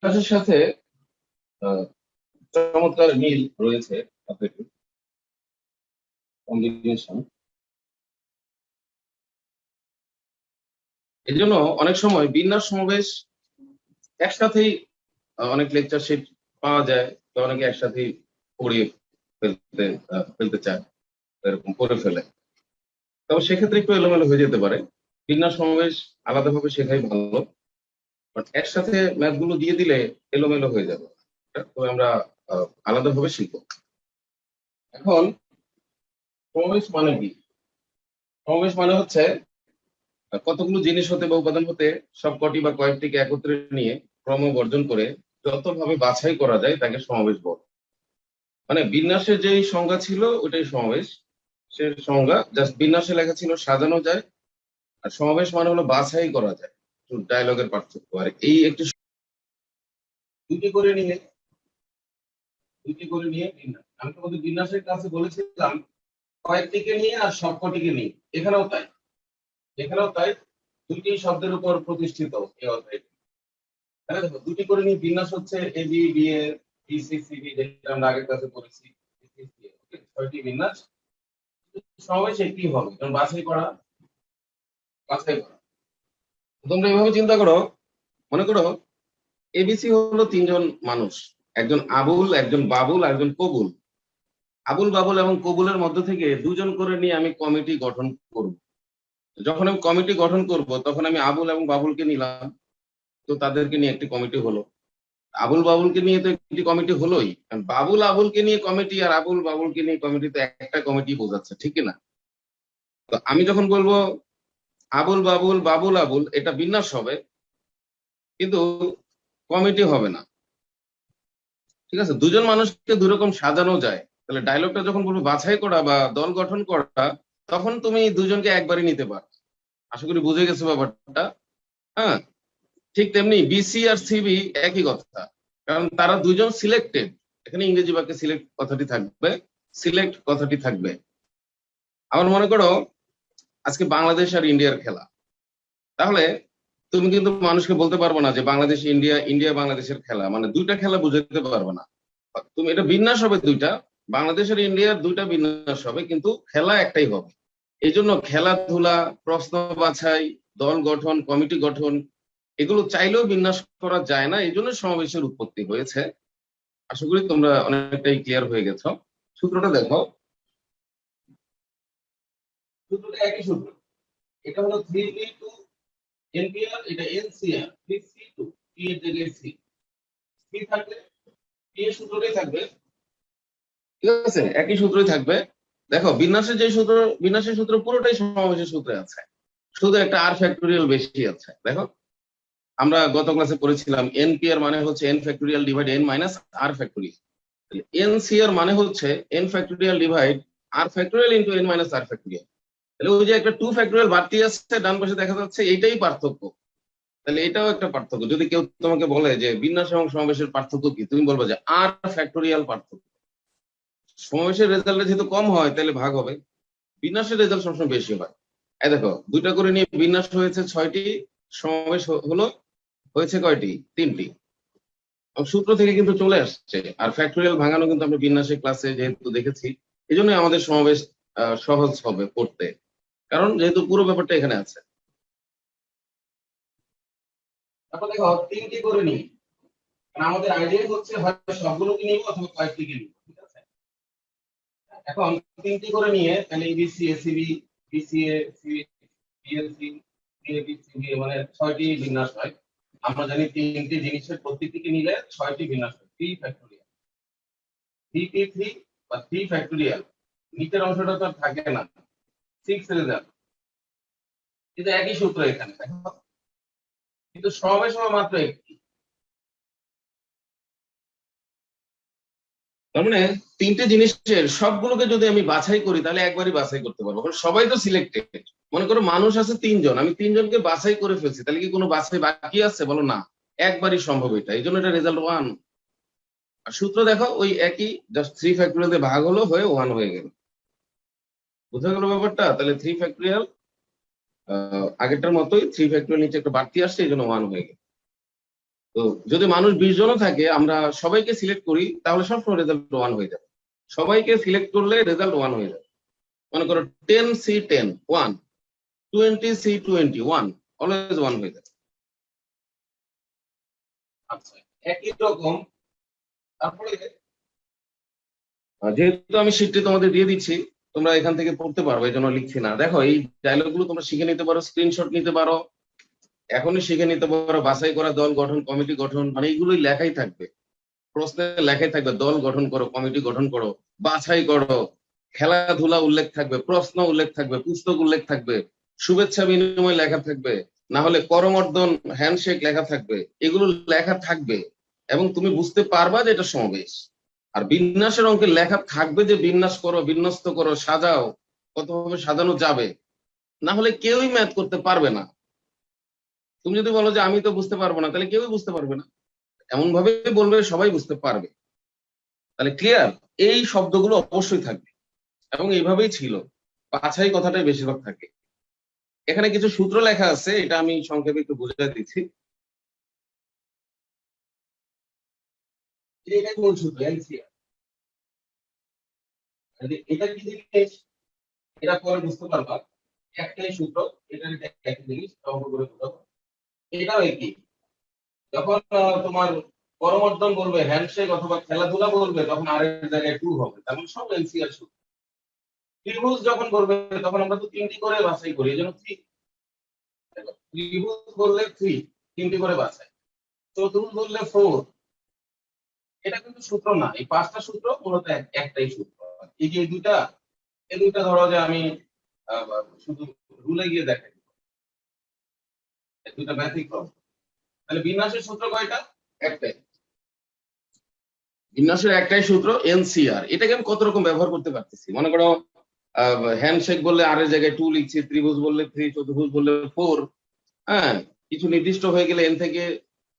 বিকাশের সাথে আহ, চমৎকার মিল রয়েছে কম্বিনেশন। এই জন্য অনেক সময় বিন্যাস সমাবেশ একসাথেই অনেক লেকচার শিট পাওয়া যায়, তো অনেকে একসাথেই পড়িয়ে ফেলতে চায়, এরকম করে ফেলে। তবে সেক্ষেত্রে একটু এলোমেলো হয়ে যেতে পারে। বিন্যাস সমাবেশ আলাদাভাবে শেখাই ভালো, বাট একসাথে ম্যাথ গুলো দিয়ে দিলে এলোমেলো হয়ে যাবে। তো আমরা আলাদাভাবে শিখবো। এখন সমাবেশ মানে কি? সমাবেশ মানে হচ্ছে কতগুলো জিনিস হতে বা উপাদান হতে সবকটি বা কয়েকটিকে একত্রে নিয়ে ক্রমবর্জন করে যতভাবে বাছাই করা যায় তাকে সমাবেশ বলে। মানে বিন্যাসের যেই সংজ্ঞা ছিল ওইটাই সমাবেশ। সে সংজ্ঞা জাস্ট বিন্যাসে লেখা ছিল সাজানো যায়, আর সমাবেশ মানে হলো বাছাই করা যায়। ডায়লগের পার্থক্য। আর এই একটি দুটি করে নিয়ে বিন্যাস। আমি তোমাদের বিন্যাসের কাছে বলেছিলাম কয়েকটিকে নিয়ে আর সবকটিকে নিয়ে। এখানেও তাই দুটি শব্দের উপর প্রতিষ্ঠিত এই অধ্যায়। তাহলে দেখো দুটি করে নিয়ে বিন্যাস হচ্ছে A B B A B C C B, যেটা আমরা আগের ক্লাসে পড়েছি। ছয়টি বিন্যাস। সমাবেশে কি হবে? কারণ বাছাই করা। তোমরা এভাবে চিন্তা করো, মনে করো এবিসি হলো তিনজন মানুষ, একজন আবুল, একজন বাবুল আর একজন কবুল। আবুল বাবুল এবং কবুলের মধ্যে থেকে দুজন করে নিয়ে আমি কমিটি গঠন করব। যখন আমি কমিটি গঠন করব তখন আমি আবুল এবং বাবুলকে নিলাম, তো তাদেরকে নিয়ে একটি কমিটি হলো। আবুল বাবুলকে নিয়ে তো একটি কমিটি হলোই, কারণ বাবুল আবুলকে নিয়ে কমিটি আর আবুল বাবুলকে নিয়ে কমিটি তো একটা কমিটি বোঝাচ্ছে, ঠিক না? তো আমি যখন বলবো আবুল বাবুল বাবুল আবুল, এটা বিন্যাস হবে, কিন্তু কমিটি হবে না। ঠিক আছে, দুজন মানুষকে দুই রকম সাজানো যায়। তাহলে ডায়লগটা যখন বলবো বাছাই করা বা দল গঠন করা, তখন তুমি দুজনকে একবারই নিতে পারো। আশা করি বুঝে গেছো ব্যাপারটা। হ্যাঁ, ঠিক তেমনি বিসি আর সিবি একই কথা, কারণ তারা দুজন সিলেক্টেড। এখানে ইংরেজি বাক্যে সিলেক্ট কথাটি থাকবে, সিলেক্ট কথাটি থাকবে। আমার মনে করো আজকে বাংলাদেশ আর ইন্ডিয়ার খেলা, তাহলে তুমি কিন্তু মানুষকে বলতে পারবো না যে বাংলাদেশ ইন্ডিয়া, ইন্ডিয়া বাংলাদেশের খেলা, মানে দুইটা খেলা বুঝাতে পারবে না। তুমি এটা বিন্যাস হবে দুইটা, বাংলাদেশের ইন্ডিয়ার দুইটা বিন্যাস হবে, কিন্তু খেলা একটাই হবে। এই জন্য খেলাধুলা, প্রশ্ন বাছাই, দল গঠন, কমিটি গঠন, এগুলো চাইলেও বিন্যাস করা যায় না। এই জন্য সমাবেশের উৎপত্তি হয়েছে। আশা করি তোমরা অনেকটাই ক্লিয়ার হয়ে গেছো। সূত্রটা দেখো, সূত্রটা একই সূত্র। এটা হলো 3v2 এনপিআর, এটা এনসিআর 3c2, পি এর জায়গায় সি। সি থাকলে পি এর সূত্রটাই থাকবে। ঠিক আছে, একই সূত্রই থাকবে। দেখো বিন্যাসের যে সূত্র, বিন্যাসের সূত্র পুরোটাই সমাবেশের সূত্রে আছে, শুধু একটা আর ফ্যাক্টোরিয়াল বেশি আছে। দেখো আমরা গত ক্লাসে পড়েছিলাম এনপিআর মানে হচ্ছে n factorial divide n minus r factorial. NCr মানে হচ্ছে n factorial divide r factorial into n minus r factorial. তাহলে ওই যে একটা টু ফ্যাক্টোরিয়াল বাড়তি আসছে ডান পাশে দেখা যাচ্ছে, এইটাই পার্থক্য। তাহলে এটাও একটা পার্থক্য। যদি কেউ তোমাকে বলে যে বিন্যাস এবং সমাবেশের পার্থক্য কি, তুমি বলবো যে আর ফ্যাক্টোরিয়াল পার্থক্য। সমাবেশের রেজাল্ট যেহেতু কম হয় তাহলে ভাগ হবে, বিন্যাসের রেজাল্ট সবসময় বেশি হয়। এই দেখো দুইটা করে নিয়ে বিন্যাস হয়েছে 6টি, সমাবেশ হলো হয়েছে কয়টি? 3টি। সূত্র থেকে কিন্তু চলে আসছে। আর ফ্যাক্টোরিয়াল ভাঙানো কিন্তু আমরা বিন্যাসের ক্লাসে যেহেতু দেখেছি, এই জন্যই আমাদের সমাবেশ সহজ হবে পড়তে, কারণ যেহেতু পুরো ব্যাপারটা এখানে আছে। তারপর দেখো 3টি করে নিই, কারণ আমাদের আইডিয়া হচ্ছে হয় সবগুলোকে নিব অথবা কয়েকটিকে নিব। ঠিক আছে, এখন 3টি করে নিয়ে তাহলে এবিসি এসিবি বিসিএ বিএলসি বিএবিসিবি মানে 6টি বিন্যাস হয়। আমরা জানি 3টি জিনিসের প্রত্যেকটিকে নিলে 6টি বিন্যাস হয়। 3 ফ্যাক্টোরিয়াল, 3p3 বা 3 ফ্যাক্টোরিয়াল, নিচের অংশটা তো আর থাকে না, 6 রেজাল্ট। কিন্তু একই সূত্র এখানে দেখো, কিন্তু সমাবেশ হলো মাত্র একটি। তার মানে 3টে জিনিসের সবগুলোকে যদি আমি বাছাই করি তাহলে একবারই বাছাই করতে পারবো, কারণ সবাই তো সিলেক্টেড। মনে করো মানুষ আছে 3জন, আমি 3জনকে বাছাই করে ফেলছি, তাহলে কি কোনো বাছাই বাকি আছে? বলো না, একবারই সম্ভব এটা। এই জন্য এটা রেজাল্ট 1। আর সূত্র দেখো ওই একই, জাস্ট 3 ফ্যাক্টোরিয়াল দিয়ে ভাগ হলো, হয়ে 1 হয়ে গেল। বুঝা গেল ব্যাপারটা? তাহলে 3 ফ্যাক্টোরিয়াল আগেরটার মতোই, 3 ফ্যাক্টোরিয়াল নিচে একটা বাড়তি আসছে, এই জন্য 1 হয়ে গেল। তো যদি মানুষ 20 জনও থাকে, আমরা সবাইকে সিলেক্ট করি, তাহলে সবসময় রেজাল্ট 1 হয়ে যাবে। সবাইকে সিলেক্ট করলে রেজাল্ট 1 হয়ে যাবে। মনে করো 10C10 1, 20C20 1, অলওয়েজ 1 হয়ে যাবে। আচ্ছা, একই রকম। তারপরে যেহেতু আমি শীটটি তোমাদের দিয়ে দিচ্ছি, তোমরা এখান থেকে পড়তে পারবে, এই জন্য লিখছি না। দেখো, এই ডায়লগ গুলো তোমরা শিখে নিতে পারো, স্ক্রিনশট নিতে পারো, এখনই শিখে নিতে পারো। বাছাই করা দল গঠন, কমিটি গঠন, মানে এইগুলোই লেখাই থাকবে, প্রশ্নে লেখাই থাকবে। দল গঠন করো, কমিটি গঠন করো, বাছাই করো, খেলাধুলা উল্লেখ থাকবে, প্রশ্ন উল্লেখ থাকবে, পুস্তক উল্লেখ থাকবে, শুভেচ্ছা বিনিময় লেখা থাকবে, না হলে করমর্দন, হ্যান্ডশেক লেখা থাকবে। এগুলো লেখা থাকবে এবং তুমি বুঝতে পারবা যে এটা সমাবেশ। আর বিন্যাসের অঙ্কে লেখা থাকবে যে বিন্যাস করো, বিন্যস্ত করো, সাজাও, কতভাবে সাজানো যাবে। না হলে কেউই ম্যাথ করতে পারবে না। তুমি যদি বলো যে আমি তো বুঝতে পারবো না, তাহলে কেউই বুঝতে পারবে না। এমন ভাবে বলবে সবাই বুঝতে পারবে। তাহলে ক্লিয়ার? এই শব্দগুলো অবশ্যই থাকবে এবং এইভাবেই ছিল। বাছাই কথাটাই বেশিরভাগ থাকে। এখানে কিছু সূত্র লেখা আছে, এটা আমি সংক্ষেপে একটু বুঝিয়ে দিচ্ছি। এটাই মূল সূত্র, এলসিআর। এটা কি জিনিস, এটা পরে বুঝতে পারবা। একটাই সূত্র, এটা একই জিনিস, অঙ্ক করে বোঝাবো। এটাও একই। যখন তোমার করমর্দন বলবে, হ্যান্ডশেক অথবা খেলাধুলা বলবে, তখন আর এর জায়গায় টু হবে, তখন সব এলসিআর সূত্র। ত্রিভুজ যখন করবে, তখন আমরা তো 3টি করে বাছাই করি, এই জন্য 3। ত্রিভুজ বললে 3, 3টি করে বাছাই। চতুর্ভুজ বললে 4। এটা কিন্তু সূত্র না, এই 5টা সূত্র মূলত একটাই সূত্র। এই যে এই দুইটা ধরো যে আমি শুধু রুলে গিয়ে দেখাই, এই দুইটা ব্যতিক্রম। তাহলে বিন্যাসের সূত্র কয়টা? একটাই। বিন্যাসের একটাই সূত্র, এনসিআর। এটাকে আমি কত রকম ব্যবহার করতে পারতেছি। মনে করো হ্যান্ডশেক বললে আর এর জায়গায় 2 লিখছি, ত্রিভুজ বললে 3, চতুর্ভুজ বললে 4। হ্যাঁ, কিছু নির্দিষ্ট হয়ে গেলে এন থেকে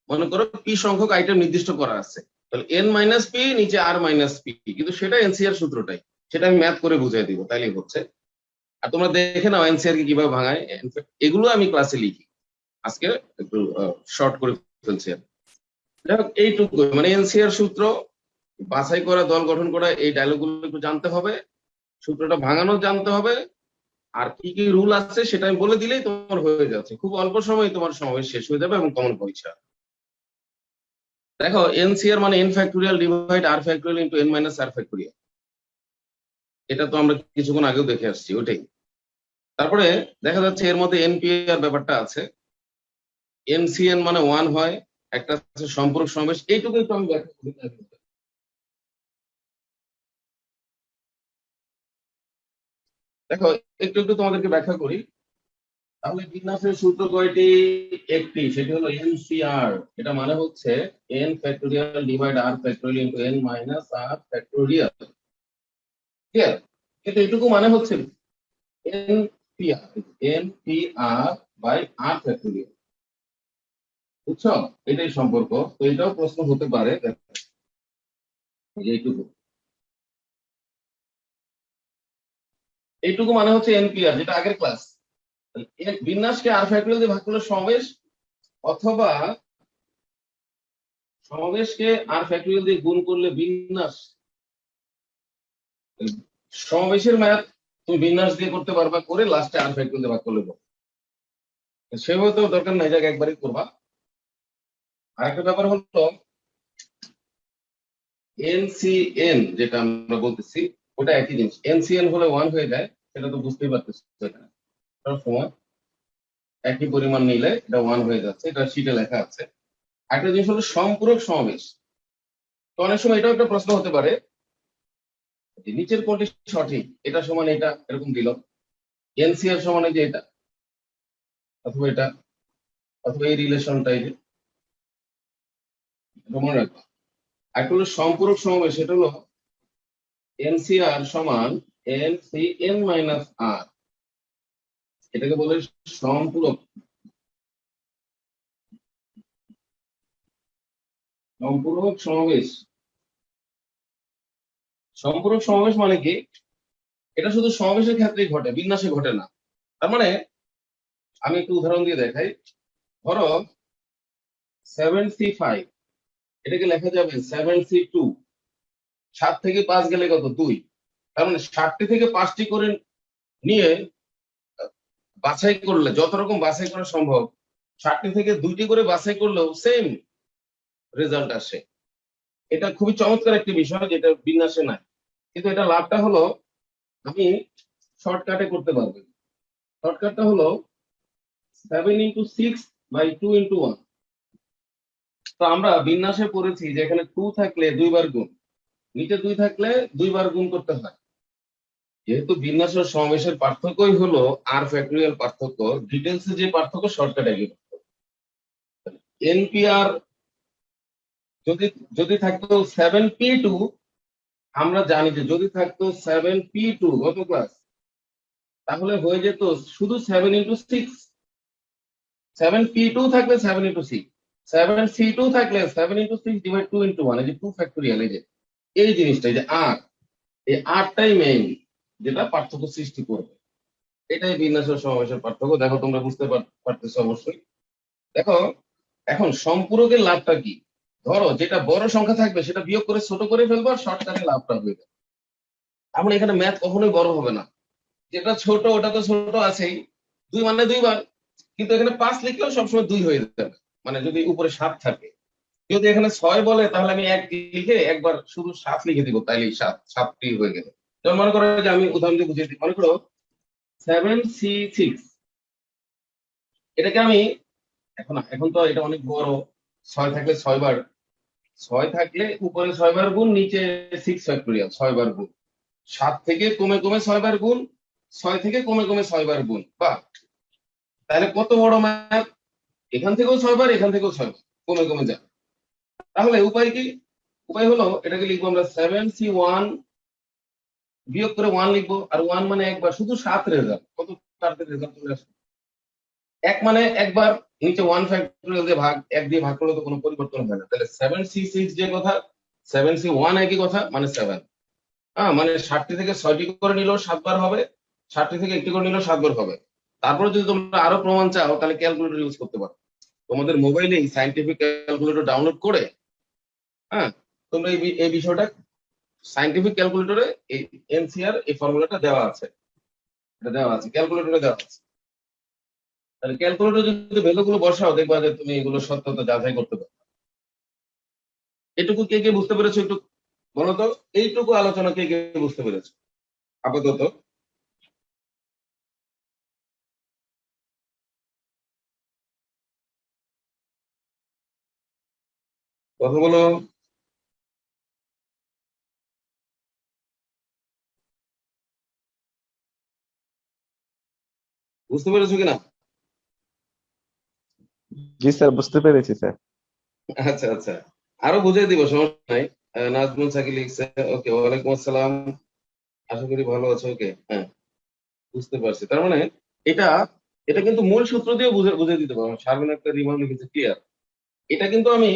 মনে করো পি সংখ্যক আইটেম নির্দিষ্ট করা আছে, তাহলে এন মাইনাস পি, নিচে আর মাইনাস পি, কিন্তু সেটা এনসিআর সূত্রটাই। সেটা আমি ম্যাথ করে বুঝিয়ে দিব, তাইলেই হচ্ছে। আর তোমরা দেখে নাও এনসিআর কে কিভাবে ভাঙায়। এগুলো আমি ক্লাসে লিখি, আজকে একটু শর্ট করে ফেলছি। যাই হোক, এইটুকু মানে এনসিআর সূত্র, বাছাই করা, দল গঠন করা, এই ডায়লগ গুলো একটু জানতে হবে, সূত্রটা ভাঙানো জানতে হবে। আর কি কি রুল আছে সেটা আমি বলে দিলেই তোমার হয়ে যাচ্ছে। খুব অল্প সময় তোমার সমাবেশ শেষ হয়ে যাবে এবং কমন পরীক্ষা। দেখো, এনসিআর মানে N factorial divide r factorial into n minus r factorial. এটা তো আমরা কিছুক্ষণ আগেও দেখে আসছি, ওটাই। তারপরে দেখা যাচ্ছে এর মধ্যে এনপিআর ব্যাপারটা আছে। এনসিএন মানে 1 হয়, একটা আছে সম্পূরক সমাবেশ। এইটুকু একটু আমি ব্যাখ্যা করি। দেখো, একটু একটু তোমাদেরকে ব্যাখ্যা করি। তাহলে বিন্যাসের সূত্র কয়টি? একটি, সেটি হলো এনসিআর। এটা মানে হচ্ছে n factorial divide r factorial into n minus r factorial. ঠিক আছে? কিন্তু এটুকু মানে হচ্ছে nPr, nPr by r factorial. বুঝছো? এটাই সম্পর্ক। তো এটাও প্রশ্ন হতে পারে। দেখো, এইটুকু, এইটুকু মানে হচ্ছে এনপিআর, যেটা আগের ক্লাস। বিন্যাসকে আর ফ্যাক্টোরিয়াল দিয়ে ভাগ করলে সমাবেশ, অথবা সমাবেশকে আর ফ্যাক্টোরিয়াল দিয়ে গুণ করলে বিন্যাস। সমাবেশের ম্যাথ তুমি বিন্যাস দিয়ে করতে পারবা, করে লাস্টে আর ফ্যাক্টোরিয়াল দিয়ে ভাগ করলে পারবে। সেভাবে তো দরকার নাই, জায়গায় একবারই করবা। আরেকটা ব্যাপার হলো এনসিএন, যেটা আমরা বলতেছি ওটা একই জিনিস। এনসিএন হলে 1 হয়ে যায়, সেটা তো বুঝতেই পারতেছি। এখানে সব সময় একই পরিমাণ নিলে এটা 1 হয়ে যাচ্ছে, এটা শিটে লেখা আছে। আরেকটা জিনিস হলো সম্পূরক সমাবেশ। তো অনেক সময় এটাও একটা প্রশ্ন হতে পারে যে নিচের কোনটি সঠিক, এটা সমান এটা, এরকম দিল। এনসিআর সমান এই যে এটা, অথবা এটা, অথবা এই রিলেশনটা, এই যে, এটা মনে রাখবা। আর হলো সম্পূরক সমাবেশ, সেটা হলো এনসিআর সমান এনসিএন মাইনাস আর। এটাকে বলে সম্পূরক, সম্পূরক সমাবেশ। সম্পূরক সমাবেশ মানে কি? এটা শুধু সমাবেশের ক্ষেত্রেই ঘটে, বিন্যাসে ঘটে না। তার মানে আমি একটু উদাহরণ দিয়ে দেখাই। ধরো 7c5, এটাকে লেখা যাবে 7c2। 7 থেকে 5 গেলে কত? 2। তার মানে 60টি থেকে 5টি করে নিয়ে বাছাই করলে, যত রকম বাছাই করা সম্ভব, 60টি থেকে 2টি করে বাছাই করলেও সেম রেজাল্ট আসে। এটা খুবই চমৎকার একটি বিষয়, যেটা বিন্যাসে নাই। কিন্তু এটা লাভটা হলো আমি শর্টকাটে করতে পারবো। শর্টকাটটা হলো 7x6/2x1। তো আমরা বিন্যাসে পড়েছি যে এখানে 2 থাকলে 2বার গুণ, নিচে 2 থাকলে 2বার গুণ করতে হয়। যেহেতু বিন্যাস ও সমাবেশের পার্থক্যই হলো আর ফ্যাক্টরিয়াল পার্থক্য, ডিটেলস যে পার্থক্য শর্টকাটে গেল। এনপিআর যদি যদি থাকতো 7p2, আমরা জানি যে যদি থাকতো 7p2 গত ক্লাস, তাহলে হয়ে যেত শুধু 7x6। 7p2 থাকলে 7x6, 7c2 থাকলে 7x6/2x1, এই যে 2 ফ্যাক্টরিয়াল, এই যে এই জিনিসটা, এই যে আর, এই আরটাই মেইন যেটা পার্থক্য সৃষ্টি করবে। এটাই বিন্যাস ও সমাবেশের পার্থক্য। দেখো তোমরা বুঝতে পারতেছো অবশ্যই। দেখো এখন সম্পূরকের লাভটা কি? ধরো যেটা বড় সংখ্যা থাকবে সেটা বিয়োগ করে ছোট করে ফেলবো, আর শর্টকাটে লাভটা হয়ে যাবে। আমরা এখানে ম্যাথ কখনোই বড় হবে না। যেটা ছোট ওটা তো ছোট আছেই, 2 মানে 2বার। কিন্তু এখানে 5 লিখলেও সবসময় 2 হয়ে যাবে, মানে যদি উপরে 7 থাকে। যদি এখানে 6 বলে তাহলে আমি 1 লিখে একবার শুধু 7 লিখে দিব, তাইলেই 7টি হয়ে গেল। যেমন মনে করো যে আমি উদাহরণ দিয়ে বুঝিয়ে দিই। মনে করো 7c6, এটাকে আমি এখন এখন তো এটা অনেক বড়। 6 থাকলে 6বার, 6 থাকলে উপরে 6বার গুণ, নিচে 6 ফ্যাক্টরিয়াল 6বার গুণ। 7 থেকে কমে কমে 6বার গুণ, 6 থেকে কমে কমে 6বার গুণ। বাহ, তাহলে কত বড় ম্যাথ! এখান থেকেও 6বার, এখান থেকেও 6বার, কমে কমে যায়। তাহলে উপায় কি? উপায় হলো এটাকে লিখবো আমরা 7c1, বিয়োগ করে 1 লিখবো, আর 1 মানে একবার, শুধু 7 রেজাল্ট, কত তাড়াতাড়ি রেজাল্ট চলে আসে। 1 মানে একবার, নিচে 1 ফ্যাক্টরিয়াল দিয়ে ভাগ, 1 দিয়ে ভাগ করলে তো কোনো পরিবর্তন হয় না। তাহলে 7c6 যে কথা, 7c1 একই কথা, মানে 7। হ্যাঁ, মানে 60টি থেকে 6টি করে নিলেও 7বার হবে, 60টি থেকে 1টি করে নিলেও 7বার হবে। তারপরে যদি তোমরা আরো প্রমাণ চাও তাহলে ক্যালকুলেটর ইউজ করতে পারো। তোমাদের মোবাইলে সাইন্টিফিক ক্যালকুলেটর ডাউনলোড করে, হ্যাঁ, তোমরা এই বিষয়টা সাইন্টিফিক ক্যালকুলেটরে, এই এনসিআর এই ফর্মুলাটা দেওয়া আছে, এটা দেওয়া আছে ক্যালকুলেটরে দেওয়া আছে। তাহলে ক্যালকুলেটর যদি ভ্যালু গুলো বসাও, দেখবা যে তুমি এগুলো সত্যতা যাচাই করতে পারো। এটুকু কে কে বুঝতে পেরেছো একটু বলো তো? এইটুকু আলোচনা কে কে বুঝতে পেরেছো আপাতত? কথা বলো। বুঝতে পেরেছো কিনা? জি স্যার, বুঝতে পেরেছি স্যার। আচ্ছা আচ্ছা, আরো বুঝিয়ে দিব, সমস্যা নাই। নাজমুল সাকি লিখছে, ওকে, ওয়ালাইকুম আসসালাম, আশা করি ভালো আছো। ওকে, হ্যাঁ, বুঝতে পারছি। তার মানে এটা এটা কিন্তু মূল সূত্র দিয়ে বুঝে বুঝিয়ে দিতে পারবো। শারমিন একটা রিমান্ড লিখেছে, ক্লিয়ার। এটা কিন্তু আমি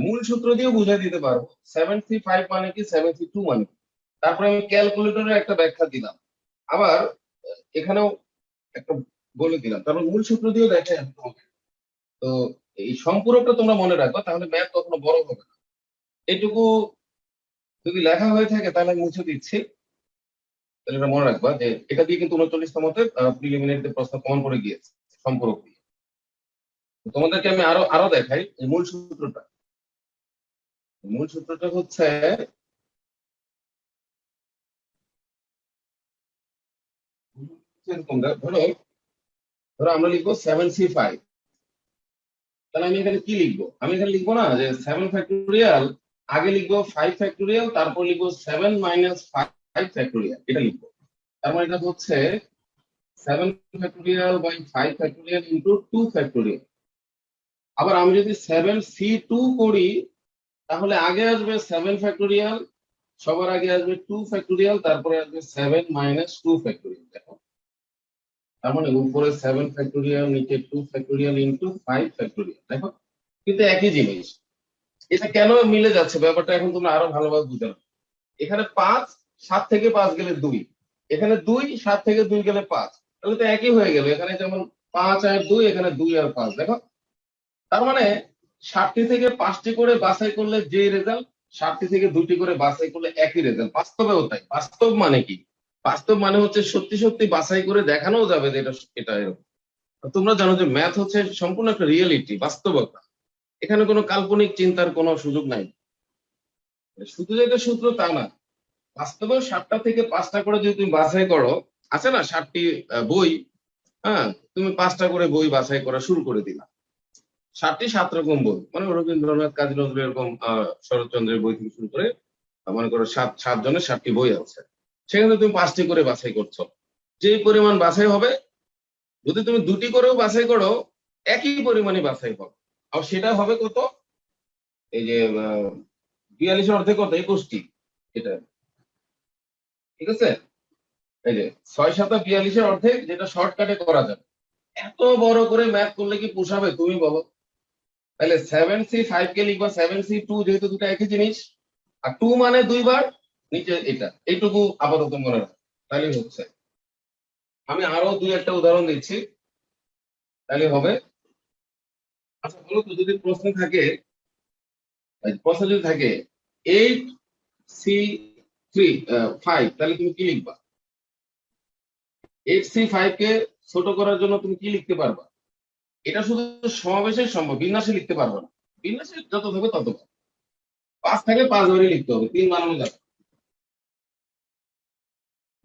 মূল সূত্র দিয়ে বুঝিয়ে দিতে পারবো। 7c5 মানে কি, 7c2 মানে কি। তারপরে আমি ক্যালকুলেটরের একটা ব্যাখ্যা দিলাম, আবার এখানেও একটা বলে দিলাম। তারপর মূল সূত্র দিয়েও দেখাই আমি তোমাকে। তো এই সম্পূরকটা তোমরা মনে রাখবা, তাহলে ম্যাথ কখনো বড় হবে না। এটুকু যদি লেখা হয়ে থাকে তাহলে আমি মুছে দিচ্ছি। তাহলে এটা মনে রাখবা যে এটা দিয়ে কিন্তু 39তমতে প্রিলিমিনারিতে প্রশ্ন কমন পড়ে গিয়েছে, সম্পূরক দিয়ে। তো তোমাদেরকে আমি আরো আরো দেখাই এই মূল সূত্রটা। মূল সূত্রটা হচ্ছে, এরকম ধরো ধরো আমরা লিখবো 7c5। তাহলে আমি এখানে কি লিখবো? আমি এখানে লিখবো না যে 7 ফ্যাক্টোরিয়াল, আগে লিখবো 5 ফ্যাক্টোরিয়াল, তারপর লিখবো 7 মাইনাস 5 ফ্যাক্টোরিয়াল, এটা লিখবো। তার মানে এটা হচ্ছে 7 factorial by 5 factorial into 2 factorial. আবার আমি যদি 7c2 করি, তাহলে আগে আসবে 7 ফ্যাক্টোরিয়াল, সবার আগে আসবে 2 ফ্যাক্টোরিয়াল, তারপরে আসবে 7 মাইনাস 2 ফ্যাক্টোরিয়াল। দেখো, তার মানে উপরে 7 ফ্যাক্টোরিয়াল, নিচে 2 ফ্যাক্টোরিয়াল ইন্টু 5 ফ্যাক্টোরিয়াল। দেখো, কিন্তু একই জিনিস। এটা কেন মিলে যাচ্ছে ব্যাপারটা এখন তোমরা আরো ভালোভাবে বুঝে নাও। এখানে 5, 7 থেকে 5 গেলে 2, এখানে 2, 7 থেকে 2 গেলে 5, তাহলে তো একই হয়ে গেল। এখানে যেমন 5 আর 2, এখানে 2 আর 5। দেখো, তার মানে 60টি থেকে 5টি করে বাছাই করলে যে রেজাল্ট, 60টি থেকে 2টি করে বাছাই করলে একই রেজাল্ট। বাস্তবেও তাই। বাস্তব মানে কি? বাস্তব মানে হচ্ছে সত্যি সত্যি বাছাই করে দেখানোও যাবে যে এটা এটা এরকম। তোমরা জানো যে ম্যাথ হচ্ছে সম্পূর্ণ একটা রিয়েলিটি, বাস্তবতা। এখানে কোনো কাল্পনিক চিন্তার কোনো সুযোগ নাই। শুধু যে এটা সূত্র তা না, বাস্তবেও 7টা থেকে 5টা করে যদি তুমি বাছাই করো, আছে না 7টি বই, হ্যাঁ, তুমি 5টা করে বই বাছাই করা শুরু করে দিলা। 7টি 7 রকম বই, মানে রবীন্দ্রনাথ, কাজী নজরুল, এরকম শরৎচন্দ্রের বই থেকে শুরু করে মনে করো 7 জনের 7টি বই আছে। সেখানে তুমি 5টি করে বাছাই করছো। যে পরিমাণ বাছাই হবে, যদি তুমি 2টি করেও বাছাই করো, একই পরিমাণে বাছাই হবে। আর সেটা হবে কত? এই যে 42 অর্ধেক কত? 21টি। এটা ঠিক আছে। এই যে 6 7 42 অর্ধেক, যেটা শর্টকাটে করা যাবে। এত বড় করে ম্যাথ করলে কি পোষাবে তুমি বলো? তাহলে 7C5 কে লিখবা 7C2, যেহেতু দুটো একই জিনিস। আর 2 মানে 2 বার নিচে এটা, এইটুকু আপাতত মনে রাখ, তাহলে হচ্ছে। আমি আরো 2 একটা উদাহরণ দিচ্ছি, তাহলে হবে। আচ্ছা বলো তো, যদি প্রশ্ন যদি থাকে 8C5, তাহলে তুমি কি লিখবা? 8C5 কে ছোট করার জন্য তুমি কি লিখতে পারবা? এটা শুধু সমাবেশে সম্ভব, বিন্যাসে লিখতে পারবে না। বিন্যাসে যত থাকবে তত। 5 থাকলে 5 বারই লিখতে হবে, 3 বানানো যাবে।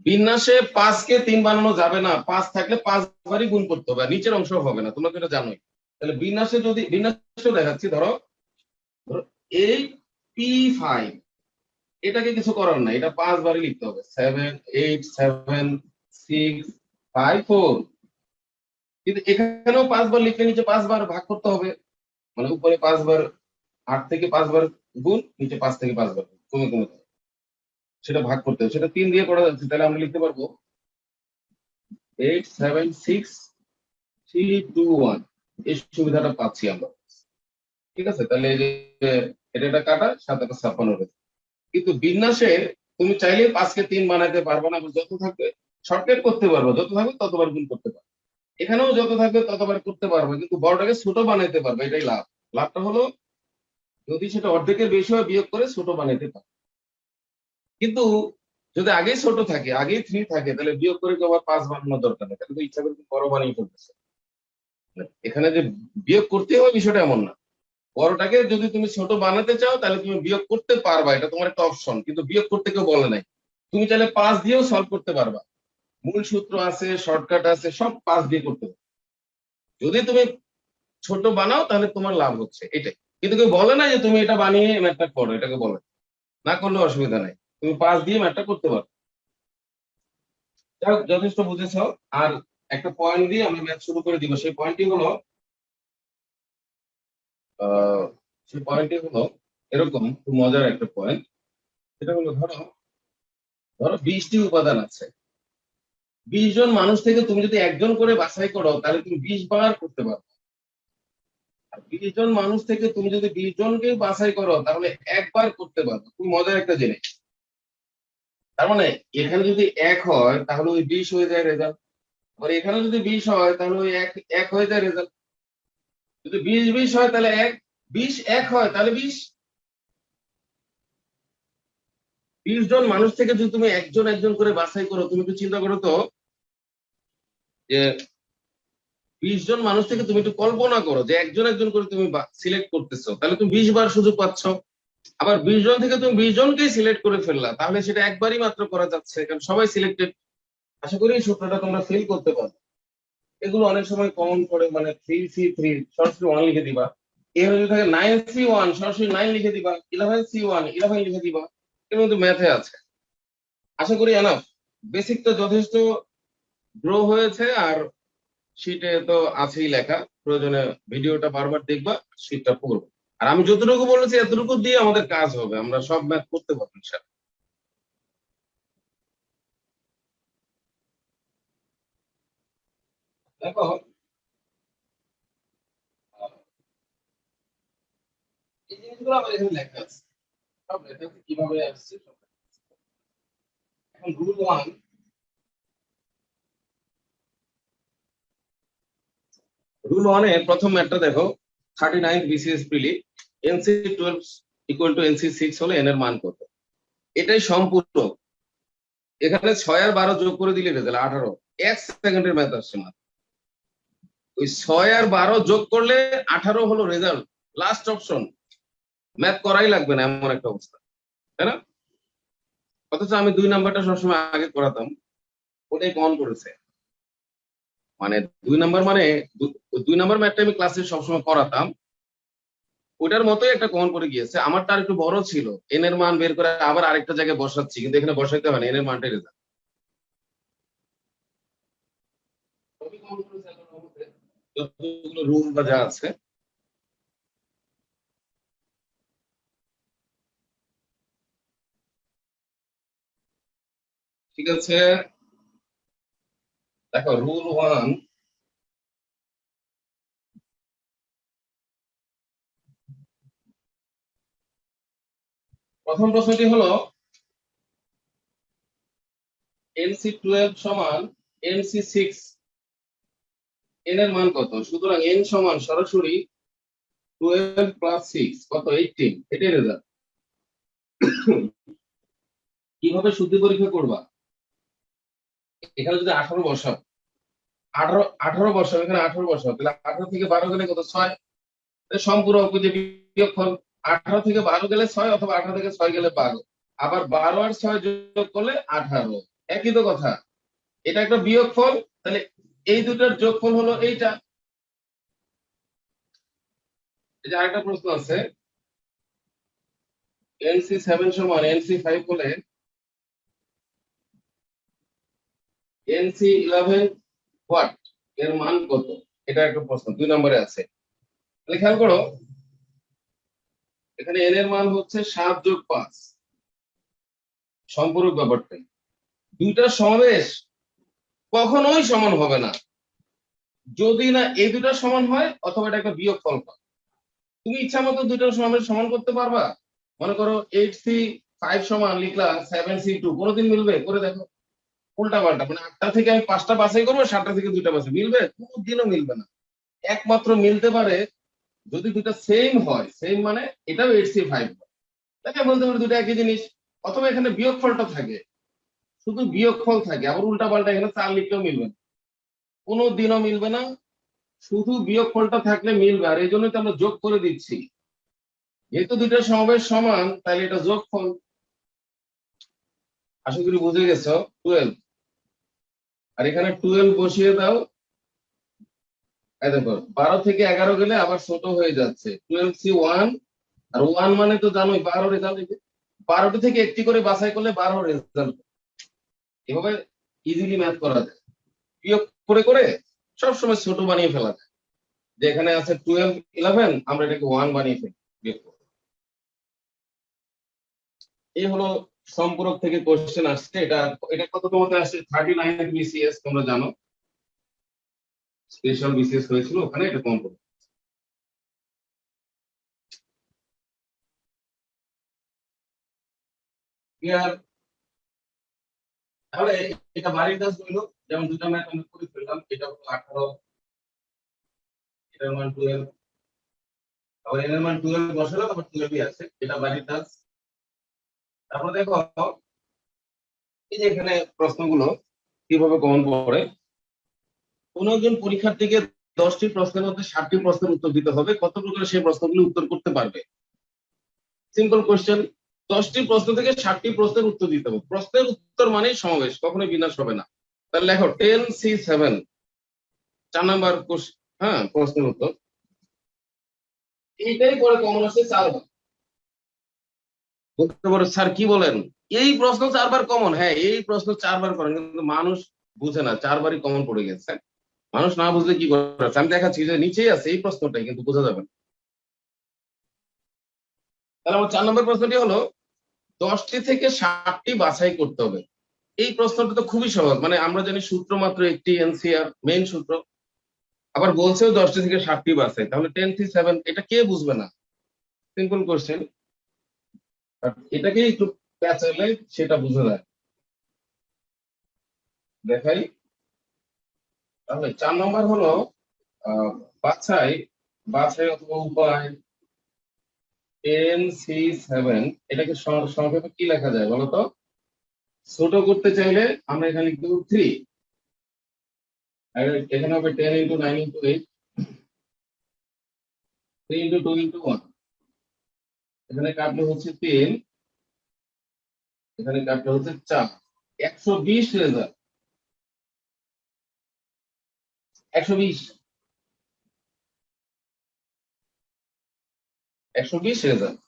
বিন্যাসে 5 কে 3 বানানো যাবে না, 5 থাকলে 5 বারই গুণ করতে হবে, আর নিচের অংশ হবে না, তোমরা তো এটা জানোই। তাহলে বিন্যাসে যদি বিন্যাস দেখাচ্ছি, ধরো ধরো 8P5, এটাকে কিছু করার নাই, এটা 5 বারই লিখতে হবে, 7 8 7 6 5 4। কিন্তু এখানেও 5 বার লিখলে নিচে 5 বার ভাগ করতে হবে, মানে উপরে 5 বার, 8 থেকে 5 বার গুণ, নিচে 5 থেকে 5 বার কমে কমে যাবে। সেটা ভাগ করতে হবে, সেটা 3 দিয়ে করা যাচ্ছে। তাহলে আমরা লিখতে পারবো 8 7 6 3 2 1। এই সুবিধাটা পাচ্ছি আমরা। ঠিক আছে, তাহলে এই যে এটা এটা কাটা, 7 56 হয়েছে। কিন্তু বিন্যাসে তুমি চাইলে 5 কে 3 বানাতে পারবে না, যত থাকবে শর্টকাট করতে পারবে, যত থাকবে ততবার গুণ করতে পারবে। এখানেও যত থাকবে ততবার করতে পারবে, কিন্তু বড়টাকে ছোট বানাইতে পারবে, এটাই লাভ। লাভটা হলো যদি সেটা অর্ধেকের বেশি হয়, বিয়োগ করে ছোট বানাইতে পারবে। কিন্তু যদি আগেই ছোট থাকে, আগেই 3 থাকে, তাহলে বিয়োগ করে তো আবার 5 বানানোর দরকার নেই, তাহলে তো ইচ্ছা করে তুমি বড় বানিয়ে ফেলতেছে। এখানে যে বিয়োগ করতে হবে বিষয়টা এমন না। বড়টাকে যদি তুমি ছোট বানাতে চাও, তাহলে তুমি বিয়োগ করতে পারবা, এটা তোমার একটা অপশন, কিন্তু বিয়োগ করতে কেউ বলে নাই। তুমি চাইলে 5 দিয়েও সলভ করতে পারবা, মূল সূত্র আছে, শর্টকাট আছে, সব 5 দিয়ে করতে পারবে। যদি তুমি ছোট বানাও তাহলে তোমার লাভ হচ্ছে এটাই। কিন্তু কেউ বলে না যে তুমি এটা বানিয়ে ম্যাথটা করো, এটাকে বলে না, করলে অসুবিধা নাই, তুমি 5 দিয়ে ম্যাথটা করতে পারো। যাই হোক, যথেষ্ট বুঝেছ। আর একটা পয়েন্ট দিয়ে আমরা ম্যাথ শুরু করে দিব। সেই পয়েন্টটি হলো আহ সেই পয়েন্টটি হলো এরকম, খুব মজার একটা পয়েন্ট। সেটা হলো, ধরো ধরো 20টি উপাদান আছে। 20 জন মানুষ থেকে তুমি যদি একজন করে বাছাই করো, তাহলে তুমি 20 বার করতে পারো। আর 20 জন মানুষ থেকে তুমি যদি 20 জনকে বাছাই করো, তাহলে একবার করতে পারো। খুব মজার একটা জিনিস। তার মানে এখানে যদি 1 হয়, তাহলে ওই 20 হয়ে যায় রেজাল্ট। আর এখানে যদি 20 হয়, তাহলে ওই এক এক হয়ে যায় রেজাল্ট। যদি 20 20 হয়, তাহলে 1, 20 1 হয়, তাহলে 20। 20 জন মানুষ থেকে যদি তুমি একজন একজন করে বাছাই করো, তুমি একটু চিন্তা করো তো, যে 20 জন মানুষ থেকে তুমি একটু কল্পনা করো যে একজন একজন করে তুমি সিলেক্ট করতেছো, তাহলে তুমি 20 বার সুযোগ পাচ্ছ। আবার 20 জন থেকে তুমি 20 জনকেই সিলেক্ট করে ফেললা, তাহলে সেটা একবারই মাত্র করা যাচ্ছে, কারণ সবাই সিলেক্টেড। আশা করি এই সূত্রটা তোমরা ফিল করতে পারো। এগুলো অনেক সময় কমন করে, মানে 3C3 সরাসরি 1 লিখে দিবা। এখানে যদি থাকে 9C1, সরাসরি 9 লিখে দিবা। 11C1, 11 লিখে দিবা। এর মধ্যে ম্যাথে আছে। আশা করি এনাফ, বেসিক তো যথেষ্ট গ্রো হয়েছে। আর শীটে তো আছেই লেখা, প্রয়োজনে ভিডিওটা বারবার দেখবা, শীটটা পড়বে। আর আমি যতটুকু বলেছি এতটুকু দিয়ে আমাদের কাজ হবে, আমরা সব ম্যাথ করতে পারবো ইনশাআল্লাহ। দেখো, এই জিনিসগুলো আমার এখানে লেখা আছে, সব লেখা আছে, কিভাবে আসছে সব লেখা আছে। এখন রুল ওয়ানে প্রথম ম্যাথটা দেখো। 39th BCS prelim NC12 equal to NC6 হলে n এর মান কত? এটাই সম্পূর্ণ। এখানে 6 আর 12 যোগ করে দিলে রেজাল্ট 18। 1 সেকেন্ডের ম্যাথ আসছে না। ওই 6 আর 12 যোগ করলে 18 হলো রেজাল্ট, লাস্ট অপশন। ম্যাথ করাই লাগবে না এমন একটা অবস্থা, তাই না? অথচ আমি 2 নাম্বারটা সবসময় আগে করাতাম, ওটাই কমন করেছে। মানে 2 নাম্বার মানে 2 নাম্বার ম্যাথটা আমি ক্লাসে সবসময় করাতাম, ওটার মতোই একটা কমন করে গিয়েছে। আমারটা আর একটু বড় ছিল, এন এর মান বের করে আবার আরেকটা জায়গায় বসাচ্ছি, কিন্তু এখানে বসাইতে হয় না, এন এর মানটাই রেজাল্ট। যতগুলো রুল বা যা আছে। ঠিক আছে, দেখো রুল 1, প্রথম প্রশ্নটি হলো NC12 সমান NC6, n এর মান কত? সুতরাং n সমান সরাসরি 12 প্লাস 6 কত? 18। এটাই রেজাল্ট। কিভাবে শুদ্ধি পরীক্ষা করবা? এখানে যদি 18 বসাও, 18 বসাও, এখানে 18 বসাও, তাহলে 18 থেকে 12 গেলে কত? 6। সম্পূরক যে বিয়োগফল, 18 থেকে 12 গেলে 6 অথবা 18 থেকে 6 গেলে 12, আবার 12 আর 6 যোগ করলে 18, একই তো কথা। এটা একটা বিয়োগফল, তাহলে এই দুটার যোগফল হলো এইটা। এই যে আরেকটা প্রশ্ন আছে, NC7 সমান NC5 হলে NC11 হোয়াট, এর মান কত? এটা একটা প্রশ্ন 2 নম্বরে আছে। তাহলে খেয়াল করো, এখানে n এর মান হচ্ছে 7 যোগ 5, সম্পূরক ব্যাপারটাই। দুইটার সমাবেশ কখনোই সমান হবে না, যদি না এই দুটার সমান হয় অথবা এটা একটা বিয়োগফল হয়। তুমি ইচ্ছা মতো দুইটার সমাবেশ সমান করতে পারবা? মনে করো 8C5 সমান লিখলা 7C2, কোনোদিন মিলবে? করে দেখো। উল্টা পাল্টা, মানে 8টা থেকে আমি 5টা বাছাই করবো, 7টা থেকে 2টা বাছাই, মিলবে? কোনোদিনও মিলবে না। একমাত্র মিলতে পারে যদি দুটা সেম হয়, সেম মানে এটাও 8C5 হয়, তাকে বলতে পারি দুটো একই জিনিস। অথবা এখানে বিয়োগফলটা থাকে, শুধু বিয়োগফল থাকে, আবার উল্টা পাল্টা এখানে 4 লিখলেও মিলবে না, কোনো দিনও মিলবে না। শুধু বিয়োগফলটা থাকলে মিলবে, আর এই জন্যই তো আমরা যোগ করে দিচ্ছি। যেহেতু দুইটা সমাবেশ সমান, তাহলে এটা যোগফল। আশা করি বুঝে গেছো। 12, আর এখানে 12 বসিয়ে দাও। এই দেখো 12 থেকে 11 গেলে আবার ছোট হয়ে যাচ্ছে, 12C1, আর 1 মানে তো জানোই 12 রেজাল্ট। 12টি থেকে একটি করে বাছাই করলে 12 রেজাল্ট। এভাবে ইজিলি ম্যাথ করা যায়, বিয়োগ করে করে সবসময় ছোট বানিয়ে ফেলা যায়। যে এখানে আছে 12 11, আমরা এটাকে 1 বানিয়ে ফেলি, বিয়োগ করে। এই হলো সম্পূরক থেকে কোশ্চেন আসছে। এটা এটা কত তোমাদের আসছে? 39 BCS, তোমরা জানো স্পেশাল BCS হয়েছিল, ওখানে এটা কম পড়ে। ক্লিয়ার? তাহলে এটা বাড়ির কাজ হইলো, যেমন দুটা ম্যাথ আমরা করে ফেললাম। এটা হলো 18, এটার মান 12, আবার এর মান 12 বসালাম, আবার 12ই আছে, এটা বাড়ির কাজ। তারপর দেখো এই যে এখানে প্রশ্নগুলো কিভাবে কমন পড়ে। কোন একজন পরীক্ষার্থীকে 10টি প্রশ্নের মধ্যে 7টি প্রশ্নের উত্তর দিতে হবে, কত প্রকার সেই প্রশ্নগুলো উত্তর করতে পারবে? Simple question. 10টি প্রশ্ন থেকে 7টি প্রশ্নের উত্তর দিতে হবে, প্রশ্নের উত্তর মানেই সমাবেশ, কখনোই বিনাশ হবে না। তাহলে লেখো 10C7, 4 নাম্বার হ্যাঁ প্রশ্নের উত্তর। এইটাই পরে কমন আসছে 4বার। বলতে পারো স্যার কি বলেন, এই প্রশ্ন 4বার কমন? হ্যাঁ, এই প্রশ্ন 4বার করেন, কিন্তু মানুষ বুঝে না, 4বারই কমন পড়ে গেছে। মানুষ না বুঝলে কি করে? আমি দেখাচ্ছি যে নিচেই আছে এই প্রশ্নটাই, কিন্তু বোঝা যাবে না। তাহলে আমার 4 নম্বর প্রশ্নটি হলো 10টি থেকে 7টি বাছাই করতে হবে। এই প্রশ্নটা তো খুবই সহজ, মানে আমরা জানি সূত্র মাত্র একটি, এনসিআর মেইন সূত্র। আবার বলছেও 10টি থেকে 7টি বাছাই, তাহলে 10C7 এটা কে বুঝবে না? Simple question. এটাকে একটু প্যাচালে সেটা বুঝে যায়। দেখাই। তাহলে 4 নম্বর হলো বাছাই বাছাই অথবা উপায় 10C7 এটাকে সংক্ষেপে কি লেখা যায় বলো তো? ছোট করতে চাইলে আমরা এখানে লিখব 3, আর এখানে হবে 10 × 9 × 8, 3 × 2 × 1, এখানে কাটলে হচ্ছে 3, এখানে কাটলে হচ্ছে 4, 120 রেজাল্ট, 120, 120 রেজাল্ট।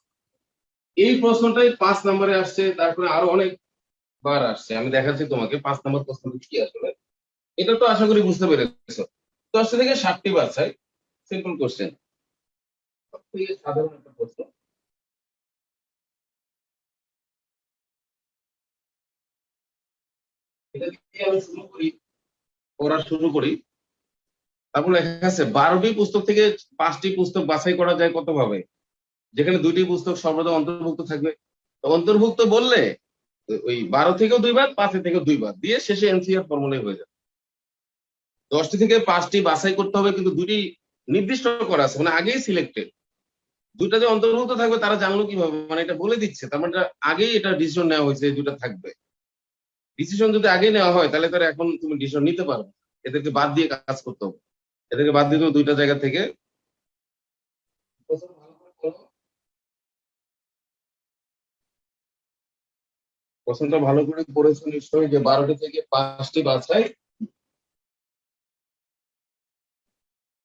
এই প্রশ্নটাই 5 নম্বরে আসছে, তারপরে আরো অনেক বার আসছে, আমি দেখাচ্ছি তোমাকে 5 নম্বর প্রশ্নটা কি আসলে। এটা তো আশা করি বুঝতে পেরেছো। 10 থেকে 60টি বাছাই, সিম্পল কোশ্চেন, সবথেকে সাধারণ একটা প্রশ্ন। এটা দিয়ে আমি পড়া শুরু করি। তারপর লেখা আছে 12টি পুস্তক থেকে 5টি পুস্তক বাছাই করা যায় কত ভাবে, যেখানে 2টি পুস্তক সর্বদা অন্তর্ভুক্ত থাকবে। তো অন্তর্ভুক্ত বললে ওই 12 থেকেও 2 বার, 5 থেকেও 2 বার দিয়ে শেষে এনসিআর ফর্মুলাই হয়ে যাবে। 10টি থেকে 5টি বাছাই করতে হবে, কিন্তু 2টি নির্দিষ্ট করা আছে, মানে আগেই সিলেক্টেড। 2টা যে অন্তর্ভুক্ত থাকবে তারা জানলো কিভাবে, মানে এটা বলে দিচ্ছে, তার মানে আগেই এটা ডিসিশন নেওয়া হয়েছে 2টা থাকবে। ডিসিশন যদি আগে নেওয়া হয় তাহলে তারা এখন তুমি ডিসিশন নিতে পারবে, এদেরকে বাদ দিয়ে কাজ করতে হবে। এদেরকে বাদ দিতে হবে 2টা জায়গা থেকে। প্রশ্নটা ভালো করে পড়েছো নিশ্চয়ই, যে 12টি থেকে 5টি বাছাই,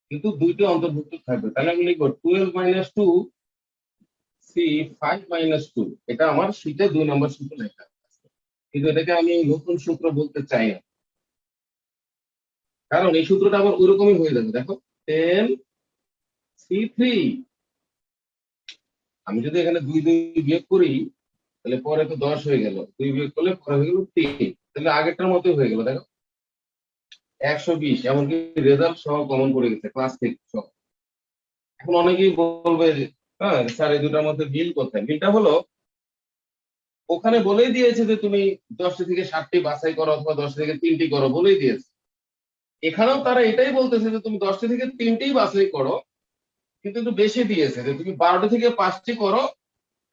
কিন্তু 2টি অন্তর্ভুক্ত থাকবে। তাহলে আমি লিখবো 12 - 2 সি 5 - 2, এটা আমার শীটে 2 নম্বর সূত্র লেখা আছে। কিন্তু এটাকে আমি নতুন সূত্র বলতে চাই না, কারণ এই সূত্রটা আবার ওরকমই হয়ে যাবে। দেখো 10C3, আমি যদি এখানে 2 বিয়োগ করি তাহলে পরে তো 10 হয়ে গেল, 2 বিয়োগ করলে পরে হয়ে গেল 3, তাহলে আগেরটার মতোই হয়ে গেল। দেখো 120, এমনকি রেজাল্ট সহ কমন পড়ে গেছে ক্লাস থেকে সব। এখন অনেকেই বলবে যে, হ্যাঁ স্যার এই দুটার মধ্যে মিল কোথায়? মিলটা হলো ওখানে বলেই দিয়েছে যে তুমি 10টি থেকে 60টি বাছাই করো অথবা 10 থেকে 3টি করো, বলেই দিয়েছে। এখানেও তারা এটাই বলতেছে যে তুমি 10টি থেকে 3টিই বাছাই করো, কিন্তু একটু বেশি দিয়েছে যে তুমি 12টি থেকে 5টি করো,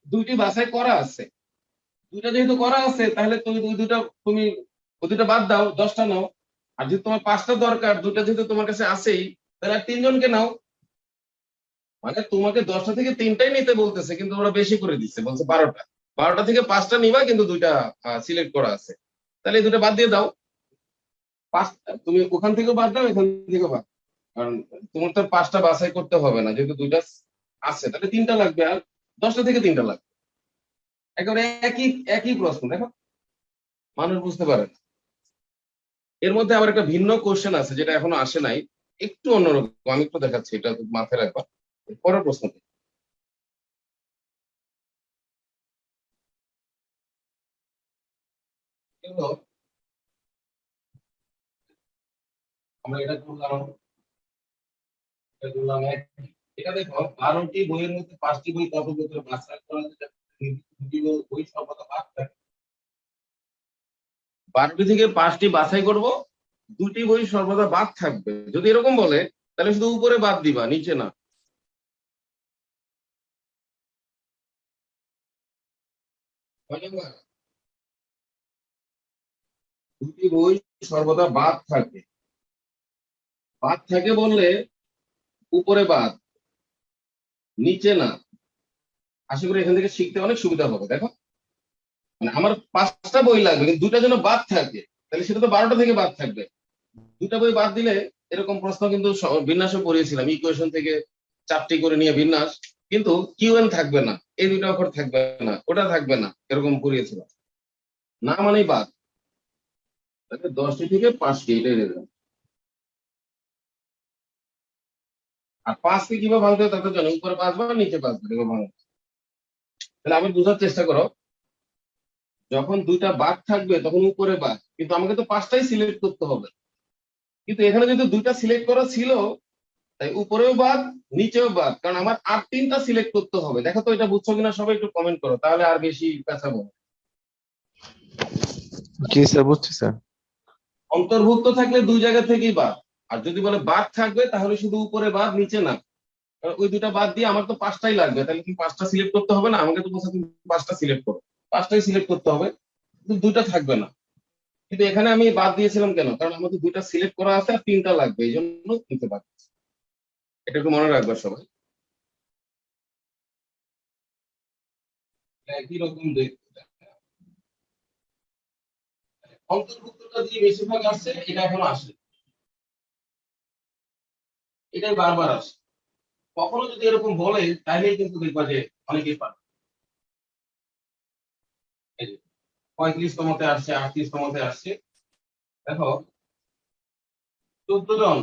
2টি বাছাই করা আছে। 2টা যেহেতু করা আছে তাহলে তুমি তুমি ওই 2টা বাদ দাও, 10টা নাও। আর যদি তোমার 5টা দরকার, 2টা যেহেতু তোমার কাছে আছেই, তাহলে আর 3জনকে নাও। মানে তোমাকে 10টা থেকে 3টাই নিতে বলতেছে, কিন্তু ওরা বেশি করে দিচ্ছে, বলছে 12টা। 12টা থেকে 5টা নিবা, কিন্তু 2টা সিলেক্ট করা আছে, তাহলে এই 2টা বাদ দিয়ে দাও। 5টা তুমি ওখান থেকেও বাদ দাও, এখান থেকেও বাদ, কারণ তোমার তো 5টা বাছাই করতে হবে না, যেহেতু 2টা আছে, তাহলে 3টা লাগবে, আর 10টা থেকে 3টা লাগবে। একেবারে একই একই প্রশ্ন, দেখো মানুষ বুঝতে পারে না। এর মধ্যে আবার একটা ভিন্ন কোশ্চেন আছে যেটা এখনো আসে নাই, একটু অন্যরকম, আমি একটু দেখাচ্ছি, এটা মাথায় রাখবা। পরের প্রশ্ন, আমরা এটা করলাম, এটা করলাম এক। এটা দেখো 12টি বইয়ের মধ্যে 5টি বই কত বছর বাছাই করা যায়, দুটি বই সর্বদা বাদ থাকে। 12টি থেকে 5টি বাছাই করব, 2টি বই সর্বদা বাদ থাকবে। যদি এরকম বলে তাহলে শুধু উপরে বাদ দিবা, নিচে না। কয় নাম্বার? 2টি বই সর্বদা বাদ থাকে। বাদ থাকে বললে উপরে বাদ, নিচে না। আশা করি এখান থেকে শিখতে অনেক সুবিধা হবে। দেখো মানে আমার 5টা বই লাগবে, কিন্তু 2টা যেন বাদ থাকে, তাহলে সেটা তো 12টা থেকে বাদ থাকবে। 2টা বই বাদ দিলে, এরকম প্রশ্ন কিন্তু বিন্যাসে পড়িয়েছিলাম, ইকুয়েশন থেকে 4টি করে নিয়ে বিন্যাস, কিন্তু কিউএন থাকবে না, এই 2টা অক্ষর থাকবে না, ওটা থাকবে না, এরকম পড়িয়েছিলাম। না মানেই বাদ। তাহলে 10টি থেকে 5টি, এটাই রেজাল্ট। আর 5কে কিভাবে ভাঙতে হবে তা তো জানো, উপরে 5 বার নিচে 5 বার, এভাবে ভাঙতে। তাহলে আমি বোঝার চেষ্টা করো, যখন 2টা বাদ থাকবে তখন উপরে বাদ, কিন্তু আমাকে তো 5টাই সিলেক্ট করতে হবে। কিন্তু এখানে যদি 2টা সিলেক্ট করা ছিল, তাই উপরেও বাদ, নিচেও বাদ, কারণ আমার আর 3টা সিলেক্ট করতে হবে। দেখো তো এটা বুঝছো কিনা, সবাই একটু কমেন্ট করো, তাহলে আর বেশি পেঁচাবো। জি স্যার, বুঝছি স্যার। অন্তর্ভুক্ত থাকলে 2 জায়গা থেকেই বাদ, আর যদি বলে বাদ থাকবে তাহলে শুধু উপরে বাদ, নিচে না। ওই দুটা বাদ দিয়ে আমার তো পাঁচটাই লাগবে, তাহলে তুমি পাঁচটা সিলেক্ট করতে হবে না? আমাকে তো বলছে তুমি পাঁচটা সিলেক্ট করো, পাঁচটাই সিলেক্ট করতে হবে, কিন্তু দুইটা থাকবে না। কিন্তু এখানে আমি বাদ দিয়েছিলাম কেন? কারণ আমাদের দুইটা সিলেক্ট করা আছে আর তিনটা লাগবে, এই জন্য নিতে পারছি। এটা একটু মনে রাখবে সবাই। একই রকম দেখতে অন্তর্ভুক্তটা দিয়ে বেশিরভাগ আসছে, এটা এখন আসে, এটাই বারবার আসে। কখনো যদি এরকম বলে তাহলেই কিন্তু দেখবা যে অনেকেই পারে। এই যে 35তমতে আসছে, 38তমতে আসছে। দেখো 14 জন,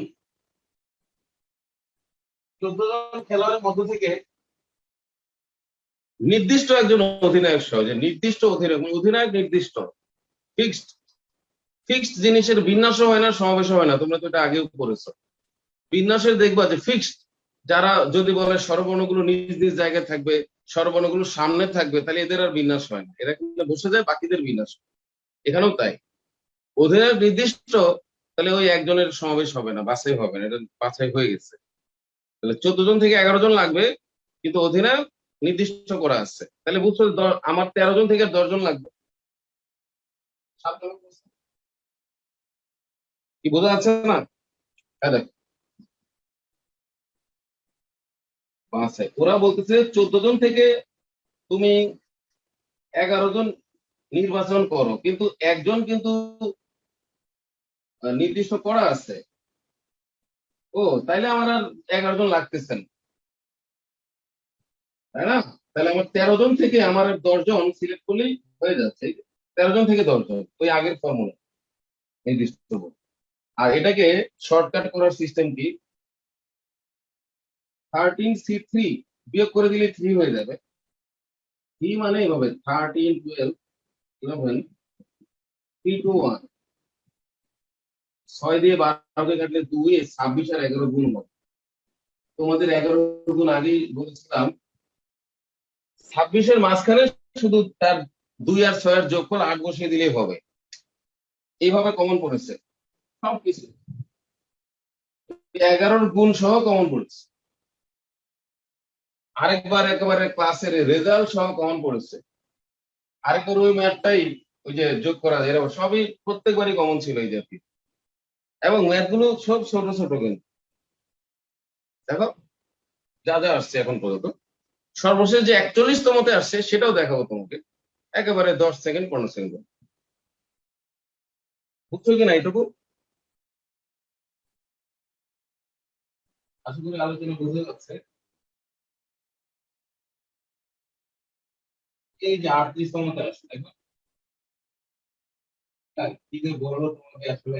14 জন খেলোয়াড়ের মধ্য থেকে নির্দিষ্ট একজন অধিনায়ক সহ, যে নির্দিষ্ট অধিনায়ক, অধিনায়ক নির্দিষ্ট, ফিক্সড, ফিক্সড জিনিসের বিন্যাস হয় না, সমাবেশ হয় না, তোমরা তো এটা আগেও পড়েছো। বিন্যাসের দেখবা যে ফিক্সড, যারা যদি বলে স্বরবর্ণগুলো নিজ নিজ জায়গায় থাকবে, স্বরবর্ণগুলো সামনে থাকবে, তাহলে এদের আর বিন্যাস হয় না, এরা কিন্তু বসে যায়, বাকিদের বিন্যাস হয়। এখানেও তাই, অধিনায়ক নির্দিষ্ট, তাহলে ওই একজনের সমাবেশ হবে না, বাছাই হবে না, এটা বাছাই হয়ে গেছে। তাহলে 14 জন থেকে 11 জন লাগবে, কিন্তু অধিনায়ক নির্দিষ্ট করা আছে, তাহলে বুঝছো আমার 13 জন থেকে 10 জন লাগবে। 7 জন কি বোঝা যাচ্ছে না? হ্যাঁ দেখ, বাছাই ওরা বলতেছে 14 জন থেকে তুমি 11 জন নির্বাচন করো, কিন্তু একজন কিন্তু নির্দিষ্ট করা আছে। ও, তাইলে আমার আর 11 জন লাগতেছে না, তাই না? তাহলে আমার 13 জন থেকে আমার আর 10 জন সিলেক্ট করলেই হয়ে যাচ্ছে। 13 জন থেকে 10 জন, ওই আগের ফর্মুলা নির্দিষ্ট করবো। আর এটাকে শর্টকাট করার সিস্টেম কি? 13C3 বিয়োগ করে দিলে 3 হয়ে যাবে। 3 মানে এইভাবে 13, 12, 11, 3, 2, 1, 6 দিয়ে 12কে কাটলে 2, 26 আর 11 গুণ হবে। তোমাদের 11 গুণ আগেই বলেছিলাম, 26-এর মাঝখানে শুধু তার 2 আর 6 এর যোগফল 8 বসিয়ে দিলেই হবে। এইভাবে কমন পড়েছে সবকিছু, 11-র গুণ সহ কমন পড়েছে। আরেকবার একেবারে ক্লাসের রেজাল্ট সহ কমন পড়েছে। আরেকবার ওই ম্যাথটাই, ওই যে যোগ করা যায়, এরকম সবই প্রত্যেকবারই কমন ছিল এই জাতীয়। এবং ম্যাথ গুলো সব ছোট ছোট, কিন্তু দেখো যা যা আসছে এখন পর্যন্ত, সর্বশেষ যে 41তমতে আসছে সেটাও দেখাবো তোমাকে, একেবারে 10 সেকেন্ড 15 সেকেন্ড। বুঝছো কিনা এইটুকু? আশা করি আলোচনা বুঝে যাচ্ছে। এই যে 38তমতে আসছে, দেখো কি যে বললো তোমাকে আসলে,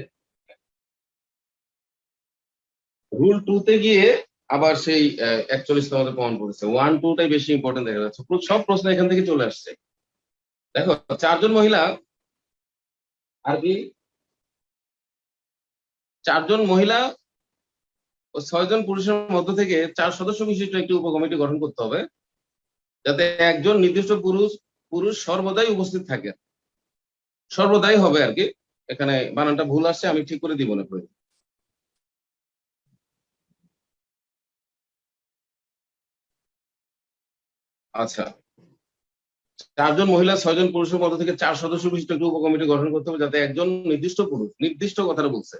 রুল 2 তে গিয়ে আবার সেই 41তমতে প্রমাণ করেছে। 1, 2টাই বেশি ইম্পর্টেন্ট দেখা যাচ্ছে, সব প্রশ্ন এখান থেকে চলে আসছে। দেখো 4 জন মহিলা, আর কি 4 জন মহিলা ও 6 জন পুরুষের মধ্য থেকে 4 সদস্য বিশিষ্ট একটি উপকমিটি গঠন করতে হবে, যাতে একজন নির্দিষ্ট পুরুষ পুরুষ সর্বদাই উপস্থিত থাকে। সর্বদাই হবে আর কি, এখানে বানানটা ভুল আসছে, আমি ঠিক করে দিব না প্রয়োজন। আচ্ছা, 4 জন মহিলা 6 জন পুরুষের মধ্য থেকে 4 সদস্য বিশিষ্ট একটি উপকমিটি গঠন করতে হবে, যাতে একজন নির্দিষ্ট পুরুষ, নির্দিষ্ট কথাটা বলছে,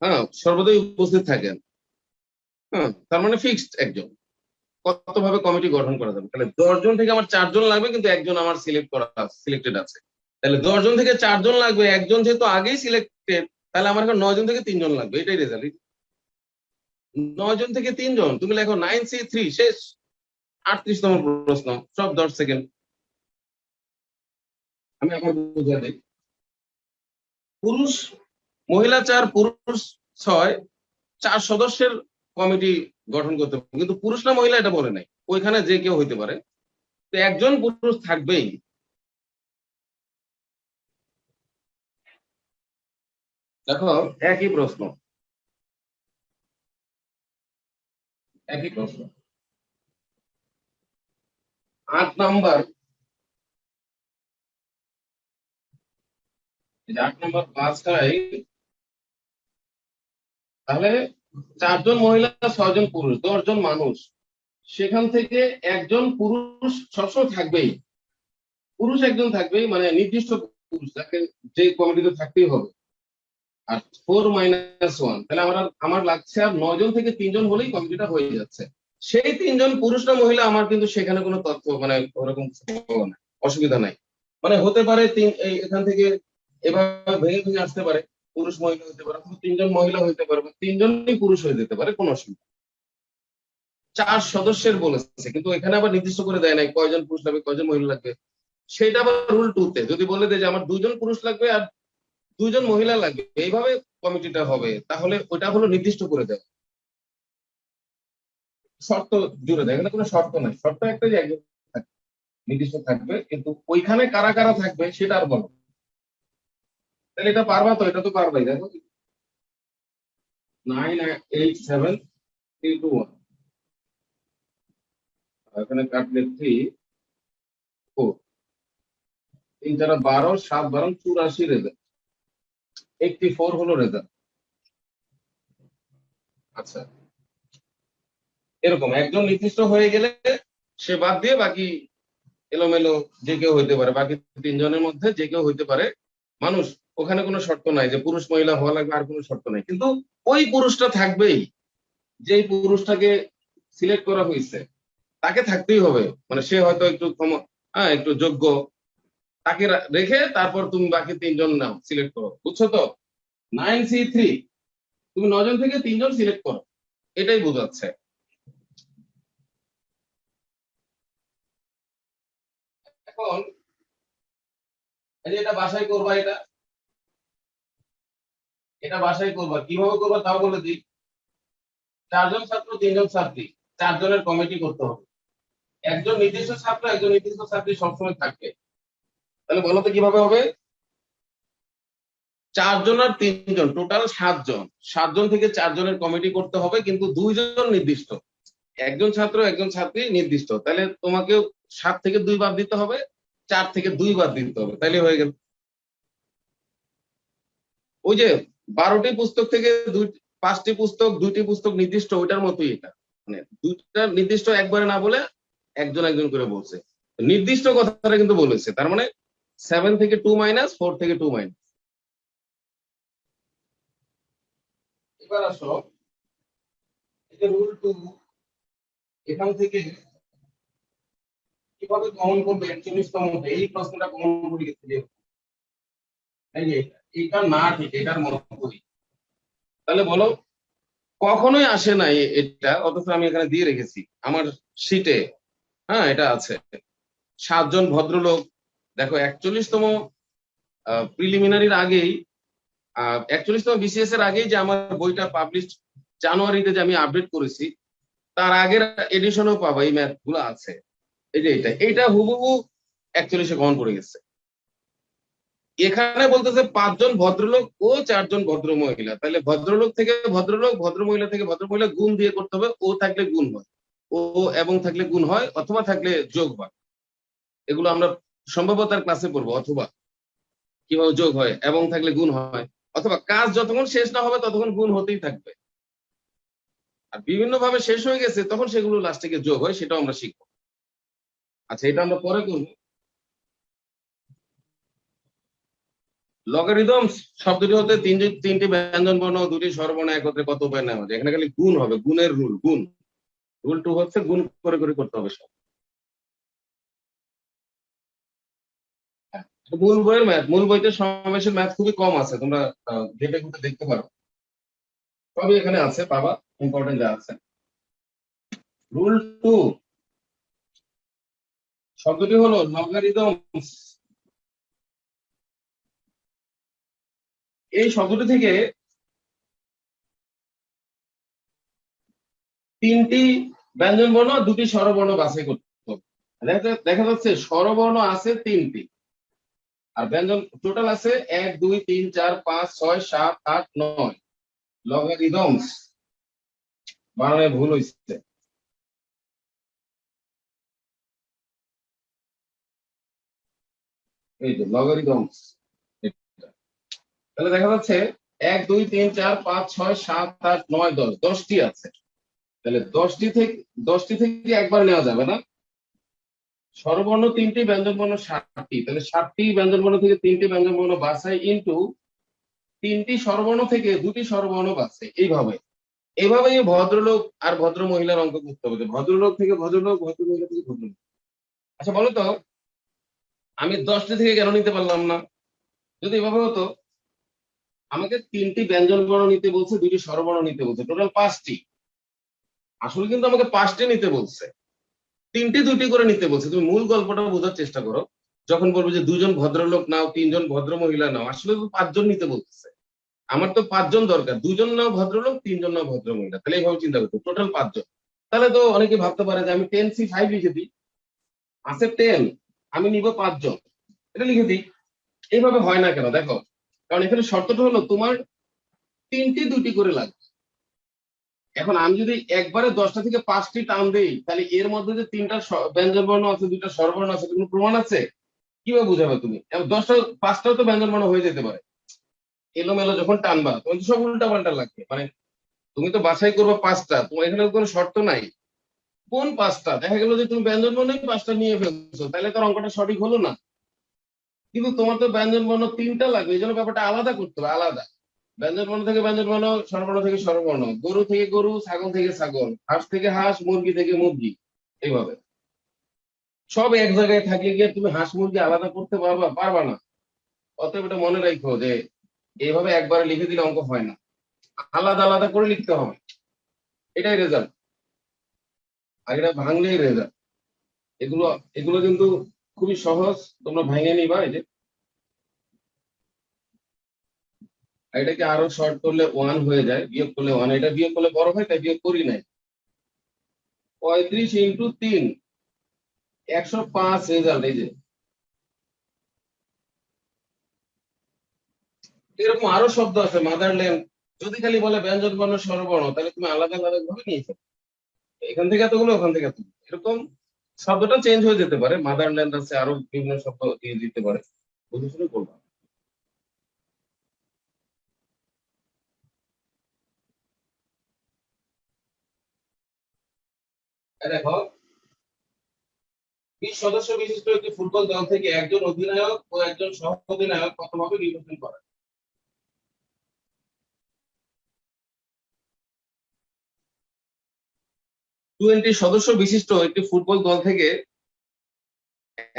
হ্যাঁ, সর্বদাই উপস্থিত থাকেন। হ্যাঁ, তার মানে ফিক্সড একজন। কতভাবে কমিটি গঠন করা যাবে? তাহলে 10 জন থেকে আমার 4 জন লাগবে, কিন্তু একজন আমার সিলেক্টেড আছে। তাহলে 10 জন থেকে 4 জন লাগবে, একজন যেহেতু আগেই সিলেক্টেড, তাহলে আমার এখন 9 জন থেকে 3 জন লাগবে, এটাই রেজাল্ট। 9 জন থেকে 3 জন, তুমি লেখো 9C3, শেষ। 38তম প্রশ্ন, সব 10 সেকেন্ড। আমি এখন বুঝিয়ে দিই। পুরুষ, মহিলা 4, পুরুষ 6, 4 সদস্যের কমিটি গঠন করতে হবে, কিন্তু পুরুষ না মহিলা এটা বলে নাই, ওইখানে যে কেউ হইতে পারে, তো একজন পুরুষ থাকবেই। দেখো একই প্রশ্ন, একই প্রশ্ন, 8 নাম্বার, 8 নাম্বার পাঁচটায়, তাহলে 4 জন মহিলা, 6 জন পুরুষ, 10 জন মানুষ। সেখান থেকে একজন পুরুষ সবসময় থাকবেই, পুরুষ একজন থাকবেই, মানে নির্দিষ্ট পুরুষ, যাকে যে কমিটিতে থাকতেই হবে। আর 4 - 1, তাহলে আমার লাগছে আর 9 জন থেকে 3 জন হলেই কমিটিটা হয়ে যাচ্ছে। সেই 3 জন পুরুষ না মহিলা আমার কিন্তু সেখানে কোনো তথ্য মানে ওরকম অসুবিধা নাই। মানে হতে পারে এখান থেকে এভাবে ভেঙে ভেঙে আসতে পারে, পুরুষ মহিলা হতে পারে, অথবা 3 জন মহিলা হইতে পারে, বা 3 জনই পুরুষ হয়ে যেতে পারে, কোনো অসুবিধা। 4 সদস্যের বলেছে, কিন্তু এখানে আবার নির্দিষ্ট করে দেয় নাই কয়জন পুরুষ লাগবে কয়জন মহিলা লাগবে। সেটা আবার রুল 2-তে যদি বলে দেয় যে আমার 2 জন পুরুষ লাগবে আর 2 জন মহিলা লাগবে, এইভাবে কমিটিটা হবে, তাহলে ওটা হলো নির্দিষ্ট করে দেয়, শর্ত জুড়ে দেয়। এখানে কোনো শর্ত নাই, শর্ত একটা যে একজন নির্দিষ্ট থাকবে, কিন্তু ওইখানে কারা কারা থাকবে সেটা আর বলো। তাহলে এটা পারবা তো? এটা তো পারবাই, দেখো। 9, 8, 7, 3, 2, 1, এখানে কাটলে 3, 4, 3, 4, 12, 7, 12, 84 রেজাল্ট। 84 হলো রেজাল্ট। আচ্ছা, এরকম একজন নির্দিষ্ট হয়ে গেলে সে বাদ দিয়ে বাকি এলোমেলো যে কেউ হইতে পারে, বাকি 3 জনের মধ্যে যে কেউ হইতে পারে মানুষ। ওখানে কোনো শর্ত নাই যে পুরুষ মহিলা হওয়া লাগবে, আর কোনো শর্ত নাই, কিন্তু ওই পুরুষটা থাকবেই, যেই পুরুষটাকে সিলেক্ট করা হয়েছে তাকে থাকতেই হবে। মানে সে হয়তো একটু হ্যাঁ একটু যোগ্য, তাকে রেখে তারপর তুমি বাকি 3 জন নাও সিলেক্ট করো, বুঝছো তো? 9C3, তুমি 9 জন থেকে 3 জন সিলেক্ট করো, এটাই বোঝাচ্ছে। এখন এই যে এটা বাসায় করবা, এটা এটা বাসায় করবা, কিভাবে করবা তাও বলে দিই। 4 জন ছাত্র, 3 জন ছাত্রী, 4 জনের কমিটি করতে হবে। একজন নির্দিষ্ট ছাত্র, একজন নির্দিষ্ট ছাত্রী সবসময় থাকবে। তাহলে বলো তো কিভাবে হবে? 4 জন আর 3 জন, টোটাল 7 জন। 7 জন থেকে 4 জনের কমিটি করতে হবে, কিন্তু 2 জন নির্দিষ্ট, একজন ছাত্র একজন ছাত্রী নির্দিষ্ট। তাহলে তোমাকে 7 থেকে 2 বাদ দিতে হবে, 4 থেকে 2 বাদ দিতে হবে, তাইলে হয়ে গেল। ওই যে 12টি পুস্তক থেকে 5টি পুস্তক, 2টি পুস্তক নির্দিষ্ট, ওইটার মতোই এটা। মানে 2টা নির্দিষ্ট একবারে না বলে একজন একজন করে বলছে, নির্দিষ্ট কথাটা কিন্তু বলেছে। তার মানে 7 থেকে 2 মাইনাস, 4 থেকে 2 মাইনাস। এবার আসো, এই যে রুল 2, এখান থেকে কিভাবে কমন করবে 41তম, এই প্রশ্নটা কমন করে গেছে যে এই যে এটা না ঠিক, এটার মতই। তাহলে বলো, কখনোই আসে নাই এটা, অথচ আমি এখানে দিয়ে রেখেছি আমার শীটে। হ্যাঁ, এটা আছে। 7 জন ভদ্রলোক, দেখো 41তম প্রিলিমিনারির আগেই, 41তম বিসিএস এর আগেই যে আমার বইটা পাবলিশ জানুয়ারিতে যে আমি আপডেট করেছি, তার আগের এডিশনও পাবা, এই ম্যাথ গুলো আছে। এই যে এইটা হুবহু 41-এ কমন পড়ে গেছে। এখানে বলতেছে 5 জন ভদ্রলোক ও 4 জন ভদ্র মহিলা, তাহলে ভদ্রলোক থেকে ভদ্রলোক, ভদ্র মহিলা থেকে ভদ্র মহিলা গুণ দিয়ে করতে হবে। ও থাকলে গুণ হয়, ও এবং থাকলে গুণ হয়, অথবা থাকলে যোগ হয়। এগুলো আমরা সম্ভবতার ক্লাসে পড়বো, অথবা কিভাবে যোগ হয়, এবং থাকলে গুণ হয়, অথবা কাজ যতক্ষণ শেষ না হবে ততক্ষণ গুণ হতেই থাকবে। আর বিভিন্ন ভাবে শেষ হয়ে গেছে তখন সেগুলো লাস্টে গিয়ে যোগ হয়, সেটাও আমরা শিখবো। আচ্ছা, এটা আমরা পরে করবো। লগারিদমস শব্দটি হতে 3টি ব্যঞ্জন বর্ণ, 2টি স্বরবর্ণ একত্রে কত উপায় নেওয়া যায়। এখানে খালি গুণ হবে, গুণের রুল, গুণ। রুল 2 হচ্ছে গুণ করে করে করতে হবে সব। হ্যাঁ, মূল বইয়ের ম্যাথ, মূল বইতে সমাবেশের ম্যাথ খুবই কম আছে, তোমরা ঘেটে ঘুটে দেখতে পারো, সবই এখানে আছে, পাবা ইম্পর্টেন্ট যা আছে। রুল 2, শব্দটি হলো লগারিদমস। এই শব্দটি থেকে 3টি ব্যঞ্জন বর্ণ আর 2টি স্বরবর্ণ বাছাই করতে হবে। দেখা যাচ্ছে স্বরবর্ণ আছে 3টি, আর ব্যঞ্জন টোটাল আছে 1, 2, 3, 4, 5, 6, 7, 8, 9। লগারিদমস বানানে ভুল হয়েছে, এই যে লগারিদমস। তাহলে দেখা যাচ্ছে 1 2 3 4 5 6 7 8 9 10 10টি আছে। তাহলে 10টি থেকে একবার নেওয়া যাবে না। স্বরবর্ণ 3টি, ব্যঞ্জনবর্ণ 7টি, তাহলে 7টি ব্যঞ্জনবর্ণ থেকে 3টি ব্যঞ্জনবর্ণ বাছাই ইন্টু 3টি স্বরবর্ণ থেকে 2টি স্বরবর্ণ বাছাই। এইভাবে এই ভদ্রলোক আর ভদ্র মহিলার অঙ্ক করতে হবে। ভদ্রলোক থেকে ভদ্রলোক, ভদ্র মহিলা থেকে ভদ্রলোক। আচ্ছা বলো তো, আমি 10টি থেকে কেন নিতে পারলাম না? যদি এভাবে হতো, আমাকে 3টি ব্যঞ্জনবর্ণ নিতে বলছে, 2টি স্বরবর্ণ নিতে বলছে, টোটাল 5টি। আসলে কিন্তু আমাকে 5টি নিতে বলছে, 3টি 2টি করে নিতে বলছে। তুমি মূল গল্পটা বোঝার চেষ্টা করো। যখন বলবো যে 2জন ভদ্রলোক নাও, 3জন ভদ্র মহিলা নাও, আসলে তো 5জন নিতে বলতেছে। আমার তো 5জন দরকার, 2জন নাও ভদ্রলোক, 3জন নাও ভদ্র মহিলা, তাহলে এইভাবে চিন্তা করতো টোটাল 5জন। তাহলে তো অনেকে ভাবতে পারে যে আমি 10C5 লিখে দিই, আছে 10, আমি নিব 5জন, এটা লিখে দিই। এইভাবে হয় না কেন দেখো, কারণ এখানে শর্তটা হলো তোমার 3টি 2টি করে লাগবে। এখন আমি যদি একবারে 10টা থেকে 5টি টান দেই, তাহলে এর মধ্যে যে 3টা ব্যঞ্জনবর্ণ আছে, 2টা স্বরবর্ণ আছে, কোনো প্রমাণ আছে? কিভাবে বুঝাবে তুমি? 10টা 5টাও তো ব্যঞ্জনবর্ণ হয়ে যেতে পারে। এলোমেলো যখন টানবা তখন তো সব উল্টা পাল্টা লাগবে। মানে তুমি তো বাছাই করবে 5টা, তোমার এখানে কোনো শর্ত নাই কোন 5টা। দেখা গেল যে তুমি ব্যঞ্জনবর্ণই 5টা নিয়ে ফেলছো, তাহলে তার অঙ্কটা সঠিক হলো না। কিন্তু তোমার তো ব্যঞ্জনবর্ণ 3টা লাগবে, এই জন্য ব্যাপারটা আলাদা করতে হবে, আলাদা। ব্যঞ্জনবর্ণ থেকে ব্যঞ্জনবর্ণ, স্বরবর্ণ থেকে স্বরবর্ণ, গরু থেকে গরু, ছাগল থেকে ছাগল, হাঁস থেকে হাঁস, মুরগি থেকে মুরগি, এইভাবে। সব এক জায়গায় থাকলে গিয়ে তুমি হাঁস মুরগি আলাদা করতে পারবা না। অতএব এটা মনে রাখো যে এইভাবে একবারে লিখে দিলে অঙ্ক হয় না, আলাদা আলাদা করে লিখতে হবে। এটাই রেজাল্ট, আর এটা ভাঙলেই রেজাল্ট। এগুলো এগুলো কিন্তু খুবই সহজ, তোমরা ভাঙে নিবা। এই যে এটাকে আরো শর্ট করলে 1 হয়ে যায়, বিয়োগ করলে 1, এটা বিয়োগ করলে বড় হয়, তাই বিয়োগ করি নাই। 35 × 3, 105 রেজাল্ট। এই যে এরকম আরো শব্দ আছে, মাদারল্যান্ড। যদি খালি বলে ব্যঞ্জন বর্ণ স্বরবর্ণ, তাহলে তুমি আলাদা আলাদা ভাবে নিয়ে যাবে, এখান থেকে এতগুলো, ওখান থেকে এতগুলো, এরকম শব্দটা চেঞ্জ হয়ে যেতে পারে। মাদারল্যান্ড আছে, আরো বিভিন্ন শব্দ দিয়ে দিতে পারে, বুঝে শুনে করবা। এই দেখো, 20 সদস্য বিশিষ্ট একটি ফুটবল দল থেকে একজন অধিনায়ক ও একজন সহ অধিনায়ক কতভাবে নির্বাচন করা? 20 সদস্য বিশিষ্ট একটি ফুটবল দল থেকে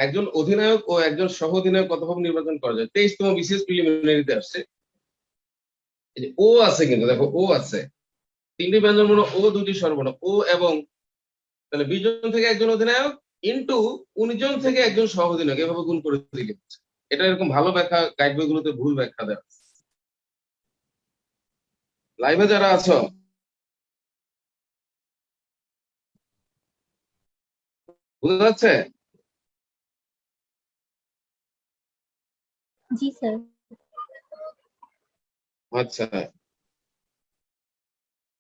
একজন অধিনায়ক ও একজন সহ অধিনায়ক কতভাবে নির্বাচন করা যায়? 23তম বিশেষ প্রিলিমিনারিতে আসছে। এই যে ও আছে, কিন্তু দেখো ও আছে, 3টি ব্যঞ্জনবর্ণ ও, 2টি স্বরবর্ণ ও এবং, তাহলে 20 জন থেকে একজন অধিনায়ক ইন্টু 19 জন থেকে একজন সহ অধিনায়ক, এভাবে গুণ করে দিলে এটা এরকম ভালো ব্যাখ্যা গাইড বইগুলোতে ভুল ব্যাখ্যা দেওয়া। লাইভে যারা আছো, বুঝা যাচ্ছে? জি স্যার। আচ্ছা,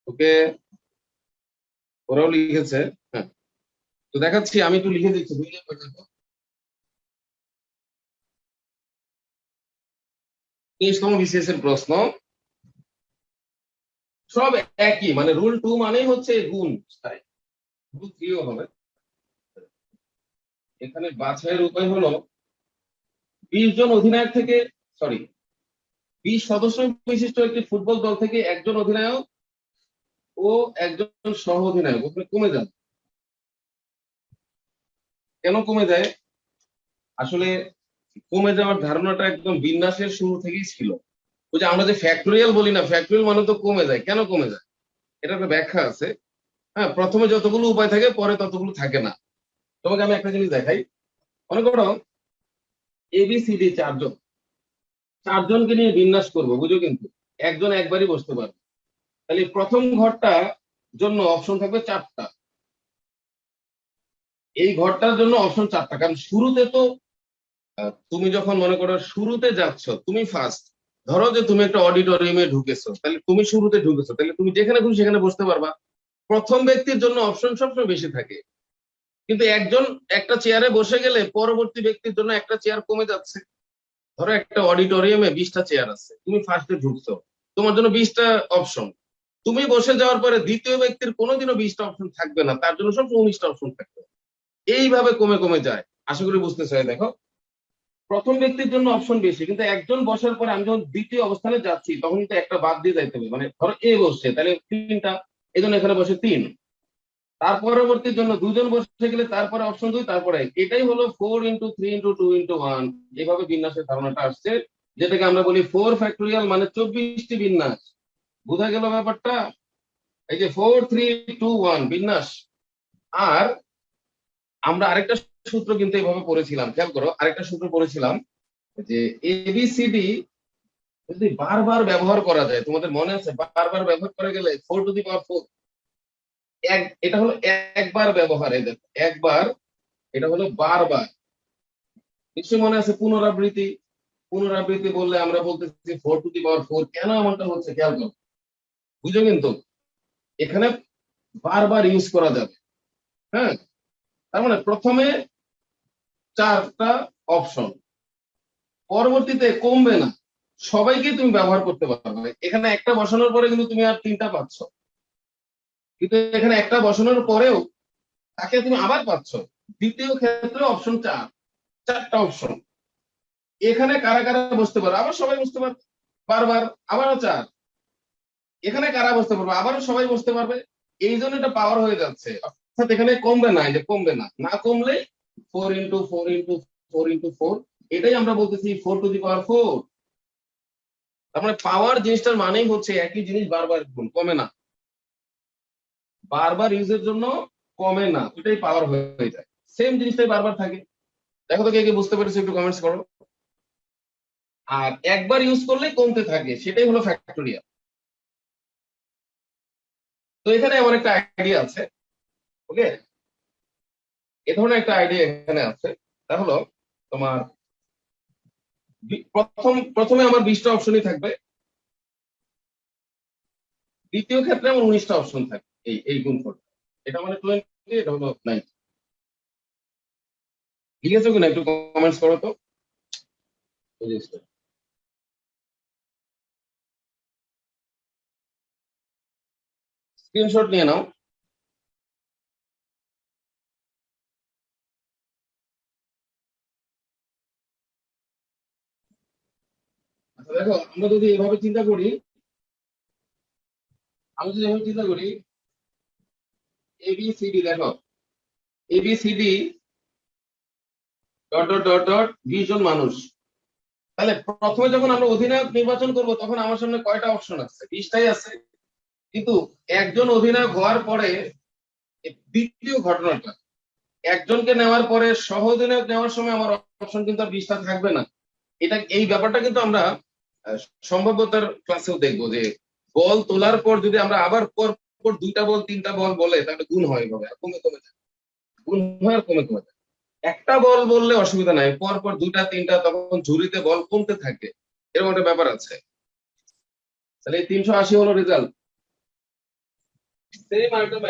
ওকে, ওরাও লিখেছে। হ্যাঁ, তো দেখাচ্ছি, আমি একটু লিখে দিচ্ছি, বুঝলে পর্যন্ত। 23তম বিসিএস এর প্রশ্ন, সব একই, মানে রুল 2 মানেই হচ্ছে গুণ, তাই রুল 3ও হবে। এখানে বাছাইয়ের উপায় হলো 20 জন অধিনায়ক থেকে, সরি, 20 সদস্য বিশিষ্ট একটি ফুটবল দল থেকে একজন অধিনায়ক ও একজন সহ অধিনায়ক, ওখানে কমে যান। কেন কমে যায়? আসলে কমে যাওয়ার ধারণাটা একদম বিন্যাসের শুরু থেকেই ছিল। ওই যে আমরা যে ফ্যাক্টোরিয়াল বলি না, ফ্যাক্টোরিয়াল মানে তো কমে যায়। কেন কমে যায়, এটা একটা ব্যাখ্যা আছে। হ্যাঁ, প্রথমে যতগুলো উপায় থাকে, পরে ততগুলো থাকে না। তোমাকে আমি একটা জিনিস দেখাই। মনে করো ABCD 4 জন, 4 জনকে নিয়ে বিন্যাস করবো, বুঝো, কিন্তু একজন একবারই বসতে পারবে। তাহলে প্রথম ঘরটা জন্য অপশন থাকবে 4টা, এই ঘরটার জন্য অপশন 4টা। কারণ শুরুতে তো তুমি যখন মনে করো শুরুতে যাচ্ছ, তুমি ফার্স্ট, ধরো যে তুমি একটা অডিটোরিয়ামে ঢুকেছো, তাহলে তুমি শুরুতে ঢুকেছো, তাহলে তুমি যেখানে খুশি সেখানে বসতে পারবা। প্রথম ব্যক্তির জন্য অপশন সবসময় বেশি থাকে। কিন্তু একজন একটা চেয়ারে বসে গেলে পরবর্তী ব্যক্তির জন্য একটা চেয়ার কমে যাচ্ছে। ধরো একটা অডিটোরিয়ামে 20টা চেয়ার আছে, তুমি ফার্স্টে ঢুকছো, তোমার জন্য 20টা অপশন। তুমি বসে যাওয়ার পরে দ্বিতীয় ব্যক্তির কোনোদিনও 20টা অপশন থাকবে না, তার জন্য সব 19টা অপশন থাকবে। এইভাবে কমে কমে যায়। আশা করি বুঝতে চাই। দেখো, প্রথম ব্যক্তির জন্য অপশন বেশি, কিন্তু একজন বসার পরে আমি যখন দ্বিতীয় অবস্থানে যাচ্ছি তখন কিন্তু একটা বাদ দিয়ে যাইতে হবে। মানে ধরো এ বসছে, তাহলে 3টা, এই জন্য এখানে বসে 3। তার পরবর্তীর জন্য দুজন বসে গেলে তারপরে অপশন 2, তারপরে এটাই হলো 4x3x2x1। এভাবে বিন্যাসের ধারণাটা আসছে, যেটাকে আমরা বলি 4 ফ্যাক্টোরিয়াল, মানে 24টি বিন্যাস। বোঝা গেল ব্যাপারটা? এই যে 4 3 2 1 বিন্যাস। আর আমরা আরেকটা সূত্র কিন্তু এইভাবে পড়েছিলাম, খেয়াল করো, আরেকটা সূত্র পড়েছিলাম যে এবিসিডি যদি বারবার ব্যবহার করা যায়, তোমাদের মনে আছে? বারবার ব্যবহার করা গেলে 4⁴ এটা হলো একবার ব্যবহার। এই দেখো, একবার, এটা হলো বারবার। নিশ্চয়ই মনে আছে পুনরাবৃত্তি। পুনরাবৃত্তি বললে আমরা বলতেছি 4⁴। কেন এমনটা হচ্ছে খেয়াল করো, বুঝো কিন্তু এখানে বারবার ইউজ করা যাবে। হ্যাঁ, তার মানে প্রথমে 4টা অপশন, পরবর্তীতে কমবে না, সবাইকে তুমি ব্যবহার করতে পারবে। এখানে একটা বসানোর পরে কিন্তু তুমি আর 3টা পাচ্ছ, কিন্তু এখানে একটা বসানোর পরেও তাকে তুমি আবার পাচ্ছ। দ্বিতীয় ক্ষেত্রে অপশন 4টা অপশন। এখানে কারা কারা বসতে পারবে? আবার সবাই বসতে পারবে বারবার, আবারও 4। এখানে কারা বসতে পারবে? আবারও সবাই বসতে পারবে। এই জন্য এটা পাওয়ার হয়ে যাচ্ছে, অর্থাৎ এখানে কমবে না। এই যে কমবে না, না কমলে 4x4x4x4, এটাই আমরা বলতেছি 4⁴। তার মানে পাওয়ার জিনিসটার মানেই হচ্ছে একই জিনিস বারবার গুণ, কমে না। বারবার ইউজের জন্য কমে না, ওটাই পাওয়ার হয়ে যায়। সেম জিনিসটাই বারবার থাকে। দেখো তো কে কে বুঝতে পেরেছো, একটু কমেন্টস করো। আর একবার ইউজ করলে কমতে থাকে, সেটাই হলো ফ্যাক্টোরিয়াল। তো এখানে এমন একটা আইডিয়া আছে। ওকে, এ ধরনের একটা আইডিয়া এখানে আছে। তা হলো তোমার প্রথমে আমার 20টা অপশনই থাকবে, দ্বিতীয় ক্ষেত্রে আমার 19টা অপশন থাকবে। এই গুণফলটা, এটা মানে 20, এটা হলো 9। লিখেছো কিনা একটু কমেন্টস করো তো। স্ক্রিনশট নিয়ে নাও। আচ্ছা দেখো, আমরা যদি এভাবে চিন্তা করি, এবিসিডি, দেখো ABCD dot dot dot dot 20 জন মানুষ। তাহলে প্রথমে যখন আমরা অধিনায়ক নির্বাচন করব তখন আমার সামনে কয়টা অপশন আছে? 20টাই আছে। কিন্তু একজন অধিনায়ক হওয়ার পরে দ্বিতীয় ঘটনাটা, একজনকে নেওয়ার পরে সহ অধিনায়ক নেওয়ার সময় আমার অপশন কিন্তু আর 20টা থাকবে না। এই ব্যাপারটা কিন্তু আমরা আহ, সম্ভাব্যতার ক্লাসেও দেখবো, যে বল তোলার পর যদি আমরা আবার পর পর 2টা বল 3টা বল বলে, তাহলে গুণ হয় এভাবে, আর কমে কমে যায়। গুণ হয় আর কমে কমে যায়। একটা বল বললে অসুবিধা নাই, পর পর 2টা 3টা, তখন ঝুড়িতে বল কমতে থাকে। এরকম একটা ব্যাপার আছে। তাহলে এই 380 হলো result. Same item,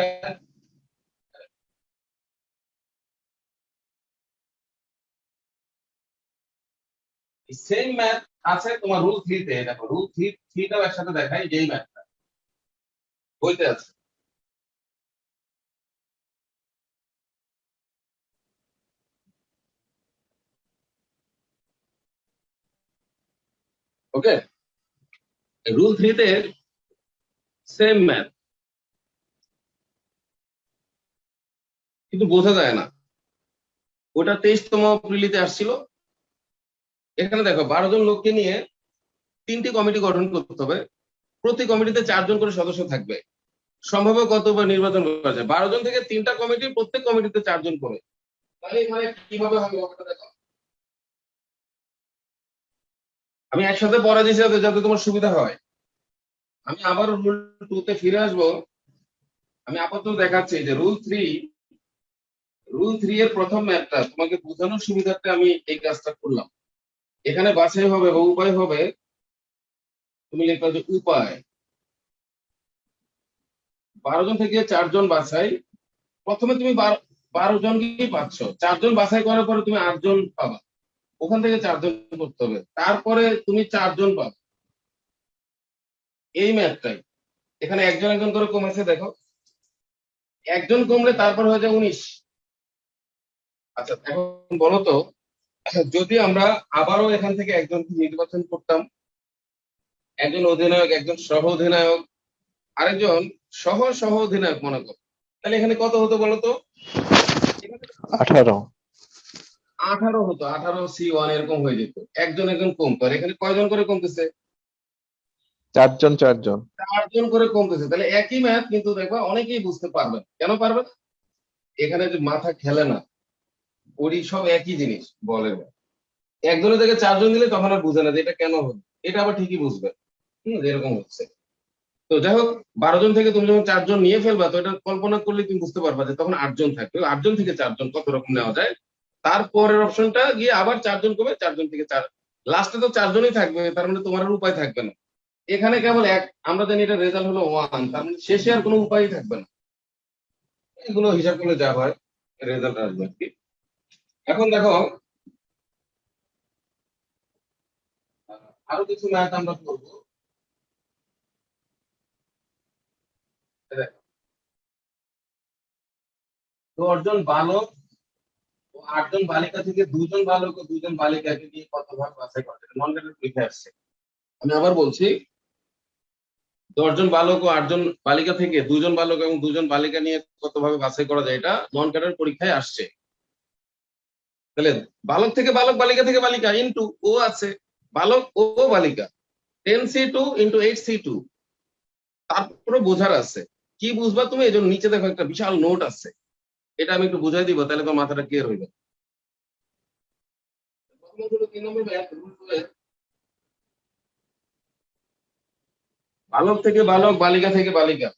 same math আছে তোমার রুল 3-তে। দেখো রুল 3টাও একসাথে দেখাই, যেই ম্যাথটা বইতে আছে। ওকে, রুল 3-তে সেম ম্যাথ, কিন্তু বোঝা যায় না। ওটা 23তম প্রিলিতে আসছিল। এখানে দেখো 12 জন লোককে নিয়ে 3টি কমিটি গঠন করতে হবে। প্রতি কমিটিতে 4 জন করে সদস্য থাকবে। সম্ভাব্য কতবার নির্বাচন করা যায়? 12 জন থেকে 3টা কমিটি, প্রত্যেক কমিটিতে 4 জন করে। তাহলে এখানে কিভাবে হবে ব্যাপারটা দেখো। আমি একসাথে পড়া দিয়েছি যাতে যাতে তোমার সুবিধা হয়। আমি আবার রুল 2-তে ফিরে আসবো। আমি আপাতত দেখাচ্ছি যে রুল 3 এর প্রথম ম্যাথটা তোমাকে বোঝানোর সুবিধার্থে আমি এই কাজটা করলাম। এখানে বাছাই হবে বা উপায় হবে, তুমি লিখবা যে উপায় 12 জন থেকে 4 জন বাছাই। প্রথমে তুমি 12 জনকেই পাচ্ছ, 4 জন বাছাই করার পরে তুমি 8 জন পাবা, ওখান থেকে 4 জন করতে হবে, তারপরে তুমি 4 জন পাবে। এই ম্যাথটাই এখানে একজন একজন করে কমেছে দেখো, একজন কমলে তারপর হয়ে যায় 19। আচ্ছা এখন বলো তো, যদি আমরা আবারও এখান থেকে একজনকে নির্বাচন করতাম, একজন অধিনায়ক, একজন সহ অধিনায়ক, আরেকজন সহ সহ অধিনায়ক মনে করো, তাহলে এখানে কত হতো বলো তো? এখানে 18। 18 হতো, 18C1 এরকম হয়ে যেত, একজন একজন কমতো। আর এখানে কয়জন করে কমতেছে? 4 জন 4 জন। 4 জন করে কমতেছে। তাহলে একই ম্যাথ, কিন্তু দেখবা অনেকেই বুঝতে পারবে না। কেন পারবে না? এখানে যে মাথা খেলে না, ওরই সব একই জিনিস বলে। একজনের থেকে 4 জন দিলে তখন আর বুঝে না যে এটা কেন হলো, এটা আবার ঠিকই বুঝবে যে এরকম হচ্ছে। তো যাই হোক, 12 জন থেকে তুমি যখন 4 জন নিয়ে ফেলবা, তো এটা কল্পনা করলে তুমি বুঝতে পারবা যে তখন 8 জন থাকবে। 8 জন থেকে 4 জন কত রকম নেওয়া যায়। তারপরের অপশনটা গিয়ে আবার 4 জন কমে 4 জন থেকে 4, লাস্টে তো 4 জনই থাকবে, তার মানে তোমার আর উপায় থাকবে না। এখানে কেবল এক, আমরা জানি এটা রেজাল্ট হলো 1, তার মানে শেষে আর কোনো উপায়ই থাকবে না। এগুলো হিসাব করলে যা হয় রেজাল্ট আসবে আর কি। এখন দেখো, আরো কিছু ম্যাথ আমরা করবো। দেখো, 10 জন বালক ও 8 জন বালিকা থেকে 2 জন বালক ও 2 জন বালিকাকে নিয়ে কত ভাগ বাছাই করা যায়, নন রেটেড লিখে আসছে। আমি আবার বলছি, 10 জন বালক ও 8 জন বালিকা থেকে 2 জন বালক এবং 2 জন বালিকা নিয়ে কত ভাবে বাছাই করা যায়, এটা নন ক্যাডার পরীক্ষায় আসছে। তাহলে বালক থেকে বালক, বালিকা থেকে বালিকা ইন্টু ও আছে, বালক ও বালিকা 10C2 ইন্টু 8C2। তারপরে বোঝার আছে, কি বুঝবা তুমি? এই জন্য নিচে দেখো একটা বিশাল নোট আছে, এটা আমি একটু বুঝাই দিব, তাহলে তোমার মাথাটা ক্লিয়ার হয়ে যাবে। প্রথমে হলো 3 নম্বর ম্যাথ, বালক থেকে বালক, বালিকা থেকে বালিকা।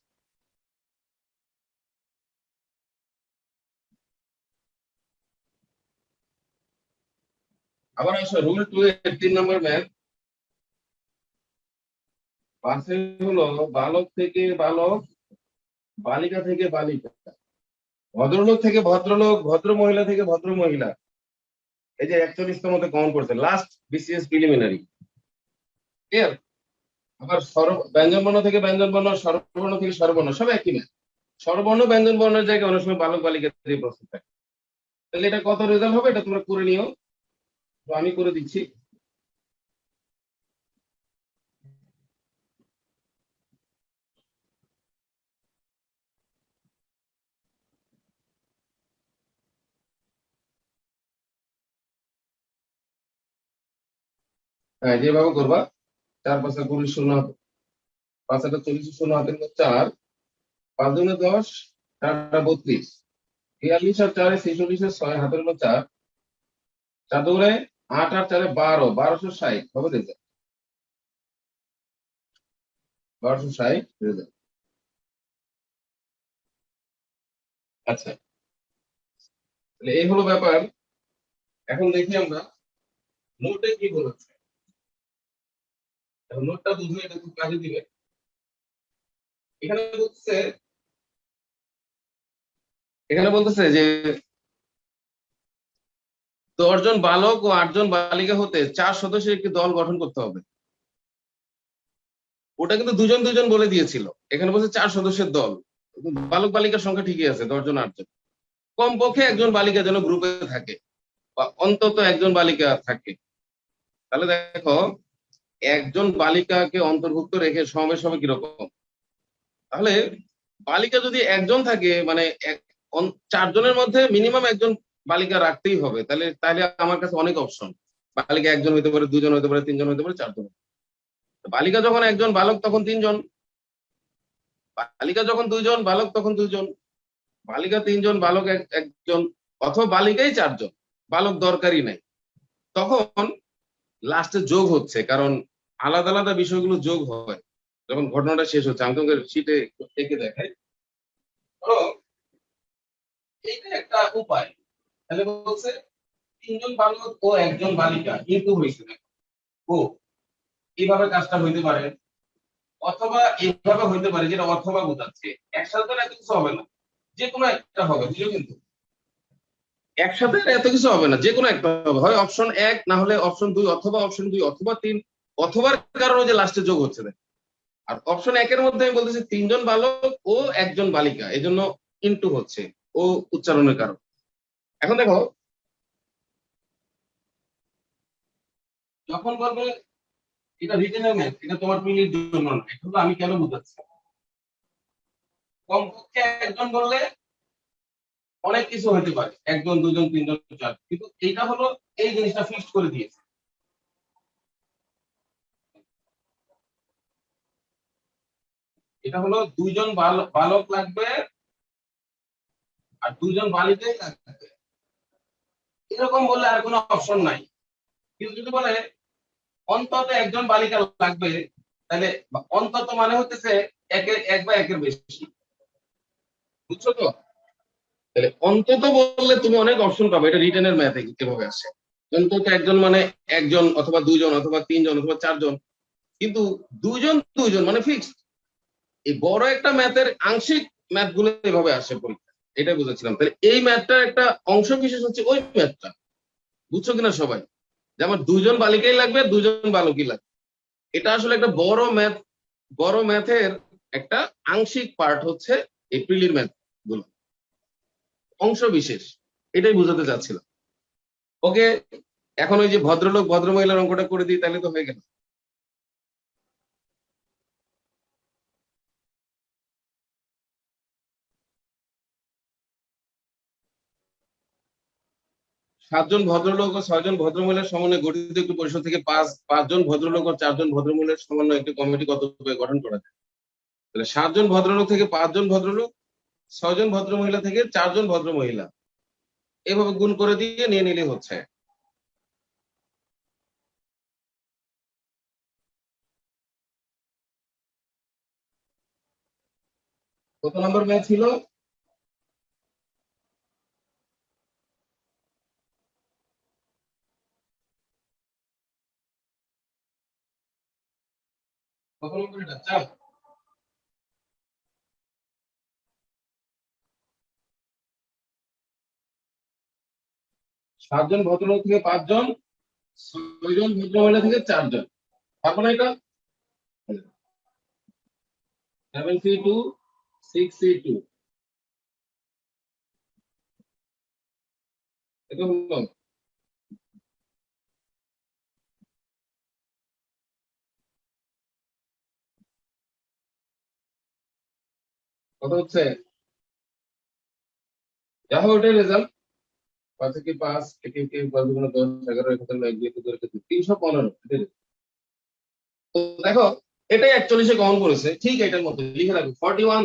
আবার আসো রুল 2 এর 3 নম্বর ম্যাথ, পাশে হলো বালক থেকে বালক, বালিকা থেকে বালিকা, ভদ্রলোক থেকে ভদ্রলোক, ভদ্র মহিলা থেকে ভদ্র মহিলা। এই যে 41তম মতে কমন করছে, লাস্ট বিসিএস প্রিলিমিনারি, ক্লিয়ার? আবার ব্যঞ্জন বর্ণ থেকে ব্যঞ্জন বর্ণ, স্বরবর্ণ থেকে স্বরবর্ণ, সব একই ম্যাথ। স্বরবর্ণ ব্যঞ্জন বর্ণের জায়গায় অনেক সময় বালক বালিকা দিয়ে প্রশ্ন থাকে। তাহলে এটা কত রেজাল্ট হবে এটা তোমরা করে নিও, তো আমি করে দিচ্ছি। হ্যাঁ, যেভাবে করবা, 4×5=40, 5×8=40, 4, 5×10, 4×32, 42 আর 4=46, 6 হাতের হলো 4, 4×8 আর 4=12, 1260 হবে রেজাল্ট, 1260 রেজাল্ট। আচ্ছা, তাহলে এই হলো ব্যাপার। এখন দেখি আমরা নোটে কি বলেছে। এখন নোটটা বুঝলে এটা খুব কাজে দিবে। এখানে বলতেছে, যে 10 জন বালক ও 8 জন বালিকা হতে 4 সদস্যের একটি দল গঠন করতে হবে। ওটা কিন্তু 2 জন 2 জন বলে দিয়েছিল, এখানে বলছে 4 সদস্যের দল। বালক বালিকার সংখ্যা ঠিকই আছে, 10 জন 8 জন। কমপক্ষে একজন বালিকা যেন গ্রুপে থাকে, বা অন্তত একজন বালিকা থাকে। তাহলে দেখো, একজন বালিকাকে অন্তর্ভুক্ত রেখে সমাবেশ হবে কিরকম? তাহলে বালিকা যদি একজন থাকে, মানে 4 জনের মধ্যে মিনিমাম একজন বালিকা রাখতেই হবে। তাহলে তাহলে আমার কাছে অনেক অপশন, বালিকা একজন হতে পারে, 2 জন হতে পারে, 3 জন হতে পারে, 4 জন। বালিকা যখন একজন, বালক তখন 3 জন, বালিকা যখন 2 জন, বালক তখন 2 জন, বালিকা 3 জন, বালক একজন, অথবা বালিকাই 4 জন, বালক দরকারই নাই। তখন লাস্টে যোগ হচ্ছে, কারণ আলাদা আলাদা বিষয়গুলো যোগ হয় যখন ঘটনাটা শেষ হচ্ছে। আমি তোমাকে শীটে এঁকে দেখাই। ধরো এইটা একটা উপায়। তাহলে বলছে 3 জন বালক ও একজন বালিকা কিন্তু হয়েছে, ও এইভাবে কাজটা হইতে পারে, অথবা এইভাবে হইতে পারে, যেটা অথবা বোঝাচ্ছে। একসাথে তো এত কিছু হবে না, যে কোনো একটা হবে, বুঝলো? কিন্তু একসাথে এত কিছু হবে না, যে কোনো একটা হবে, হয় অপশন 1, না হলে অপশন 2, অথবা অপশন 2, অথবা 3, অথবা কারণে যে লাস্টে যোগ হচ্ছে। আর অপশন একের মধ্যে আমি বলতেছি 3 জন বালক ও 1 জন বালিকা, এই জন্য ইনটু হচ্ছে, ও উচ্চারণের কারণ। এখন দেখো, যখন বলবে এটা রিটেনের ম্যাথ, এটা তোমার পিলির জন্য না, এটা হলো আমি কেন বুঝাচ্ছি। কমপক্ষে 1 জন বললে অনেক কিছু হতে পারে, 1 জন 2 জন 3 জন 4, কিন্তু এইটা হলো এই জিনিসটা ফিক্সড করে দিয়েছে। এটা হলো 2 জন বালক লাগবে আর 2 জন বালিকাই লাগবে, এরকম বললে আর কোনো অপশন নাই। কিন্তু যদি বলে অন্তত 1 জন বালিকা লাগবে, তাহলে অন্তত মানে হতেছে একের এক বা একের বেশি, বুঝছো তো? তাহলে অন্তত বললে তুমি অনেক অপশন পাবে, এটা রিটেনের ম্যাথে কিভাবে আসে। অন্তত 1 জন মানে 1 জন অথবা 2 জন অথবা 3 জন অথবা 4 জন, কিন্তু 2 জন মানে ফিক্সড। এই বড় একটা ম্যাথের আংশিক ম্যাথ গুলো এভাবে আসে পরীক্ষা, এটা বুঝেছিলাম। তাহলে এই ম্যাথটার একটা অংশ বিশেষ হচ্ছে ওই ম্যাথটা, বুঝছো কিনা সবাই? যে আমার 2 জন বালিকাই লাগবে, 2 জন বালকই লাগবে, এটা আসলে একটা বড় ম্যাথ। বড় ম্যাথের একটা আংশিক পার্ট হচ্ছে এই প্রিলির ম্যাথ গুলো, অংশ বিশেষ, এটাই বুঝাতে চাচ্ছিলাম। ওকে, এখন ওই যে ভদ্রলোক ভদ্রমহিলার অঙ্কটা করে দিই, তাহলে তো হয়ে গেল। 7 জন ভদ্রলোক ও 6 জন ভদ্রমহিলার সমন্বয়ে গঠিত একটি পরিষদ থেকে 5 জন ভদ্রলোক ও 4 জন ভদ্রমহিলার সমন্বয়ে একটি কমিটি কত উপায়ে গঠন করা যায়? তাহলে 7 জন ভদ্রলোক থেকে 5 জন ভদ্রলোক, 6 জন ভদ্রমহিলা থেকে 4 জন ভদ্রমহিলা, এভাবে গুণ করে দিয়ে নিয়ে নিলে হচ্ছে। কত নম্বর ম্যাথ ছিল? কত নম্বর এটা? 4। 7 জন ভদ্রলোক থেকে 5 জন, 6 জন ভদ্রমহিলা থেকে 4 জন, তারপরে এটা 7C2 6C2, এটা হলো কত হচ্ছে? যা হোক ওটাই রেজাল্ট। 5 থেকে 5, একে একে 5 দুগুণে 10, 11, 1 2 2 315। তো দেখো, এটাই 41-এ কমন করেছে, ঠিক এটার মতো লিখে রাখো 41,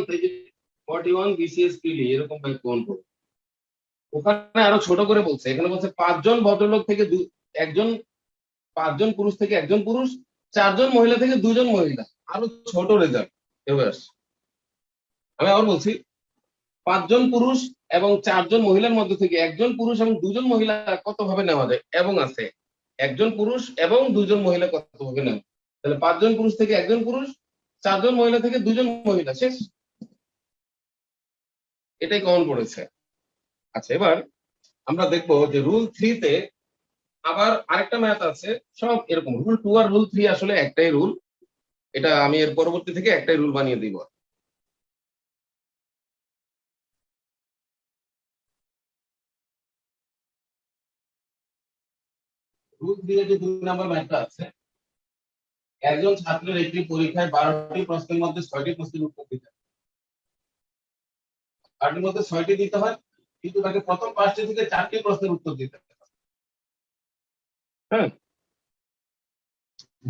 41 বিসিএস পিলি, এরকম ভাবে কমন করো। ওখানে আরো ছোট করে বলছে, এখানে বলছে 5 জন ভদ্রলোক থেকে 1 জন, 5 জন পুরুষ থেকে 1 জন পুরুষ, 4 জন মহিলা থেকে 2 জন মহিলা, আরো ছোট রেজাল্ট এবার আসছে। আমি আবার বলছি, 5 জন পুরুষ এবং 4 জন মহিলার মধ্যে থেকে 1 জন পুরুষ এবং 2 জন মহিলা কত ভাবে নেওয়া যায়, এবং আছে 1 জন পুরুষ এবং 2 জন মহিলা কত ভাবে নেওয়া, তাহলে 5 জন পুরুষ থেকে 1 জন পুরুষ, 4 জন মহিলা থেকে 2 জন মহিলা, শেষ। এটাই কমন পড়েছে। আচ্ছা, এবার আমরা দেখবো যে রুল 3-তে আবার আরেকটা ম্যাথ আছে। সব এরকম, রুল 2 আর রুল 3 আসলে একটাই রুল, এটা আমি এর পরবর্তী থেকে একটাই রুল বানিয়ে দিব। রুল 3 এর যে 2 নম্বর ম্যাথটা আছে, একজন ছাত্রের একটি পরীক্ষায় 12টি প্রশ্নের মধ্যে 6টি প্রশ্নের উত্তর দিতে হয়। 8টির মধ্যে 6টি দিতে হয়, কিন্তু তাকে প্রথম 5টি থেকে 4টি প্রশ্নের উত্তর দিতে হয়। হ্যাঁ,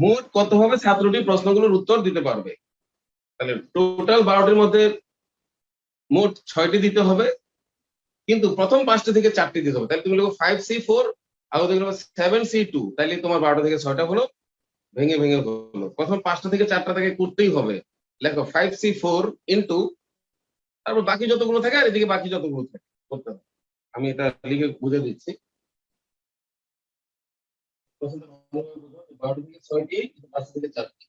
মোট কত ভাবে ছাত্রটি প্রশ্নগুলোর উত্তর দিতে পারবে? তাহলে টোটাল 12টির মধ্যে মোট 6টি দিতে হবে, কিন্তু প্রথম 5টি থেকে 4টি দিতে হবে। তাহলে তুমি লিখো 5C4, আর ওদের 7C2, তাহলে তোমার 12টা থেকে 6টা হলো, ভেঙে ভেঙে হলো। প্রথম 5টা থেকে 4টা থেকে করতেই হবে। লেখো 5C4 ইন্টু, তারপর বাকি যতগুলো থাকে আর এদিকে বাকি যতগুলো থাকে করতে হবে। আমি এটা লিখে বুঝে দিচ্ছি। 12টা থেকে 6টি, 5টা থেকে 4টি।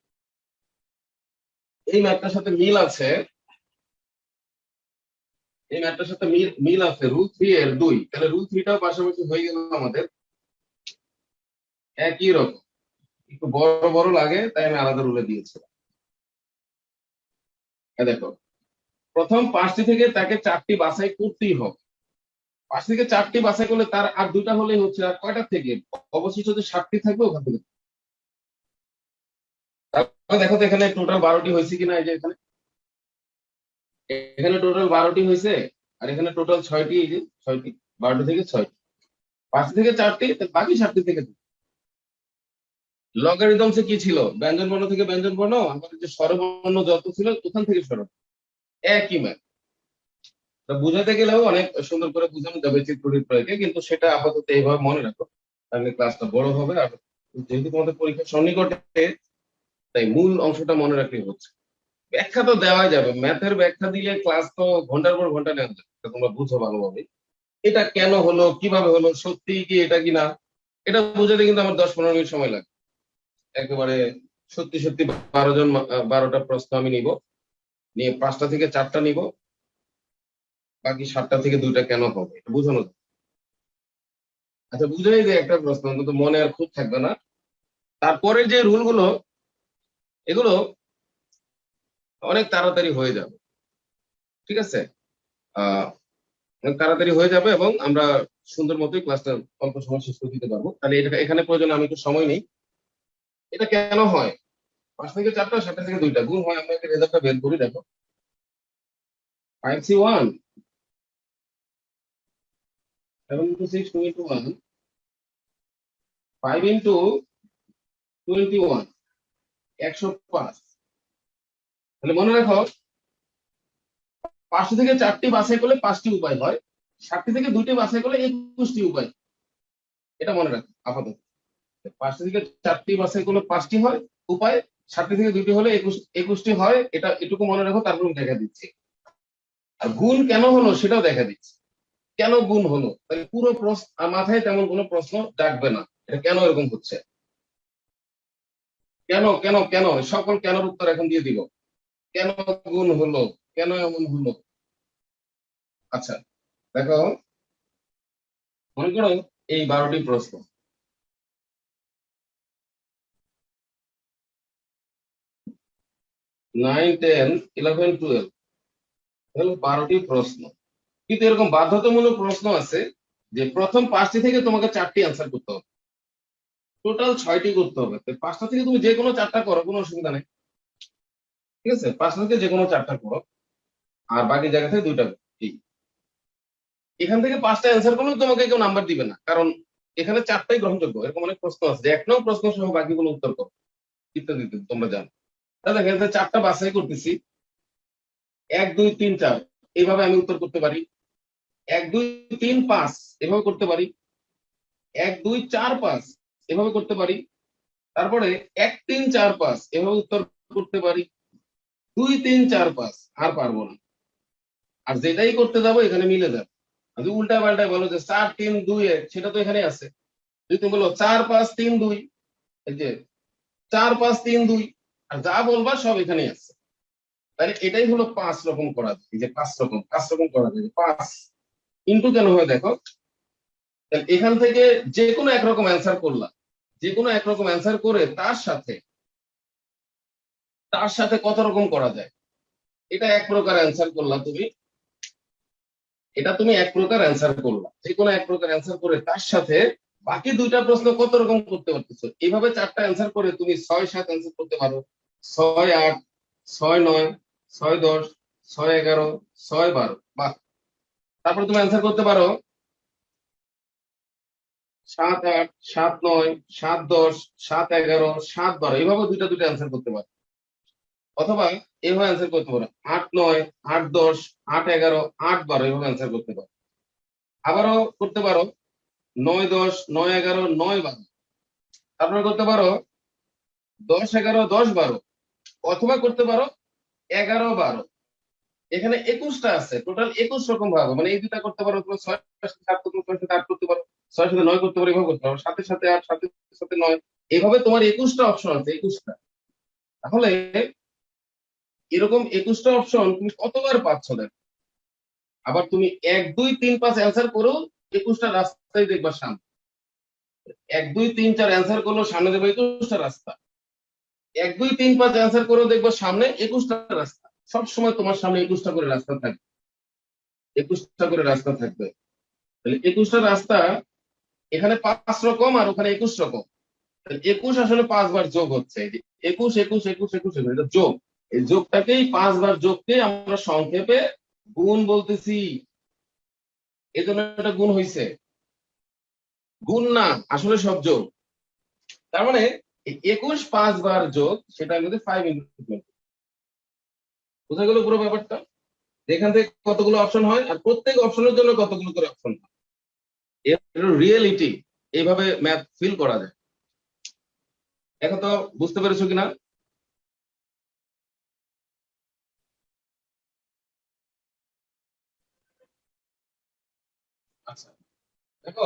এই ম্যাথটার সাথে মিল আছে, এই ম্যাথটার সাথে মিল আছে রুল 3 এর 2, তাহলে রুল 3টাও পাশাপাশি হয়ে গেল আমাদের একই রকম। একটু বড় বড় লাগে তাই আমি আলাদা রুলে দিয়েছি। দেখো, প্রথম 5টি থেকে তাকে 4টি বাছাই করতেই হবে। 5 থেকে 4টি বাছাই করলে তার আর 2টা হলেই হচ্ছে, আর কয়টা থেকে অবশিষ্ট যে 7টি থাকবে ওখান থেকে। তারপরে দেখো তো এখানে টোটাল 12টি হয়েছে কিনা, এই যে এখানে এখানে টোটাল 12টি হয়েছে, আর এখানে টোটাল 6টি, এই যে 6টি, 12টি থেকে 6টি, 5টি থেকে 4টি, বাকি 7টি থেকে 2টি। লগারিদমসে কি ছিল, ব্যঞ্জন বর্ণ থেকে ব্যঞ্জন বর্ণ, আমাদের যে স্বরবর্ণ যত ছিল ওখান থেকে স্বর, একই ম্যাথ। বুঝাতে গেলেও অনেক সুন্দর করে বোঝানো যাবে চিত্রটির প্রয়োগে, কিন্তু সেটা আপাতত এইভাবে মনে রাখো, তাহলে ক্লাসটা বড় হবে। আর যেহেতু তোমাদের পরীক্ষা সন্নিকটে, তাই মূল অংশটা মনে রাখলেই হচ্ছে। ব্যাখ্যা তো দেওয়াই যাবে, ম্যাথের ব্যাখ্যা দিলে ক্লাস তো ঘন্টার পর ঘন্টা নেওয়া যাবে, এটা তোমরা বুঝো ভালোভাবে। এটা কেন হলো, কিভাবে হলো, সত্যি কি এটা কিনা, এটা বুঝাতে কিন্তু আমার 10-15 মিনিট সময় লাগে একেবারে। সত্যি সত্যি 12টা প্রশ্ন আমি নিব, নিয়ে 5টা থেকে 4টা নিব, বাকি 7টা থেকে 2টা কেন হবে এটা বুঝানো যাবে। আচ্ছা, বুঝাই যে একটা প্রশ্ন অন্তত মনে আর খুব থাকবে না। তারপরে যে রুল গুলো, এগুলো অনেক তাড়াতাড়ি হয়ে যাবে, ঠিক আছে? আহ অনেক তাড়াতাড়ি হয়ে যাবে এবং আমরা সুন্দর মতোই ক্লাসটা অল্প সময় শেষ করে দিতে পারবো। তাহলে এটা এখানে প্রয়োজন আমি একটু সময় নেই। এটা কেন হয়, 5 থেকে 4টা, 7টা থেকে 2টা গুণ হয়, আমরা একটা রেজাল্টটা বের করি। দেখো, 5C1, 7 into 6, 2 into 1, 5 into 21, 105। তাহলে মনে রাখো, 5 থেকে 4টি বাছাই করলে 5টি উপায় হয়, 7টি থেকে 2টি বাছাই করলে 21টি উপায়। এটা মনে রাখো আপাতত। 5টি থেকে 4টি বাছাই করলে 5টি হয় উপায়, 7টি থেকে 2টি হলে 21টি হয়। এটা এটুকু মনে রাখো, তারপর আমি দেখা দিচ্ছি। আর গুণ কেন হলো সেটাও দেখা দিচ্ছি, কেন গুণ হলো। তাহলে পুরো প্রশ্ন মাথায় তেমন কোনো প্রশ্ন ডাকবে না, এটা কেন এরকম হচ্ছে, কেন কেন কেন, সকল কেনর উত্তর এখন দিয়ে দিব। কেন গুণ হলো, কেন এমন হলো। আচ্ছা দেখো, মনে করো এই 12টি প্রশ্ন, 9, 10, 11, 12, হলো 12টি প্রশ্ন। কিন্তু এরকম বাধ্যতামূলক প্রশ্ন আছে যে প্রথম 5টি থেকে তোমাকে 4টি অ্যান্সার করতে হবে, টোটাল 6টি করতে হবে। তো 5টা থেকে তুমি যে কোনো 4টা করো, কোনো অসুবিধা নেই, ঠিক আছে? 5টা থেকে যে কোনো 4টা করো, আর বাকি জায়গা থেকে 2টা করো। ঠিক, এখান থেকে 5টা অ্যান্সার করলেও তোমাকে কেউ নাম্বার দিবে না, কারণ এখানে 4টাই গ্রহণযোগ্য। এরকম অনেক প্রশ্ন আছে যে 1 নং প্রশ্ন সহ বাকিগুলো উত্তর করো, ইত্যাদি ইত্যাদি, তোমরা জানো। তাহলে এখানে 4টা বাছাই করতেছি, 1, 2, 3, 4 এইভাবে আমি উত্তর করতে পারি, 1, 2, 3, 5 এভাবে করতে পারি, 1, 2, 4, 5 এভাবে করতে পারি, তারপরে 1, 3, 4, 5 এভাবে উত্তর করতে পারি, 2, 3, 4, 5 আর পারবো না। আর যেটাই করতে যাবো এখানে মিলে যাবে। আর যদি উল্টা পাল্টায় বলো যে 4, 3, 2, 1, সেটা তো এখানে আছে। যদি তুমি বলো 4, 5, 3, 2, এই যে 4, 5, 3, 2, আর যা বলবা সব এখানে আছে। তাহলে এটাই হলো 5 রকম করা যায়, এই যে 5 রকম করা যায়। 5 ইন্টু কেন হয় দেখো, তাহলে এখান থেকে যে কোনো একরকম অ্যান্সার করলাম, যে কোনো একরকম অ্যান্সার করে তার সাথে কত রকম করা যায়, এটা এক প্রকার অ্যান্সার করলা তুমি, এটা তুমি এক প্রকার অ্যান্সার করলা, যে কোনো এক প্রকার অ্যান্সার করে তার সাথে বাকি 2টা প্রশ্ন কত রকম করতে পারতেছো। এইভাবে 4টা অ্যান্সার করে তুমি 6, 7 অ্যান্সার করতে পারো, 6, 8, 6, 9, 6, 10, 6, 11, 6, 12, বাহ। তারপরে তুমি অ্যান্সার করতে পারো 7, 8, 7, 9, 7, 10, 7, 11, 7, 12, এইভাবে 2টা অ্যান্সার করতে পারো। অথবা এইভাবে অ্যান্সার করতে পারো 8, 9, 8, 10, 8, 11, 8, 12, এইভাবে অ্যান্সার করতে পারো। আবারও করতে পারো 9, 10, 9, 11, 9, 12, তারপরে করতে পারো 10, 11, 10, 12, অথবা করতে পারো 11, 12। এখানে 21টা আছে, টোটাল 21 রকম ভাবে, মানে এই 2টা করতে পারো, তোমার 6 সাথে 7 করতে পারো, 6 সাথে 8 করতে পারো, 6 সাথে 9 করতে পারো, এভাবে করতে পারো, 7 সাথে 8, 7 সাথে 9, এইভাবে তোমার 21টা অপশন আছে, 21টা। তাহলে এরকম 21টা অপশন তুমি কতবার পাচ্ছ দেখো। আবার তুমি 1, 2, 3, 5 অ্যান্সার করো, 21টা রাস্তায় দেখবা সামনে। 1, 2, 3, 4 অ্যান্সার করলো, সামনে দেখবে 21টা রাস্তা। 1, 2, 3, 5 অ্যান্সার করো, দেখবো সামনে 21টা রাস্তা। সবসময় তোমার সামনে 21টা করে রাস্তা থাকবে, 21টা করে রাস্তা থাকবে। তাহলে 21টা রাস্তা, এখানে 5 রকম আর ওখানে 21 রকম। তাহলে 21 আসলে 5 বার যোগ হচ্ছে, এই যে 21 21 21 21 এটা যোগ। এই যোগটাকেই 5 বার যোগকে আমরা সংক্ষেপে গুণ বলতেছি। এই জন্য এটা গুণ হয়েছে, গুণ না, আসলে সব যোগ। তার মানে এই 21 5 বার যোগ, সেটা আমাদের 5 ইন্টু 20। বোঝা গেল পুরো ব্যাপারটা? এখান থেকে কতগুলো অপশন হয় আর প্রত্যেক অপশনের জন্য কতগুলো করে অপশন হয়, এর রিয়েলিটি এইভাবে ম্যাথ ফিল করা যায়। এখন তো বুঝতে পেরেছো কিনা? আচ্ছা, দেখো,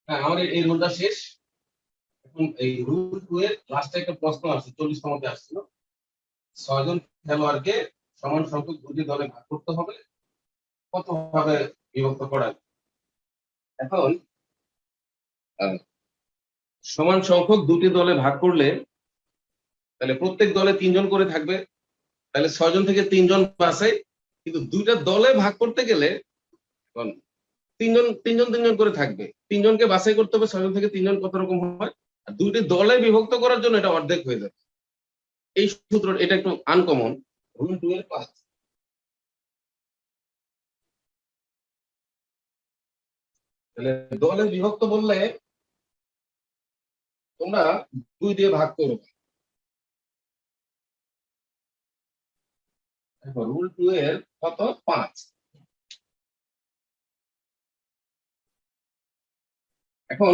হ্যাঁ আমার এই রুলটা শেষ। এখন এই রুল 2 এর লাস্টে একটা প্রশ্ন আসছে, 40তমতে আসছিল। 6 জন খেলোয়াড়কে সমান সংখ্যক দুটি দলে ভাগ করতে হবে, কত ভাবে বিভক্ত করা যায়? এখন আহ, সমান সংখ্যক দুটি দলে ভাগ করলে তাহলে প্রত্যেক দলে 3 জন করে থাকবে, তাহলে 6 জন থেকে 3 জন বাছাই। কিন্তু দুইটা দলে ভাগ করতে গেলে এখন 3 জন করে থাকবে, 3 জনকে বাছাই করতে হবে, 6 জন থেকে 3 জন কত রকম হয়। আর দুইটি দলে বিভক্ত করার জন্য এটা অর্ধেক হয়ে যাবে। এই সূত্র এটা একটু আনকমন, রুল 2 এর 5। তাহলে দলে বিভক্ত বললে তোমরা 2 দিয়ে ভাগ করো। দেখো রুল 2 এর কত, 5। এখন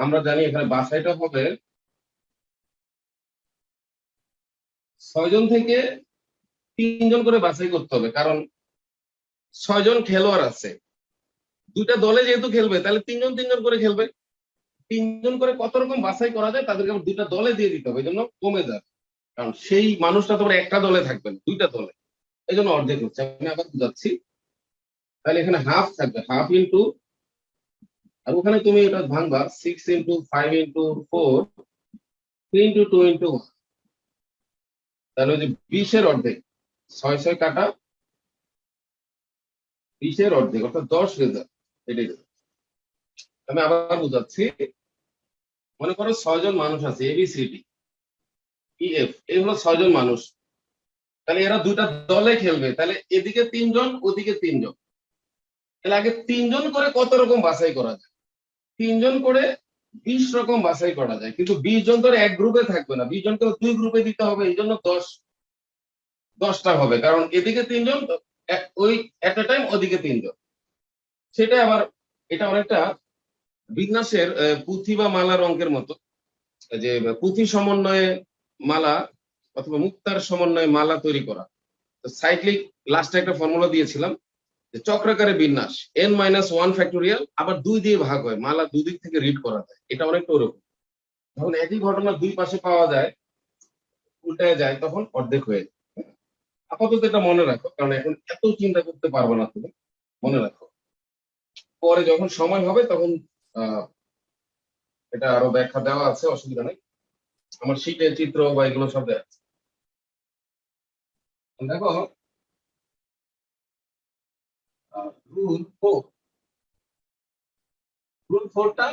আমরা জানি এখানে বাছাইটা হবে 6 জন থেকে 3 জন করে বাছাই করতে হবে, কারণ 6 জন খেলোয়াড় আছে, দুইটা দলে যেহেতু খেলবে তাহলে 3 জন করে খেলবে। 3 জন করে কত রকম বাছাই করা যায়, তাদেরকে আবার দুইটা দলে দিয়ে দিতে হবে, এই জন্য কমে যাবে। কারণ সেই মানুষটা তোমার একটা দলে থাকবে না, দুইটা দলে, এই জন্য অর্ধেক হচ্ছে। আমি আবার বুঝাচ্ছি, তাহলে এখানে হাফ থাকবে, হাফ ইন্টু, আর ওখানে তুমি এটা ভাঙবা 6 ইন্টু 5 ইন্টু 4 3 ইন্টু 2 ইন্টু 1, তাহলে ওই যে 20-এর অর্ধেক, 6 6 কাটা 20-এর অর্ধেক অর্থাৎ 10 হয়ে যাবে। এটাই আমি আবার বুঝাচ্ছি। মনে করো 6 জন মানুষ আছে, এবিসিডি ইএফ, এই হলো 6 জন মানুষ। তাহলে এরা দুইটা দলে খেলবে, তাহলে এদিকে 3 জন ওদিকে 3 জন। তাহলে আগে 3 জন করে কত রকম বাছাই করা যায়? 3 জন করে 20 রকম বাছাই করা যায়, কিন্তু 20 জন তো আর এক গ্রুপে থাকবে না, 20 জনকে 2 গ্রুপে দিতে হবে, এই জন্য 10টা হবে, কারণ এদিকে 3 জন ওই এট এ টাইম ওদিকে 3 জন। সেটা আবার এটা অনেকটা বিন্যাসের পুঁথি বা মালার অঙ্কের মতো, যে পুঁথি সমন্বয়ে মালা অথবা মুক্তার সমন্বয়ে মালা তৈরি করা। সাইক্লিক লাস্টে একটা ফর্মুলা দিয়েছিলাম, যে চক্রাকারে বিন্যাস n-1 আবার 2 দিয়ে ভাগ হয়, মালা দুদিক থেকে রিড করা যায়, এটা অনেকটা ওরকম। যখন একই ঘটনা দুই পাশে পাওয়া যায়, উল্টায় যায়, তখন অর্ধেক হয়ে যায়। আপাতত এটা মনে রাখো, কারণ এখন এত চিন্তা করতে পারবো না তুমি, মনে রাখো। পরে যখন সময় হবে তখন আহ এটা আরো ব্যাখ্যা দেওয়া আছে, অসুবিধা নেই। আমার শীটের চিত্র বা এগুলো সব দেওয়া আছে। দেখো রুল 4, রুল 4টা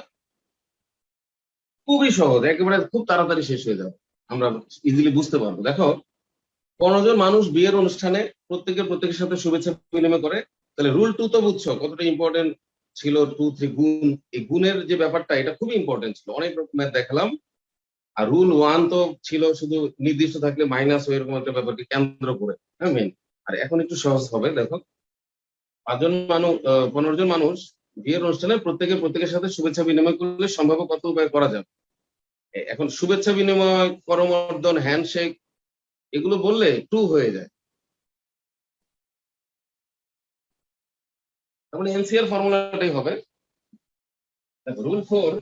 খুবই সহজ, একেবারে খুব তাড়াতাড়ি শেষ হয়ে যাবে, আমরা ইজিলি বুঝতে পারবো। দেখো, 15 জন মানুষ বিয়ের অনুষ্ঠানে প্রত্যেকের সাথে শুভেচ্ছা বিনিময় করে। তাহলে রুল 2 তো বুঝছো কতটা ইম্পর্টেন্ট ছিল, 2 3 গুণ, এই গুণের যে ব্যাপারটা এটা খুবই ইম্পর্টেন্ট ছিল, অনেক রকমের দেখালাম। আর রুল 1 তো ছিল শুধু নির্দিষ্ট থাকলে মাইনাস, এরকম একটা ব্যাপারকে কেন্দ্র করে, হ্যাঁ মেন। আর এখন একটু সহজ হবে, দেখো 5 জন মানুষ 15 জন মানুষ বিয়ের অনুষ্ঠানে প্রত্যেকের সাথে শুভেচ্ছা বিনিময় করলে সম্ভাব্য কত উপায় করা যাবে। এখন শুভেচ্ছা বিনিময়, করমর্দন, হ্যান্ডশেক, এগুলো বললে 2 হয়ে যায়। তার মানে এনসিআর ফর্মুলাটাই হবে। দেখো রুল 4,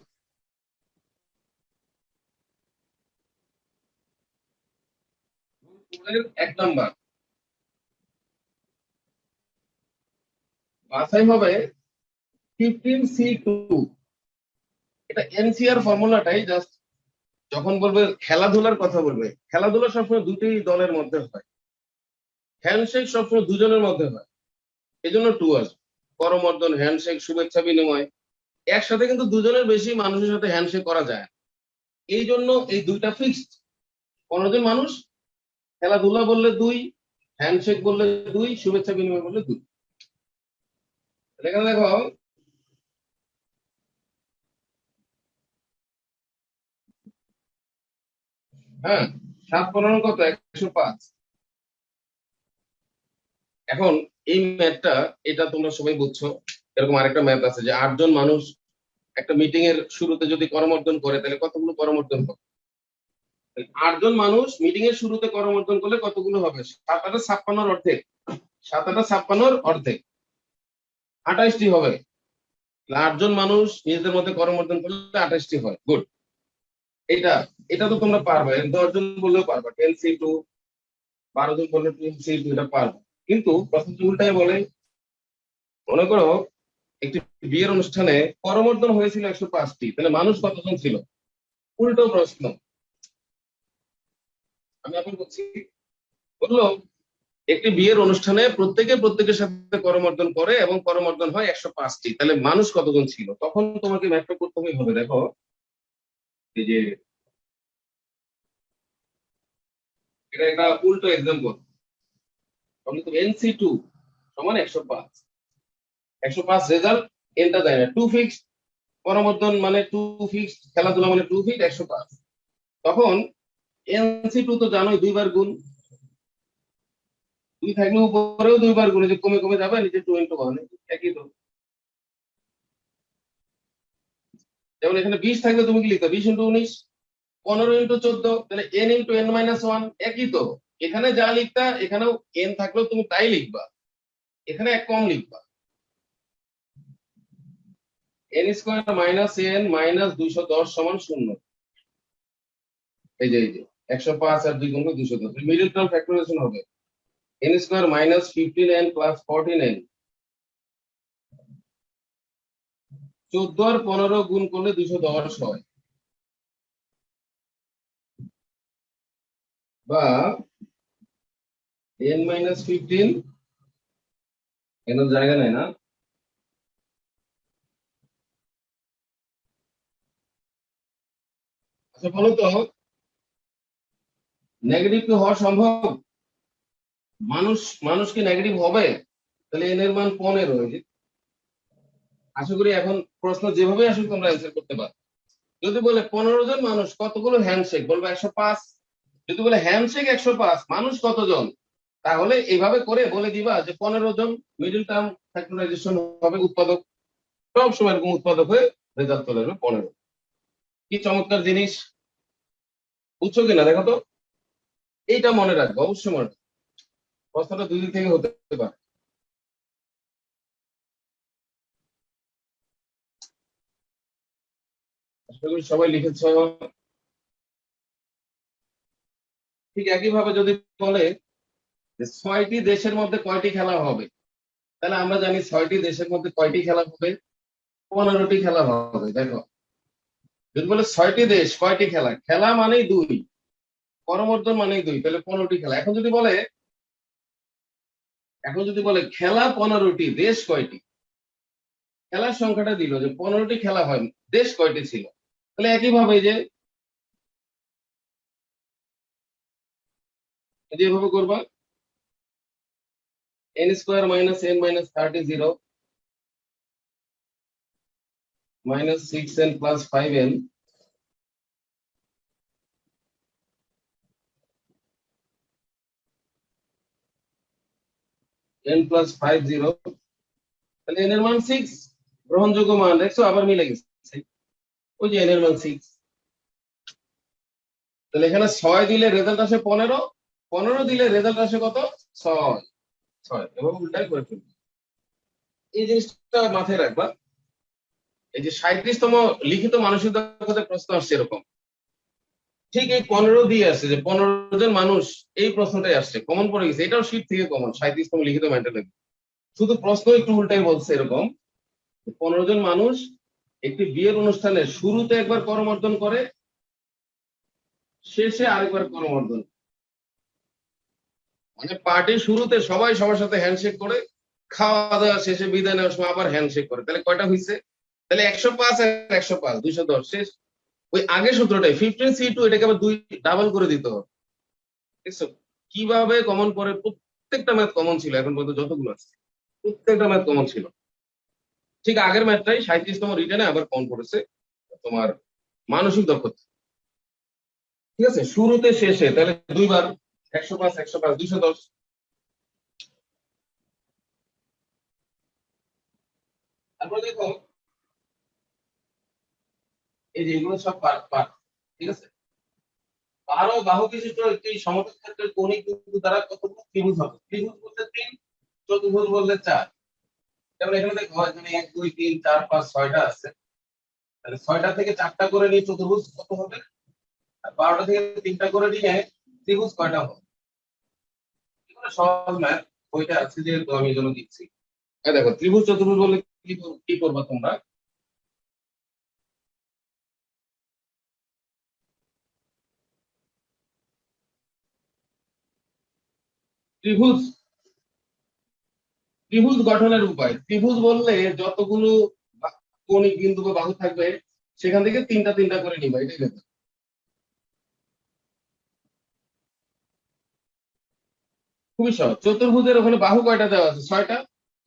1 নাম্বার বাছাই হবে 15C2। এটা এনসিআর ফর্মুলাটাই, জাস্ট যখন বলবে খেলাধুলার কথা বলবে, খেলাধুলা সবসময় দুটি দলের মধ্যে হয়, হ্যান্ডশেক সবসময় দুজনের মধ্যে হয়, এই জন্য টু আসবে। করমর্দন, হ্যান্ডশেক, শুভেচ্ছা বিনিময়, একসাথে কিন্তু দুজনের বেশি মানুষের সাথে হ্যান্ডশেক করা যায় না। এই জন্য এই দুইটা ফিক্সড। 15 জন মানুষ, খেলাধুলা বললে 2, হ্যান্ডশেক বললে 2, শুভেচ্ছা বিনিময় বললে 2। এখানে দেখো, হ্যাঁ, 7 15 কত, 105। এখন এই ম্যাথটা, এটা তোমরা সবাই বুঝছো। এরকম আরেকটা ম্যাথ আছে যে 8 জন মানুষ একটা মিটিং এর শুরুতে যদি করমর্দন করে তাহলে কতগুলো করমর্দন হবে। 8 জন মানুষ মিটিং এর শুরুতে করমর্দন করলে কতগুলো হবে? 7 8 56 অর্ধেক, 7 8 56 অর্ধেক 28টি হবে। 8 জন মানুষ নিজেদের মধ্যে করমর্দন করলে 28টি হয়। গুড। এটা এটা তো তোমরা পারবে, 10 জন বললেও পারবে, 10C2, 12 জন বললে 10C2, এটা পারবে। কিন্তু প্রশ্ন উল্টায় বলে, মনে করো একটি বিয়ের অনুষ্ঠানে করমর্দন হয়েছিল 105টি, তাহলে মানুষ কতজন ছিল? উল্টো প্রশ্ন। আমি এখন বলছি, বললো একটি বিয়ের অনুষ্ঠানে প্রত্যেকে প্রত্যেকের সাথে করমর্দন করে এবং করমর্দন হয় 105টি, তাহলে মানুষ কতজন ছিল? তখন তোমাকে ম্যাথটা করতে হবে। দেখো, এই যে এটা একটা উল্টো এক্সাম্পল। তাহলে তো NC2 সমান 105, 105 রেজাল্ট, এনটা যায় না, 2 ফিক্সড, করমর্দন মানে 2 ফিক্সড, খেলাধুলা মানে 2 ফিক্সড, 105। তখন NC2 তো জানোই 2 বার গুণ, 2 থাকলে উপরেও 2 বার গুণ, যে কমে কমে যাবে, নিচে 2 × 1, একই তো। যেমন এখানে 20 থাকলে তুমি কি লিখতে, 20 × 19, 15 × 14, তাহলে n × n-1, একই তো। এখানে যা লিখতা এখানেও n থাকলেও তুমি তাই লিখবা, এখানে এক কম লিখবা। n² - n - 210 = 0। এই যে 105 আর 2 গুণ 210, মিডল টার্ম ফ্যাক্টরাইজেশন হবে। n² - 15n + 14n, 14 আর 15 গুণ করলে 210 হয়। বা n - 15, এর জায়গা নেই না, আচ্ছা বলো তো, নেগেটিভ কি হওয়া সম্ভব? মানুষ মানুষ কি নেগেটিভ হবে? তাহলে n এর মান 15 হয়েছে। আশা করি এখন প্রশ্ন যেভাবে আসুক তোমরা অ্যান্সার করতে পারো। যদি বলে 15 জন মানুষ কতগুলো হ্যান্ডশেক, বলবো 105। যদি বলে হ্যান্ডশেক 105, মানুষ কতজন, তাহলে এইভাবে করে বলে দিবা যে 15 জন। মিডল টার্ম ফ্যাক্টরাইজেশন হবে উৎপাদক, সব সময় এরকম উৎপাদক হয়ে রেজাল্ট চলে আসবে 15। কি চমৎকার জিনিস, বুঝছো কিনা দেখো তো। এইটা মনে রাখবো, অবশ্যই মনে রাখবো। প্রশ্নটা 2 দিক থেকে হতে পারে। আশা করি সবাই লিখেছ। ঠিক একই ভাবে যদি বলে যে 6টি দেশের মধ্যে কয়টি খেলা হবে, তাহলে আমরা জানি 6টি দেশের মধ্যে কয়টি খেলা হবে? 15টি খেলা হবে। দেখো, যদি বলে 6টি দেশ কয়টি খেলা, খেলা মানেই 2, করমর্দন মানেই 2, তাহলে 15টি খেলা। এখন যদি বলে খেলা 15টি, দেশ কয়টি, খেলার সংখ্যাটা দিল যে 15টি খেলা হয়, দেশ কয়টি ছিল, তাহলে একই ভাবে যেভাবে করবা, n² - n - 30 0, -6n + 5n, n + 5 0, তাহলে n এর মান 6, গ্রহণযোগ্য মান। দেখছো, আবার মিলে গেছে, ওই যে n এর মান 6। তাহলে এখানে 6 দিলে রেজাল্ট আসে 15, 15 দিলে রেজাল্ট আসে কত? 6, 6 এবং উল্টাই করে ফেলবে। এই জিনিসটা মাথায় রাখবা। এই যে 37তম লিখিত মানসিক দক্ষতার প্রশ্ন আসছে এরকম, ঠিক এই 15 দিয়ে আসছে, যে 15 জন মানুষ, এই প্রশ্নটাই আসছে, কমন পড়ে গেছে। এটাও শীট থেকে কমন, 37তম লিখিত মেন্টালিটি। শুধু প্রশ্ন একটু উল্টাই বলছে এরকম, 15 জন মানুষ একটি বিয়ের অনুষ্ঠানে শুরুতে একবার করমর্দন করে শেষে আরেকবার করমর্দন। মানে পার্টির শুরুতে সবাই সবার সাথে হ্যান্ডশেক করে, খাওয়া দাওয়া শেষে বিদায় নেওয়ার সময় আবার হ্যান্ডশেক করে, তাহলে কয়টা হয়েছে? তাহলে 105 আর 105 210 শেষ। ওই আগের সূত্রটাই 15C2 এটাকে আবার দুই ডাবল করে দিতে হবে। দেখছো কিভাবে কমন পড়ে? প্রত্যেকটা ম্যাথ কমন ছিল এখন পর্যন্ত যতগুলো আছে, প্রত্যেকটা ম্যাথ কমন ছিল। ঠিক আগের ম্যাথটাই 37তম রিটার্নে আবার কমন পড়েছে তোমার মানসিক দক্ষতা। ঠিক আছে, শুরুতে শেষে তাহলে দুইবার 105 105 210। তারপরে দেখো এই যে এগুলো সব পার্ট পার্ট। ঠিক আছে, বারো বাহু বিশিষ্ট একটি সমতল ক্ষেত্রের কৌণিক বিন্দু দ্বারা কতগুলো ত্রিভুজ হবে? ত্রিভুজ বলতে 3, চতুর্ভুজ বলতে 4। যেমন এখানে দেখো এখানে 1 2 3 4 5 6টা আছে, তাহলে 6টা থেকে 4টা করে নিয়ে চতুর্ভুজ কত হবে? আর 12টা থেকে 3টা করে নিয়ে ত্রিভুজ কয়টা হবে? এগুলো সহজ ম্যাথ, বইটা আছে যেহেতু আমি এই জন্য দিচ্ছি। এই দেখো ত্রিভুজ চতুর্ভুজ বলে কি করবা তোমরা? ত্রিভুজ, ত্রিভুজ গঠনের উপায়। ত্রিভুজ বললে যতগুলো কৌণিক বিন্দু বা বাহু থাকবে সেখান থেকে তিনটা তিনটা করে নিবা, এটাই ব্যাপার। খুবই সহজ। চতুর্ভুজের ওখানে বাহু কয়টা দেওয়া আছে? 6টা।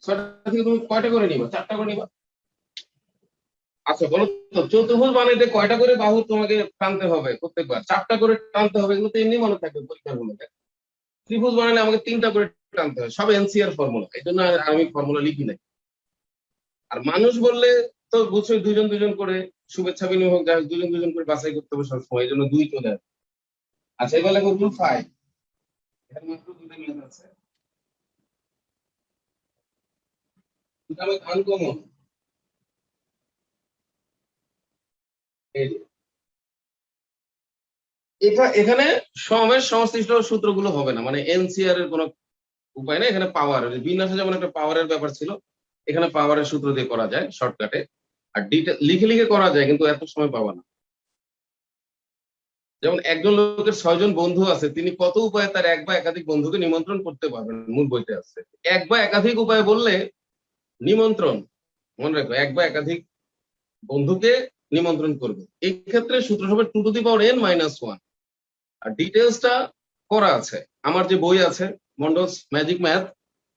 6টা থেকে তুমি কয়টা করে নিবা? 4টা করে নিবা। আচ্ছা বলো তো, চতুর্ভুজ বানাইতে কয়টা করে বাহু তোমাকে টানতে হবে? প্রত্যেকবার 4টা করে টানতে হবে, এগুলো তো এমনি মনে থাকবে পরীক্ষার গুলো। ত্রিভুজ বানালে আমাকে 3টা করে টানতে হয়, সব এনসিআর ফর্মুলা, এই জন্য আর আমি ফর্মুলা লিখি নাই। আর মানুষ বললে তো বুঝছোই, দুজন দুজন করে শুভেচ্ছা বিনিময় হোক, যাই হোক, দুজন দুজন করে বাছাই করতে হবে সবসময়, এই জন্য দুই চলে আসে। আচ্ছা এবার লেখো রুল 5। এখানে মাত্র দুটো মিনিট আছে, দুটো আমি আনকমন। এই যে, এখানে সমের সংশ্লিষ্ট সূত্রগুলো হবে না, মানে এনসিআর এর কোনো উপায় নেই। এখানে পাওয়ার, বিন্যাসে যেমন একটা পাওয়ারের ব্যাপার ছিল, এখানে পাওয়ারের সূত্র দিয়ে করা যায় শর্টকাটে। আর ডিটেল লিখে লিখে করা যায়, কিন্তু এত সময় পাবা না। যেমন একজন লোকের 6জন বন্ধু আছে, তিনি কত উপায়ে তার এক বা একাধিক বন্ধুকে নিমন্ত্রণ করতে পারবেন, মূল বইতে আছে। এক বা একাধিক উপায় বললে নিমন্ত্রণ, মনে রাখো এক বা একাধিক বন্ধুকে নিমন্ত্রণ করবে। এই ক্ষেত্রে সূত্র হবে 2n-1। আর ডিটেলসটা করা আছে আমার যে বই আছে, মন্ডলস ম্যাজিক ম্যাথ,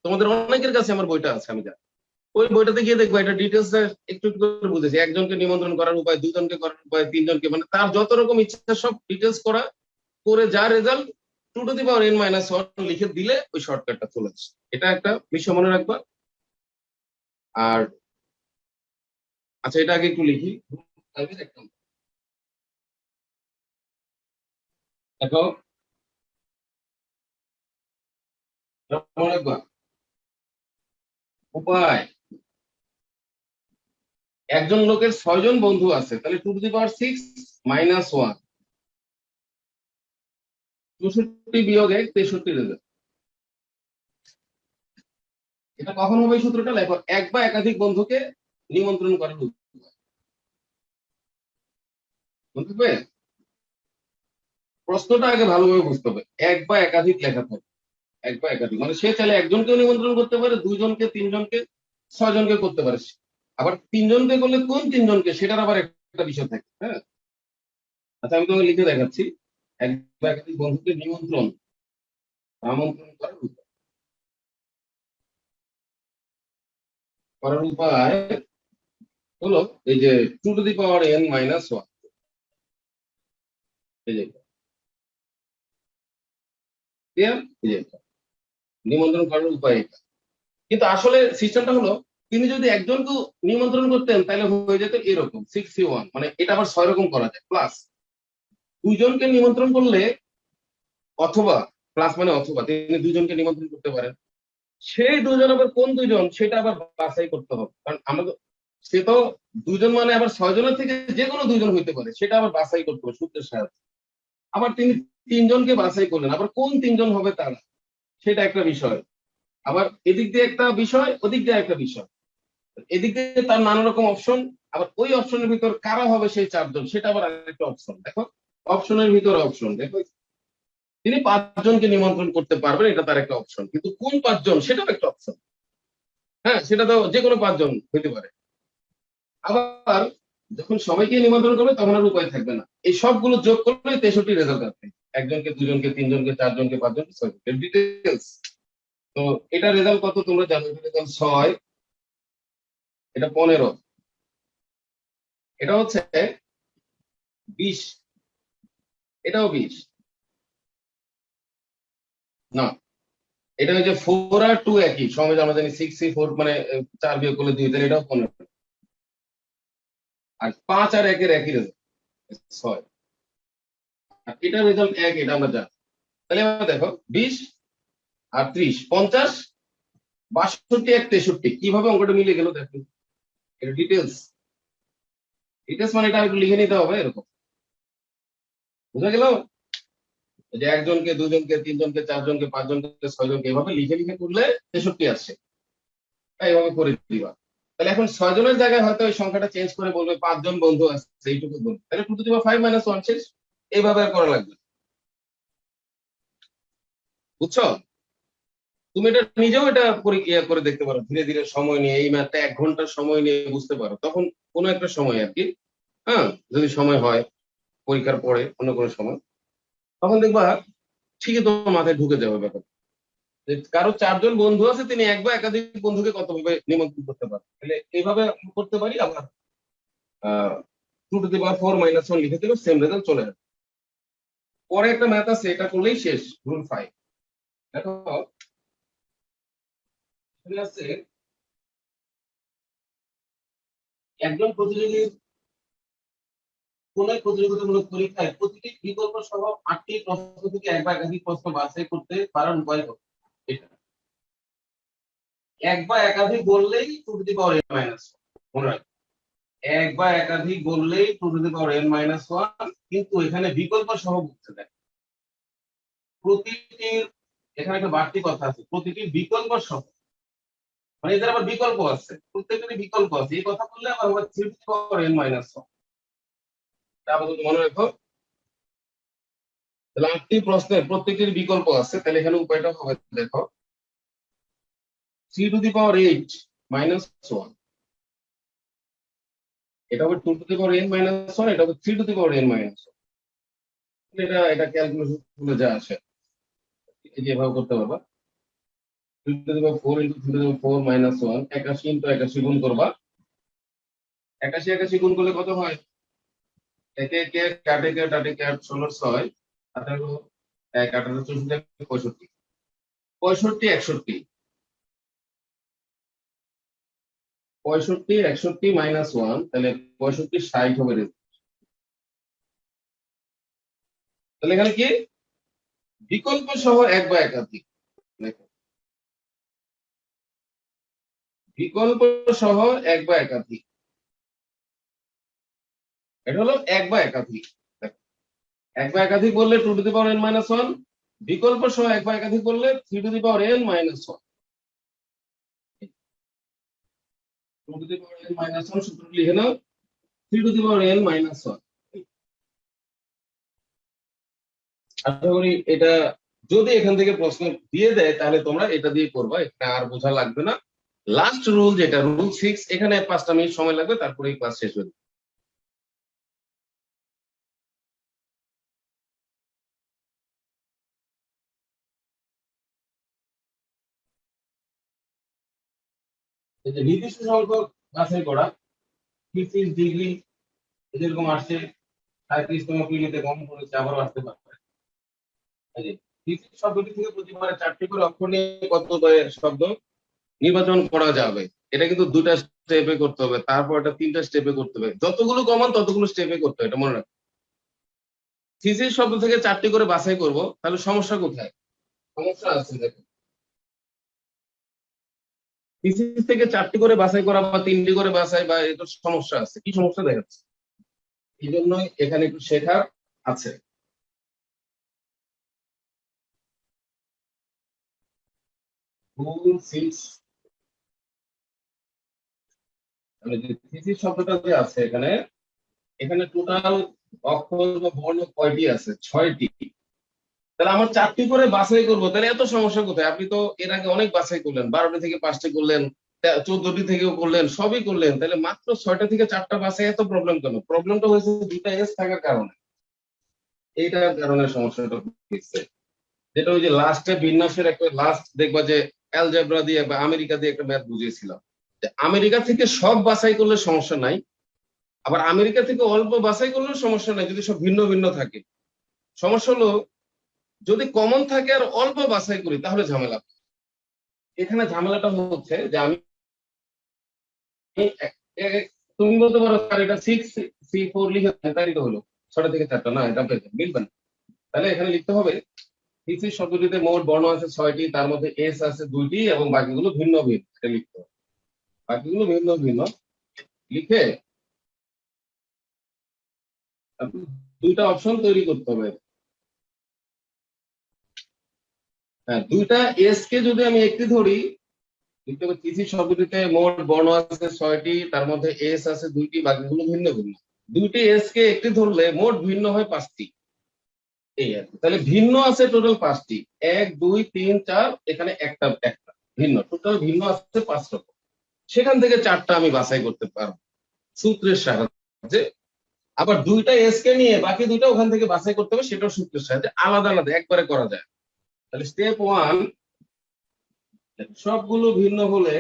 তোমাদের অনেকের কাছে আমার বইটা আছে আমি জানি। ওই বইটাতে গিয়ে দেখবো এটা ডিটেলস একটু একটু করে বুঝেছি। একজনকে নিমন্ত্রণ করার উপায়, দুজনকে করার উপায়, তিনজনকে, মানে তার যত রকম ইচ্ছা সব ডিটেলস করা, করে যা রেজাল্ট 2n-1 লিখে দিলে ওই শর্টকাটটা চলে আসে। এটা একটা বিষয় মনে রাখবা। আর আচ্ছা এটা আগে একটু লিখি। দেখো মনে রাখবা উপায়, একজন লোকের 6জন বন্ধু আছে, তাহলে 2⁻6-1, 64 বিয়োগ 1 63 রেজাল্ট। এটা কখন হবে এই সূত্রটা? লেখো এক বা একাধিক বন্ধুকে নিমন্ত্রণ করার উপায়। বুঝতে পারবে? প্রশ্নটা আগে ভালোভাবে বুঝতে হবে। এক বা একাধিক লেখা থাকে, এক বা একাধিক মানে সে চাইলে একজনকেও নিমন্ত্রণ করতে পারে, দুইজনকে, তিনজনকে, 6জনকে করতে পারে। আবার তিনজনকে করলে কোন তিনজনকে, সেটার আবার একটা বিষয় থাকে। হ্যাঁ, আচ্ছা আমি তোমাকে লিখে দেখাচ্ছি। এক বা একাধিক বন্ধুকে নিমন্ত্রণ, আমন্ত্রণ করার উপায় হলো এই যে 2n-1। এই যে clear? এই যে নিমন্ত্রণ করার উপায় এটা। কিন্তু আসলে সিস্টেমটা হলো, তিনি যদি একজনকে নিমন্ত্রণ করতেন তাহলে হয়ে যেত এরকম 61, মানে এটা আবার 6 রকম করা যায়। প্লাস দুইজনকে নিমন্ত্রণ করলে, অথবা, প্লাস মানে অথবা, তিনি দুইজনকে নিমন্ত্রণ করতে পারেন। সেই দুজন আবার কোন দুইজন সেটা আবার বাছাই করতে হবে, কারণ আমরা তো, সে তো দুইজন মানে আবার 6জনের থেকে যে কোনো দুইজন হইতে পারে, সেটা আবার বাছাই করতে হবে সূত্রের সাহায্যে। আবার তিনি তিনজনকে বাছাই করলেন, আবার কোন তিনজন হবে তারা, সেটা একটা বিষয়। আবার এদিক দিয়ে একটা বিষয়, ওদিক দিয়ে একটা বিষয়। এদিক দিয়ে তার নানা রকম অপশন, আবার ওই অপশনের ভিতর কারা হবে সেই 4জন, সেটা আবার আরেকটা অপশন। দেখো অপশনের ভিতরে অপশন দেখো, তিনি 5 জনকে নিমন্ত্রণ করতে পারবেন, এটা তার একটা অপশন, কিন্তু কোন 5 জন সেটাও একটা অপশন। হ্যাঁ, সেটা তো যে কোনো 5 জন হইতে পারে। আবার যখন সবাইকে নিমন্ত্রণ করবে তখন আর উপায় থাকবে না, এই সবগুলো যোগ করলে 63 রেজাল্ট আসবে। 1 জনকে, 2 জনকে, 3 জনকে, 4 জনকে, 5 জনকে, 6 জনকে, ডিটেলস। তো এটা রেজাল্ট কত তোমরা জানো? এটা রেজাল্ট 6, এটা 15, এটা হচ্ছে 20, এটাও 20 না, এটা হচ্ছে 4 আর 2 একই সময়, আমরা জানি 6 4 মানে 4 বিয়োগ করলে 2, তাহলে এটাও 15, আর 5 আর 1 এর একই রেজাল্ট 6, আর এটা রেজাল্ট 1, এটা আমরা জানি। তাহলে আমরা দেখো 20 আর 30 50, 62 এক 63, কিভাবে অঙ্কটা মিলে গেল দেখো। এটা ডিটেলস, ডিটেলস মানে এটা একটু লিখে নিতে হবে এরকম, বুঝা গেল? এই যে 1 জনকে, 2 জনকে, 3 জনকে, 4 জনকে, 5 জনকে, 6 জনকে, এভাবে লিখে লিখে করলে 63 আসছে। তাই এভাবে করে দিবা। তাহলে এখন 6 জনের জায়গায় হয়তো ওই সংখ্যাটা চেঞ্জ করে বলবে 5 জন বন্ধু আছে, এইটুকু বন্ধু, তাহলে 2 to the 5 - 1 শেষ। এইভাবে আর করা লাগবে, বুঝছো? তুমি এটা নিজেও এটা পরীক্ষা করে দেখতে পারো, ধীরে ধীরে সময় নিয়ে, এই ম্যাথটা 1 ঘন্টা সময় নিয়ে বুঝতে পারো, তখন কোনো একটা সময় আর কি, হ্যাঁ, যদি সময় হয় পরীক্ষার পরে অন্য কোনো সময়, তখন দেখবা ঠিকই তোমার মাথায় ঢুকে যাবে ব্যাপার। যে কারো 4 জন বন্ধু আছে, তিনি এক বা একাধিক বন্ধুকে কতভাবে নিমন্ত্রণ করতে পারে, তাহলে এইভাবে করতে পারি। আবার 2 to the 4 - 1 লিখে দিলে সেম রেজাল্ট চলে যাবে। পরে একটা ম্যাথ আছে, এটা করলেই শেষ, রুল 5। দেখো এখানে আছে, একজন প্রতিযোগীর কোন এক প্রতিযোগিতামূলক পরীক্ষায় প্রতিটি বিকল্প সহ 8টি প্রশ্ন থেকে এক বা একাধিক প্রশ্ন বাছাই করতে পারার উপায় কত? এটা এক বা একাধিক বললেই 2 to the 4 - 1, মনে রাখবে। এক বা একাধিক বললেই 2 to the 4 - 1, কিন্তু এখানে বিকল্প সহ বলতে দেয় প্রতিটির, এখানে একটা বাড়তি কথা আছে, প্রতিটি বিকল্প সহ, মানে এদের আবার বিকল্প আছে, প্রত্যেকটারই বিকল্প আছে, এই কথা বললে আবার হবে 3 to the 4 - 1। এটা আপাতত মনে রাখো। তাহলে 8টি প্রশ্নের প্রত্যেকটির বিকল্প আছে, তাহলে এখানে উপায়টা হবে দেখো, 3 to the 8 - 1, এটা হবে 2 to the 4 - 1, এটা হবে 3 to the 4 - 1। এটা এটা ক্যালকুলেশন করলে যা আসে, এই যে এভাবে করতে পারবা। 3 to the 4 × 3 to the 4 - 1, 81 × 81 গুণ করবা। 81 81 গুণ করলে কত হয়? একে একে কাটে কে কাটে কে 8 16 6, 18 1 18 64 65, 65 61, 65 61 - 1, তাহলে 65 60 হবে রে। তাহলে এখানে কি বিকল্প সহ এক বা একাধিক, দেখো বিকল্প সহ এক বা একাধিক, এটা হলো এক বা একাধিক। দেখো, এক বা একাধিক বললে 2 to the 4 - 1, বিকল্প সহ এক বা একাধিক বললে 3 to the 4 - 1। 2 to the 4 - 1 সূত্র লিখে নাও, 3 to the 4 - 1। আশা করি এটা, যদি এখান থেকে প্রশ্ন দিয়ে দেয় তাহলে তোমরা এটা দিয়ে করবা, এটা আর বোঝা লাগবে না। লাস্ট রুল যেটা রুল 6, এখানে 5টা মিনিট সময় লাগবে, তারপরে ক্লাস শেষ হয়ে যাবে। এই যে নির্দিষ্ট সংখ্যক বাছাই করা, 30 ডিগ্রি যেরকম আসছে, 37তম পিরিয়ডে কম করেছে, আবারও আসতে পারে। এই যে 30 শব্দটি থেকে প্রতিবারে 4টি করে অক্ষর নিয়ে কত শব্দ নির্বাচন করা যাবে, এটা কিন্তু 2টা স্টেপে করতে হবে, তারপর এটা 3টা স্টেপে করতে হবে, যতগুলো কমান ততগুলো স্টেপে করতে হবে, এটা মনে রাখবে। থিসিস শব্দ থেকে 4টি করে বাছাই করব, তাহলে সমস্যা কোথায়? সমস্যা আছে দেখো, থিসিস থেকে 4টি করে বাছাই করা বা 3টি করে বাছাই, বা এটা সমস্যা আছে, কি সমস্যা দেখাচ্ছে? এই জন্যই এখানে একটু শেখার আছে। রুল 6, মানে যে থিসিস শব্দটা যে আছে এখানে, এখানে টোটাল অক্ষর বা বর্ণ কয়টি আছে? 6টি। তাহলে আমার 4টি করে বাছাই করবো, তাহলে এত সমস্যা কোথায়? আপনি তো এর আগে অনেক বাছাই করলেন, 12টি থেকে 5টি করলেন, 14টি থেকেও করলেন, সবই করলেন, তাহলে মাত্র 6টা থেকে 4টা বাছাই এত প্রবলেম কেন? প্রবলেমটা হয়েছে দুটা এস থাকার কারণে, এইটার কারণে সমস্যাটা হচ্ছে। যেটা ওই যে লাস্টে বিন্যাসের একটা লাস্ট দেখবা যে অ্যালজেব্রা দিয়ে বা আমেরিকা দিয়ে একটা ম্যাথ বুঝিয়েছিলাম, যে আমেরিকা থেকে সব বাছাই করলে সমস্যা নাই, আবার আমেরিকা থেকে অল্প বাছাই করলেও সমস্যা নাই যদি সব ভিন্ন ভিন্ন থাকে। সমস্যা হলো যদি কমন থাকে আর অল্প বাছাই করি তাহলে ঝামেলা। এখানে ঝামেলাটা হচ্ছে যে আমি তুমি বলতে পারো স্যার এটা 6 C4 লিখে দেন, তাই তো হলো 6টা থেকে 4টা, না এটা মিলবে না। তাহলে এখানে লিখতে হবে থিসিস শব্দটিতে মোট বর্ণ আছে 6টি, তার মধ্যে এস আছে 2টি এবং বাকিগুলো ভিন্ন ভিন্ন, এটা লিখতে হবে। বাকিগুলো ভিন্ন ভিন্ন লিখে আপনি 2টা অপশন তৈরি করতে হবে। হ্যাঁ, 2টা এস কে যদি আমি একটি ধরি, লিখতে হবে থিসিস শব্দটিতে মোট বর্ণ আছে 6টি, তার মধ্যে এস আছে 2টি, বাকিগুলো ভিন্ন ভিন্ন। 2টি এস কে একটি ধরলে মোট ভিন্ন হয় 5টি। এই আর কি। তাহলে ভিন্ন আছে টোটাল 5টি, 1 2 3 4, এখানে একটা একটা ভিন্ন, টোটাল ভিন্ন আছে 5 রকম। সেখান থেকে 4টা আমি বাছাই করতে পারবো সূত্রের সাহায্যে। আবার 2টা এস কে নিয়ে বাকি 2টা ওখান থেকে বাছাই করতে হবে, সেটাও সূত্রের সাহায্যে, আলাদা আলাদা একবারে করা যায়। তাহলে স্টেপ 1, সবগুলো ভিন্ন হলে,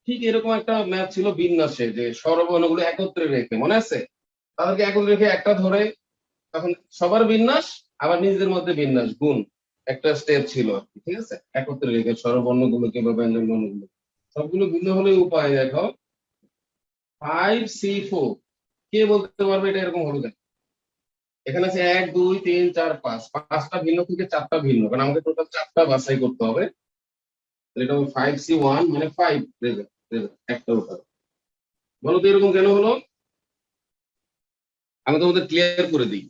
ঠিক এরকম একটা ম্যাথ ছিল বিন্যাসে, যে স্বরবর্ণগুলো একত্রে রেখে, মনে আছে? তাদেরকে একত্রে রেখে একটা ধরে তখন সবার বিন্যাস আবার নিজেদের মধ্যে বিন্যাস গুণ, একটা স্টেপ ছিল আর কি, ঠিক আছে? একত্রে রেখে স্বরবর্ণ গুলোকে বা ব্যঞ্জন বর্ণ গুলো সবগুলো ভিন্ন হলে উপায় দেখো 5C4, কে বলতে পারবে এটা এরকম হলো কেন? এখানে আছে 1 2 3 4 5, 5টা ভিন্ন থেকে 4টা ভিন্ন, কারণ আমাকে টোটাল 4টা বাছাই করতে হবে। তাহলে এটা হবে 5C1 মানে 5 রেজাল্ট, একটা উত্তর। বলো তো এরকম কেন হলো? আমি তোমাদের ক্লিয়ার করে দিই।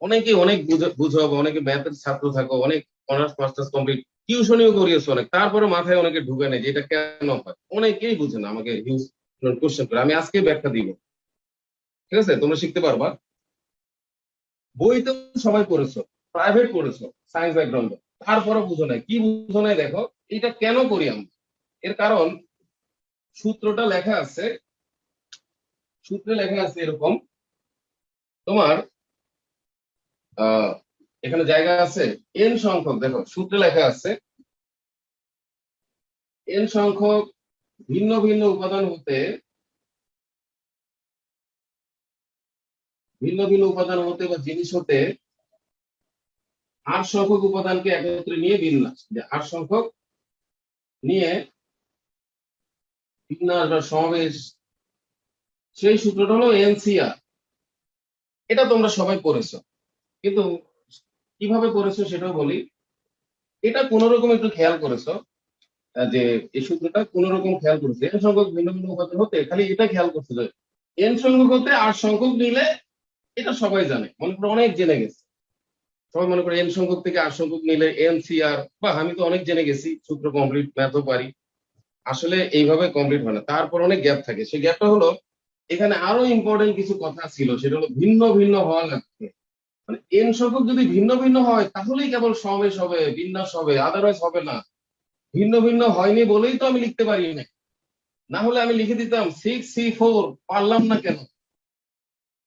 অনেকে অনেক বুঝো বা অনেকে ম্যাথের ছাত্র থাকো, অনেক অনার্স মাস্টার্স কমপ্লিট, টিউশনিও করিয়েছো অনেক, তারপরে মাথায় অনেকে ঢুকে নেই যে এটা কেন হয়, অনেকেই বুঝে না, আমাকে হিউজ কোশ্চেন করে। আমি আজকে ব্যাখ্যা দিব, ঠিক আছে? তোমরা শিখতে পারবা। বই তো সবাই পড়েছো, প্রাইভেট পড়েছো, সায়েন্স ব্যাকগ্রাউন্ড, তারপরে বুঝো নাই। কি বুঝো নাই দেখো, এটা কেন করি আমরা? এর কারণ সূত্রটা লেখা আছে, সূত্রে লেখা আছে এরকম, তোমার আহ এখানে জায়গা আছে এন সংখ্যক, দেখো সূত্রে লেখা আছে এন সংখ্যক ভিন্ন ভিন্ন উপাদান হতে, ভিন্ন ভিন্ন উপাদান হতে বা জিনিস হতে 8 সংখ্যক উপাদানকে একত্রে নিয়ে বিন্যাস, যে 8 সংখ্যক নিয়ে বিন্যাস বা সমাবেশ, সেই সূত্রটা হলো এনসিআর। এটা তোমরা সবাই পড়েছো, কিন্তু কিভাবে পড়েছো সেটাও বলি। এটা কোন রকম একটু খেয়াল করেছো, যে এই সূত্রটা কোন রকম খেয়াল করেছে এন সংখ্যক ভিন্ন ভিন্ন উপাদান হতে, খালি এটা খেয়াল করছে যে এন সংখ্যক হতে 8 সংখ্যক নিলে, এটা সবাই জানে, মনে করো অনেক জেনে গেছে। সবাই মনে করে এন সংখ্যক থেকে 8 সংখ্যক নিলে এনসিআর, বা আমি তো অনেক জেনে গেছি, সূত্র কমপ্লিট, ম্যাথও পারি। আসলে এইভাবে কমপ্লিট হয় না, তারপর অনেক গ্যাপ থাকে। সেই গ্যাপটা হলো এখানে আরো ইম্পর্টেন্ট কিছু কথা ছিল, সেটা হলো ভিন্ন ভিন্ন হওয়া লাগবে। মানে এন সংখ্যক যদি ভিন্ন ভিন্ন হয় তাহলেই কেবল সমাবেশ হবে, বিন্যাস হবে, আদারওয়াইজ হবে না। ভিন্ন ভিন্ন হয়নি বলেই তো আমি লিখতে পারি না, না হলে আমি লিখে দিতাম 6C4, পারলাম না কেন?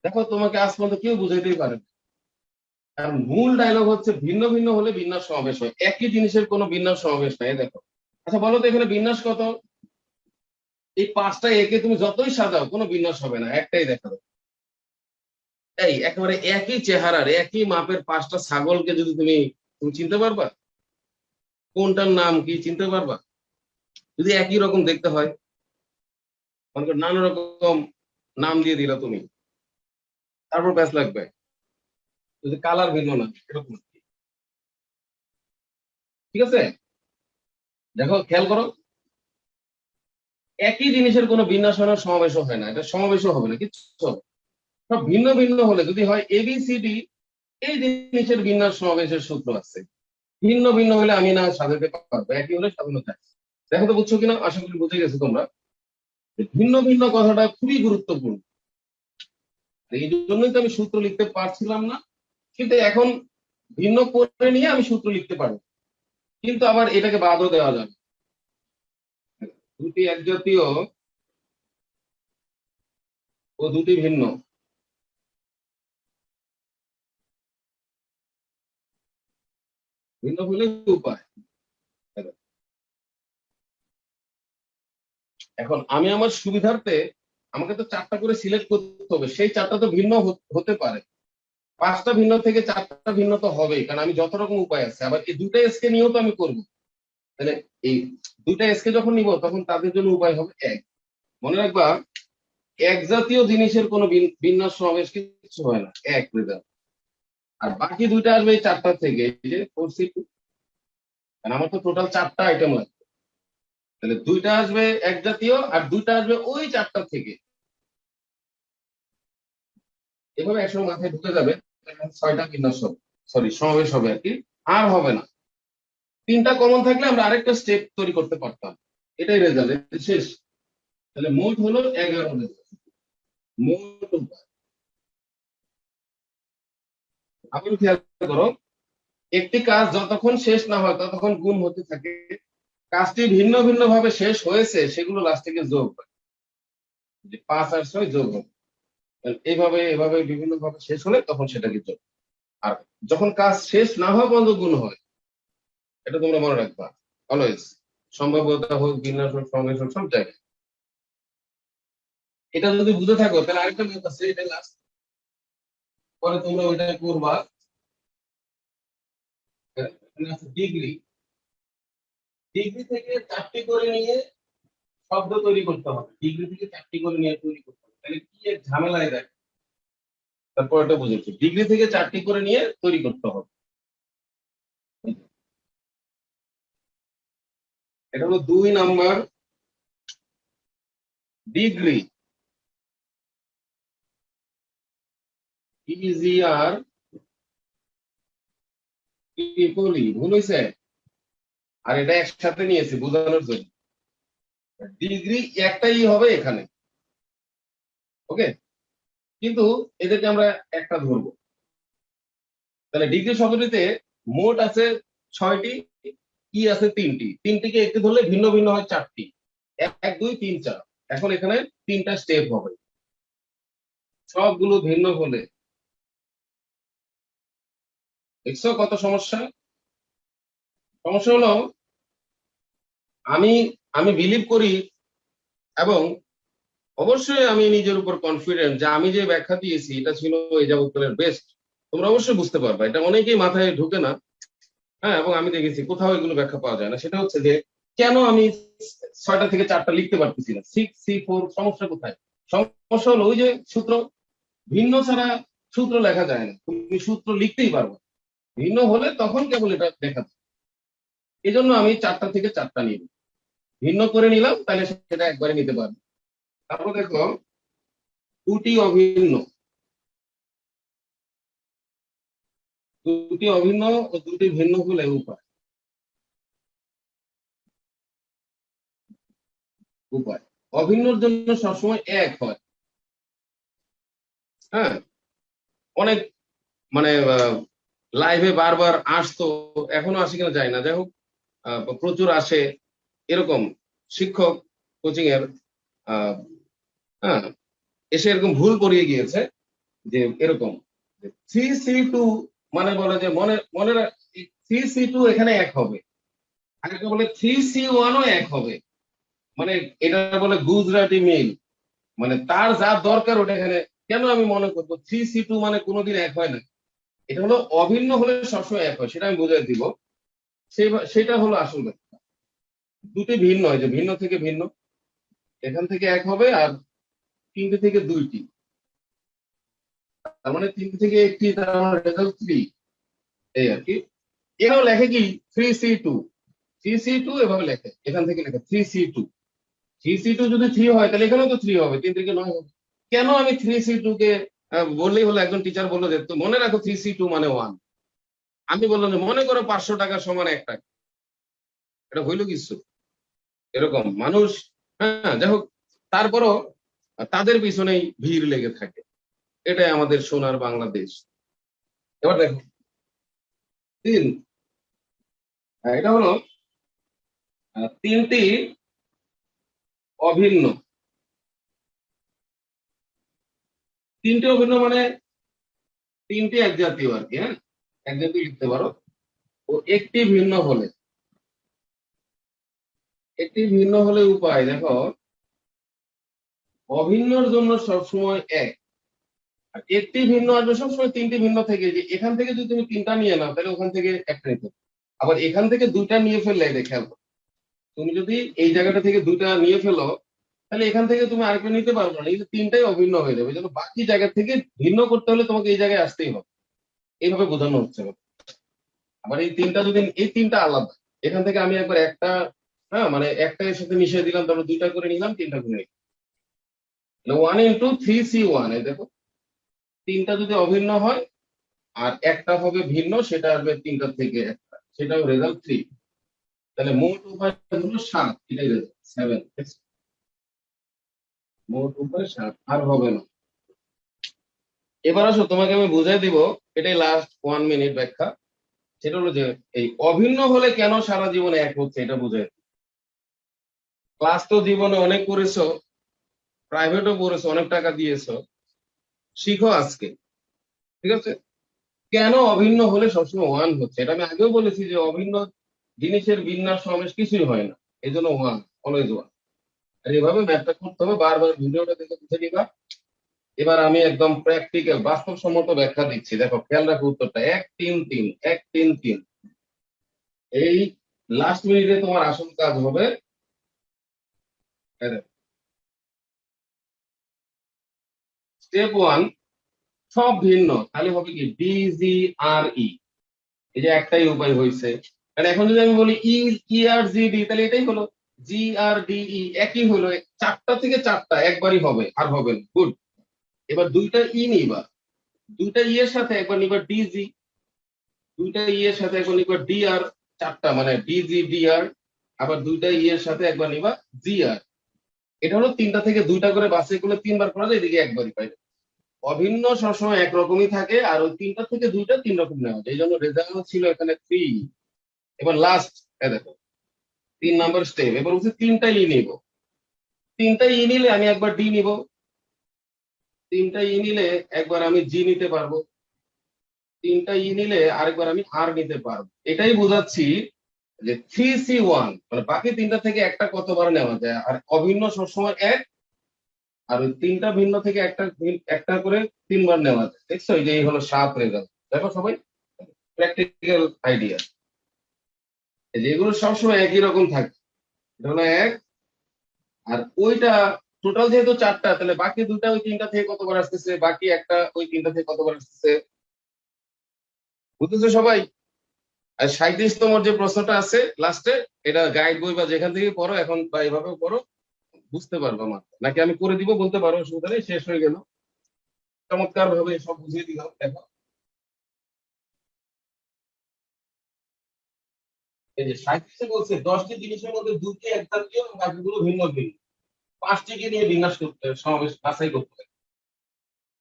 দেখো তোমাকে আজ পর্যন্ত কেউ বুঝাইতেই পারে না। কারণ মূল ডায়লগ হচ্ছে ভিন্ন ভিন্ন হলে বিন্যাস সমাবেশ হয়, একই জিনিসের কোনো বিন্যাস সমাবেশ নাই। দেখো, আচ্ছা বলো তো এখানে বিন্যাস কত? এই 5টা একে তুমি যতই সাজাও কোনো বিন্যাস হবে না, একটাই দেখাবে। এই একেবারে একই চেহারার একই মাপের 5টা ছাগলকে যদি তুমি, তুমি চিনতে পারবা কোনটার নাম কি? চিনতে পারবা? যদি একই রকম দেখতে হয়, মনে করো নানা রকম নাম দিয়ে দিলা তুমি, তারপর ব্যাস লাগবে, যদি কালার ভিন্ন না এরকম, ঠিক আছে? দেখো খেয়াল করো, একই জিনিসের কোনো বিন্যাস হয় না, সমাবেশও হয় না, এটা সমাবেশও হবে না, কিচ্ছু হবে না। সব ভিন্ন ভিন্ন হলে, যদি হয় এবিসিডি, এই জিনিসের বিন্যাস সমাবেশের সূত্র আছে। ভিন্ন ভিন্ন হলে আমি না সাজাতে পারবো, একই হলে সাজানো যায়। দেখো তো বুঝছো কিনা, আশা করি বুঝে গেছো তোমরা। যে ভিন্ন ভিন্ন কথাটা খুবই গুরুত্বপূর্ণ। এই জন্যই তো আমি সূত্র লিখতে পারছিলাম না, কিন্তু এখন ভিন্ন করে নিয়ে আমি সূত্র লিখতে পারবো, কিন্তু আবার এটাকে বাদও দেওয়া যাবে। দুটি একজাতীয় ও দুটি ভিন্ন, ভিন্ন হলে উপায়। এখন আমি আমার সুবিধার্থে আমাকে তো চারটা করে সিলেক্ট করতে হবে, সেই চারটা তো ভিন্ন হতে পারে, পাঁচটা ভিন্ন থেকে চারটা ভিন্ন তো হবেই, কারণ আমি যত রকম উপায় আছে। আবার এই দুটা এসকে নিয়েও তো আমি করবো, তাহলে এই দুটা এসকে যখন নিব তখন তাদের জন্য উপায় হবে এক। মনে রাখবা, এক জাতীয় জিনিসের কোনো বিন্যাস সমাবেশ কিছু হয় না, এক রেজাল্ট। আর বাকি দুইটা আসবে এই চারটা থেকে, এই যে 4C2, কারণ আমার তো টোটাল চারটা আইটেম লাগবে, তাহলে দুইটা আসবে এক জাতীয় আর দুইটা আসবে ওই চারটা থেকে। এভাবে একসঙ্গে মাথায় ঢুকে যাবে, ছয়টা বিন্যাস হবে, সরি সমাবেশ হবে আর কি, আর হবে না। তিনটা কমন থাকলে আমরা আরেকটা স্টেপ তৈরি করতে পারতাম, এটাই রেজাল্ট, শেষ। তাহলে মোট হলো 11 রেজাল্ট, মোট উপায়। আবার খেয়াল করো, একটি কাজ যতক্ষণ শেষ না হয় ততক্ষণ গুণ হতে থাকে, কাজটি ভিন্ন ভিন্ন ভাবে শেষ হয়েছে সেগুলো লাস্টে গিয়ে যোগ হয়, যে 5 আর 6 যোগ হবে। এইভাবে এভাবে বিভিন্ন ভাবে শেষ হলে তখন সেটাকে যোগ। আর যখন কাজ শেষ না হওয়া পর্যন্ত গুণ হয়, এটা তোমরা মনে রাখবা অলওয়েজ, সম্ভাব্যতা হোক, বিন্যাস হোক, সমাবেশ হোক, সব জায়গায়। এটা যদি বুঝে থাকো তাহলে আরেকটা ম্যাথ আছে, এটা লাস্ট, পরে তোমরা ওইটা করবা। ডিগ্রি, ডিগ্রি থেকে চারটি করে নিয়ে শব্দ তৈরি করতে হবে, ডিগ্রি থেকে চারটি করে নিয়ে তৈরি করতে হবে, তাহলে কি এক ঝামেলায় দেয়। তারপর এটা বুঝেছি, ডিগ্রি থেকে চারটি করে নিয়ে তৈরি করতে হবে। এটা হলো 2 নাম্বার ডিগ্রি, ইজিআর ইকুয়ালি, ভুল হয়েছে। আর এটা একসাথে নিয়েছি বোঝানোর জন্য, ডিগ্রি একটাই হবে এখানে, ওকে, কিন্তু এদেরকে আমরা একটা ধরবো। তাহলে ডিগ্রি শব্দটিতে মোট আছে 6টি, ই আছে 3টি, 3টিকে একটি ধরলে ভিন্ন ভিন্ন হয় 4টি, 1 2 3 4। এখন এখানে 3টা স্টেপ হবে, সবগুলো ভিন্ন হলে। দেখছো কত সমস্যা। সমস্যা হলো, আমি আমি বিলিভ করি, এবং অবশ্যই আমি নিজের উপর কনফিডেন্ট যে আমি যে ব্যাখ্যা দিয়েছি এটা ছিল এই যাবৎকালের বেস্ট। তোমরা অবশ্যই বুঝতে পারবা, এটা অনেকেই মাথায় ঢুকে না। হ্যাঁ, এবং আমি দেখেছি কোথাও এগুলো ব্যাখ্যা পাওয়া যায় না, সেটা হচ্ছে যে কেন আমি 6টা থেকে 4টা লিখতে পারতেছি না, 6 C 4, সমস্যা কোথায়? সমস্যা হলো ওই যে সূত্র, ভিন্ন ছাড়া সূত্র লেখা যায় না, তুমি সূত্র লিখতেই পারবো, ভিন্ন হলে তখন কেবল এটা দেখা যায়। এই জন্য আমি 4টা থেকে 4টা নিব, ভিন্ন করে নিলাম, তাহলে সেটা একবারে নিতে পারবো। তারপর দেখো, দুটি অভিন্ন, দুটি অভিন্ন ও দুটি ভিন্ন হলে উপায়, উপায় অভিন্নর জন্য সবসময় এক হয়। হ্যাঁ, অনেক মানে লাইভে বারবার আসতো, এখনো আসে কিনা যায় না, যাই হোক প্রচুর আসে এরকম শিক্ষক কোচিং এর, আহ, হ্যাঁ, এসে এরকম ভুল করিয়ে গিয়েছে, যে এরকম 3C2 মানে বলে যে মনে মনে 3C2 এখানে এক হবে, আরেকটা বলে 3C1ও এক হবে, মানে এটা বলে গুজরাটি মিল, মানে তার যা দরকার ওটা এখানে। কেন আমি মনে করবো 3C2 মানে কোনোদিন এক হয় না, এটা হলো অভিন্ন হলে সবসময় এক হয়, সেটা আমি বুঝাই দিব। সেটা হলো আসল ব্যাপার। দুটি ভিন্ন হয়, যে ভিন্ন থেকে ভিন্ন, এখান থেকে এক হবে, আর 3টে থেকে 2টি, তার মানে 3টে থেকে একটি, তার মানে রেজাল্ট 3, এই আর কি। এরাও লেখে কি 3C2, 3C2 এভাবে লেখে, এখান থেকে লেখে 3C2, 3C2 যদি 3 হয় তাহলে এখানেও তো 3 হবে, 3 থেকে 9 হবে। কেন আমি 3C2 কে বললেই হলো, একজন টিচার বললো যে তো মনে রাখো 3C2 মানে 1, আমি বললাম যে মনে করো 500 টাকার সমান 1 টাকা, এটা হইলো কিছু এরকম মানুষ। হ্যাঁ, যাই হোক, তারপরও তাদের পিছনেই ভিড় লেগে থাকে। এটাই আমাদের সোনার বাংলাদেশ। এবার দেখো 3, এটা হলো তিনটি অভিন্ন। তিনটি অভিন্ন মানে তিনটি এক জাতীয় আর কি, হ্যাঁ, এক জাতীয় লিখতে পারো। ও একটি ভিন্ন হলে, একটি ভিন্ন হলে উপায় দেখো, অভিন্নর জন্য সবসময় এক, আর একটি ভিন্ন আসবে সবসময় তিনটি ভিন্ন থেকে। যে এখান থেকে যদি তুমি তিনটা নিয়ে নাও তাহলে ওখান থেকে একটা নিতে হবে। আবার এখান থেকে দুইটা নিয়ে ফেললে এটা খেয়াল করো, তুমি যদি এই জায়গাটা থেকে দুইটা নিয়ে ফেলো তাহলে এখান থেকে তুমি আরেকটা নিতে পারবে না, এই যে তিনটাই অভিন্ন হয়ে যাবে। এই জন্য বাকি জায়গা থেকে ভিন্ন করতে হলে তোমাকে এই জায়গায় আসতেই হবে। এইভাবে বোঝানো হচ্ছে। আবার এই তিনটা যদি, এই তিনটা আলাদা, এখান থেকে আমি একবার একটা, হ্যাঁ মানে একটা এর সাথে মিশিয়ে দিলাম, তারপর দুইটা করে নিলাম, তিনটা করে নিলাম। 1 × 3C1, এই দেখো তিনটা যদি অভিন্ন হয় আর একটা হবে ভিন্ন, সেটা আসবে তিনটা থেকে একটা, সেটা রেজাল্ট 3। তাহলে মোট উপায় হলো 7, এটাই রেজাল্ট 7। মোট উপায় 7, আর হবে না। এবার আসো তোমাকে আমি বুঝাই দিব, এটাই লাস্ট 1 মিনিট ব্যাখ্যা। সেটা হলো যে এই অভিন্ন হলে কেন সারা জীবনে এক হচ্ছে এটা বুঝাই। ক্লাস তো জীবনে অনেক করেছো, প্রাইভেটও পড়েছো, অনেক টাকা দিয়েছো, শিখো আজকে, ঠিক আছে? কেন অভিন্ন হলে সবসময় ওয়ান হচ্ছে, এটা আমি আগেও বলেছি যে অভিন্ন জিনিসের বিন্যাস সমেশ কিছুই হয় না, এই জন্য ওয়ান, অলওয়েজ ওয়ান। আর এভাবে ম্যাথটা করতে হবে, বারবার ভিডিওটা দেখে বুঝে নিবা। এবার আমি একদম প্র্যাকটিক্যাল বাস্তবসম্মত ব্যাখ্যা দিচ্ছি, দেখো খেয়াল রাখো উত্তরটা 1 3 3, 1 3 3। এই লাস্ট মিনিটে তোমার আসল কাজ হবে। স্টেপ 1, সব ভিন্ন, তাহলে হবে কি DGRE। এই যে একটাই উপায় হয়েছে। কারণ এখন যদি আমি বলি ERGD তাহলে এটাই হলো GRDE, একই হলো। চারটা থেকে চারটা একবারই হবে, আর হবে না। গুড। এবার দুইটা নিবা, দুইটা এর সাথে একবার নিবা ডিজি, দুইটা এর সাথে একবার নিবা ডিআর, চারটা মানে DGDR। আবার দুইটা এর সাথে একবার নিবা জিআর। এটা হলো তিনটা থেকে দুইটা করে বাছাই করলে তিনবার করা যায়, এদিকে একবারই পাই। অভিন্ন সবসময় একরকমই থাকে, আর ওই তিনটা থেকে দুইটা তিন রকম নেওয়া যায়, এই জন্য রেজাল্ট ছিল এখানে 3। এবার লাস্ট দেখো 3 নাম্বার স্টেপ, এবার হচ্ছে তিনটা নিব। তিনটা নিলে আমি একবার ডি নিব, তিনটা নিলে একবার আমি জি নিতে পারবো, তিনটা নিলে আরেকবার আমি আর নিতে পারবো। এটাই বোঝাচ্ছি যে 3C1 মানে বাকি তিনটা থেকে একটা কতবার নেওয়া যায়, আর অভিন্ন সবসময় এক, আর ওই তিনটা ভিন্ন থেকে একটা একটা করে তিনবার নেওয়া যায়। দেখছো, এই যে এই হলো 7 রেজাল্ট। দেখো সবাই, প্র্যাকটিক্যাল আইডিয়া, যেগুলো সবসময় একই রকম থাকে। এটা হলো এক, আর ওইটা টোটাল যেহেতু চারটা, তাহলে বাকি দুটা ওই তিনটা থেকে কতবার আসতেছে, বাকি একটা ওই তিনটা থেকে কতবার আসতেছে। বুঝতেছো সবাই? আর 37তম যে প্রশ্নটা আছে লাস্টে, এটা গাইড বই বা যেখান থেকে পড়ো এখন বা এভাবেও পড়ো, বুঝতে পারবো আমার, নাকি আমি করে দিব বলতে পারো, অসুবিধা নেই। শেষ হয়ে গেল, চমৎকার ভাবে সব বুঝিয়ে দিলাম। দেখো এই যে 37 বলছে 10টি জিনিসের মধ্যে দুটি এক জাতীয় এবং বাকিগুলো ভিন্ন ভিন্ন। 5টিকে নিয়ে বিন্যাস করতে হবে, সমাবেশ বাছাই করতে হবে।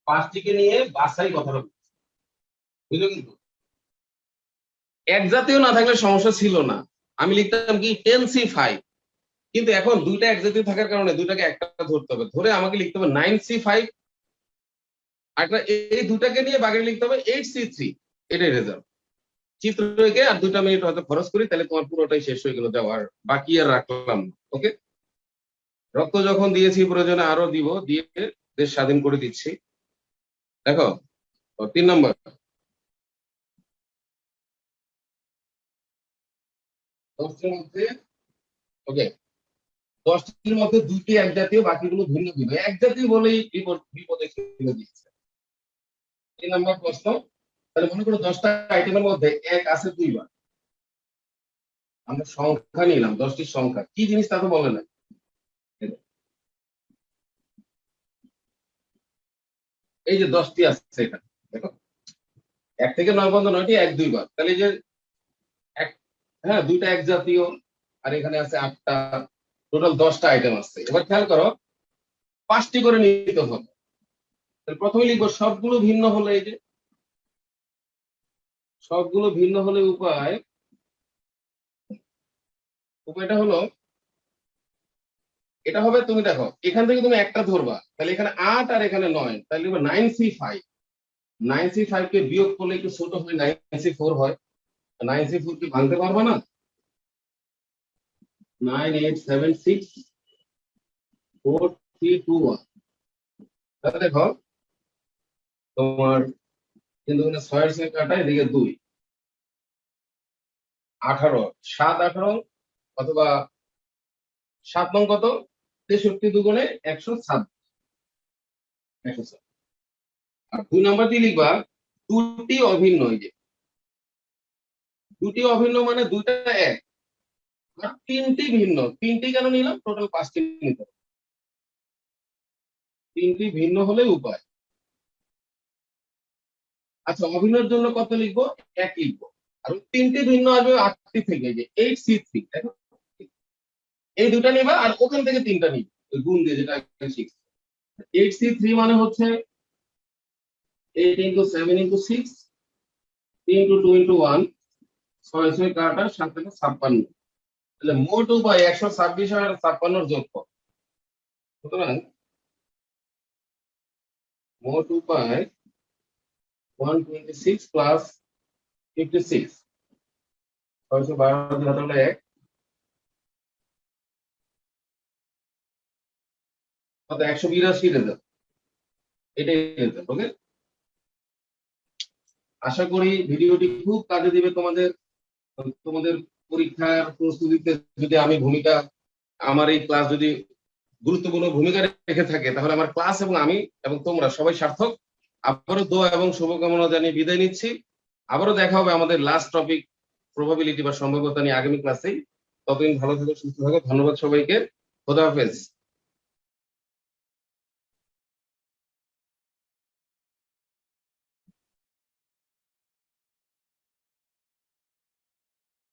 5টিকে নিয়ে বাছাই কথাটা বুঝলো। কিন্তু এক জাতীয় না থাকলে সমস্যা ছিল না, আমি লিখতাম কি 10C5। কিন্তু এখন দুইটা এক জাতীয় থাকার কারণে দুইটাকে একটা ধরতে হবে, ধরে আমাকে লিখতে হবে 9C5। আর এই দুটাকে নিয়ে বাকি লিখতে হবে 8C3। এটাই রেজাল্ট। চিত্র এঁকে আর 2 মিনিট হয়তো খরচ করি, তাহলে তোমার পুরোটাই শেষ হয়ে গেল, দেওয়ার বাকি আর রাখলাম। ওকে, রক্ত যখন দিয়েছি প্রয়োজনে আরো দিব, দিয়ে দেশ স্বাধীন করে দিচ্ছি। দেখো 3 নম্বর, দশটির মধ্যে, ওকে, 10টির মধ্যে দুইটি এক জাতীয়, বাকিগুলো ভিন্ন ভিন্ন। এক জাতীয় বলেই বিপদে ফেলে দিচ্ছে। 3 নম্বর প্রশ্ন, তাহলে মনে করো 10টা আইটেমের মধ্যে এক আছে 2বার। আমরা সংখ্যা নিলাম, 10টির সংখ্যা কি জিনিস তা তো বলে না। এই যে 10টি আছে এখানে, দেখো 1 থেকে 9 পর্যন্ত 9টি এক 2বার, তাহলে এই যে এক, হ্যাঁ দুইটা এক জাতীয়, আর এখানে আছে 8টা, টোটাল 10টা আইটেম আছে। এবার খেয়াল করো 5টি করে নিতে হবে। তাহলে প্রথমে লিখবো সবগুলো ভিন্ন হলে, এই যে সবগুলো ভিন্ন হলে উপায়টা হলো, এটা হবে, তুমি দেখো এখান থেকে তুমি একটা ধরবা, তাহলে এখানে 8 আর এখানে 9, তাহলে লিখবো 9C5। 9C5 কে বিয়োগ করলে একটু ছোট হয়, 9C4 হয়। 9C4 কি ভাঙতে পারবা না? 9, 8, 7, 6, 4, 3, 2, 1। তাহলে দেখো তোমার কিন্তু 6 কাটা, এদিকে 2, 18, 7, 18 অথবা 7 নং কত, 63 দুগুণে 126। 126। আর 2 নাম্বার দিয়ে লিখবা দুটি অভিন্ন, এই যে দুটি অভিন্ন মানে দুইটা এক, আর তিনটি ভিন্ন। তিনটি কেন নিলাম, টোটাল 5টি নিতে হবে। তিনটি ভিন্ন হলে উপায়। আচ্ছা, অভিন্নর জন্য কত লিখবো, 1 লিখবো। আর তিনটি ভিন্ন আসবে 8টি থেকে, যে 8C3, দেখো এই দুটা নিবা আর ওখান থেকে তিনটা নিবে, ওই গুণ দিয়ে, যেটা 6। 8C3 মানে হচ্ছে 8 × 7 × 6, 3 × 2 × 1, 6 কাটা, 7 থেকে 56। তাহলে মোট উপায় 126 আর 56 যোগফল। সুতরাং মোট উপায় 126 প্লাস 56, 612 হাতে 1, কত, 182 রেজাল্ট। এটাই রেজাল্ট। ওকে, আশা করি ভিডিওটি খুব কাজে দিবে তোমাদের। তোমাদের পরীক্ষার প্রস্তুতিতে যদি আমার এই ক্লাস যদি গুরুত্বপূর্ণ ভূমিকা রেখে থাকে, তাহলে আমার ক্লাস এবং আমি এবং তোমরা সবাই সার্থক। আবারও দোয়া এবং শুভকামনা জানিয়ে বিদায় নিচ্ছি। আবারও দেখা হবে আমাদের লাস্ট টপিক প্রবাবিলিটি বা সম্ভাব্যতা নিয়ে আগামী ক্লাসেই। ততদিন ভালো থাকো, সুস্থ থাকো। ধন্যবাদ সবাইকে। খোদা হাফেজ।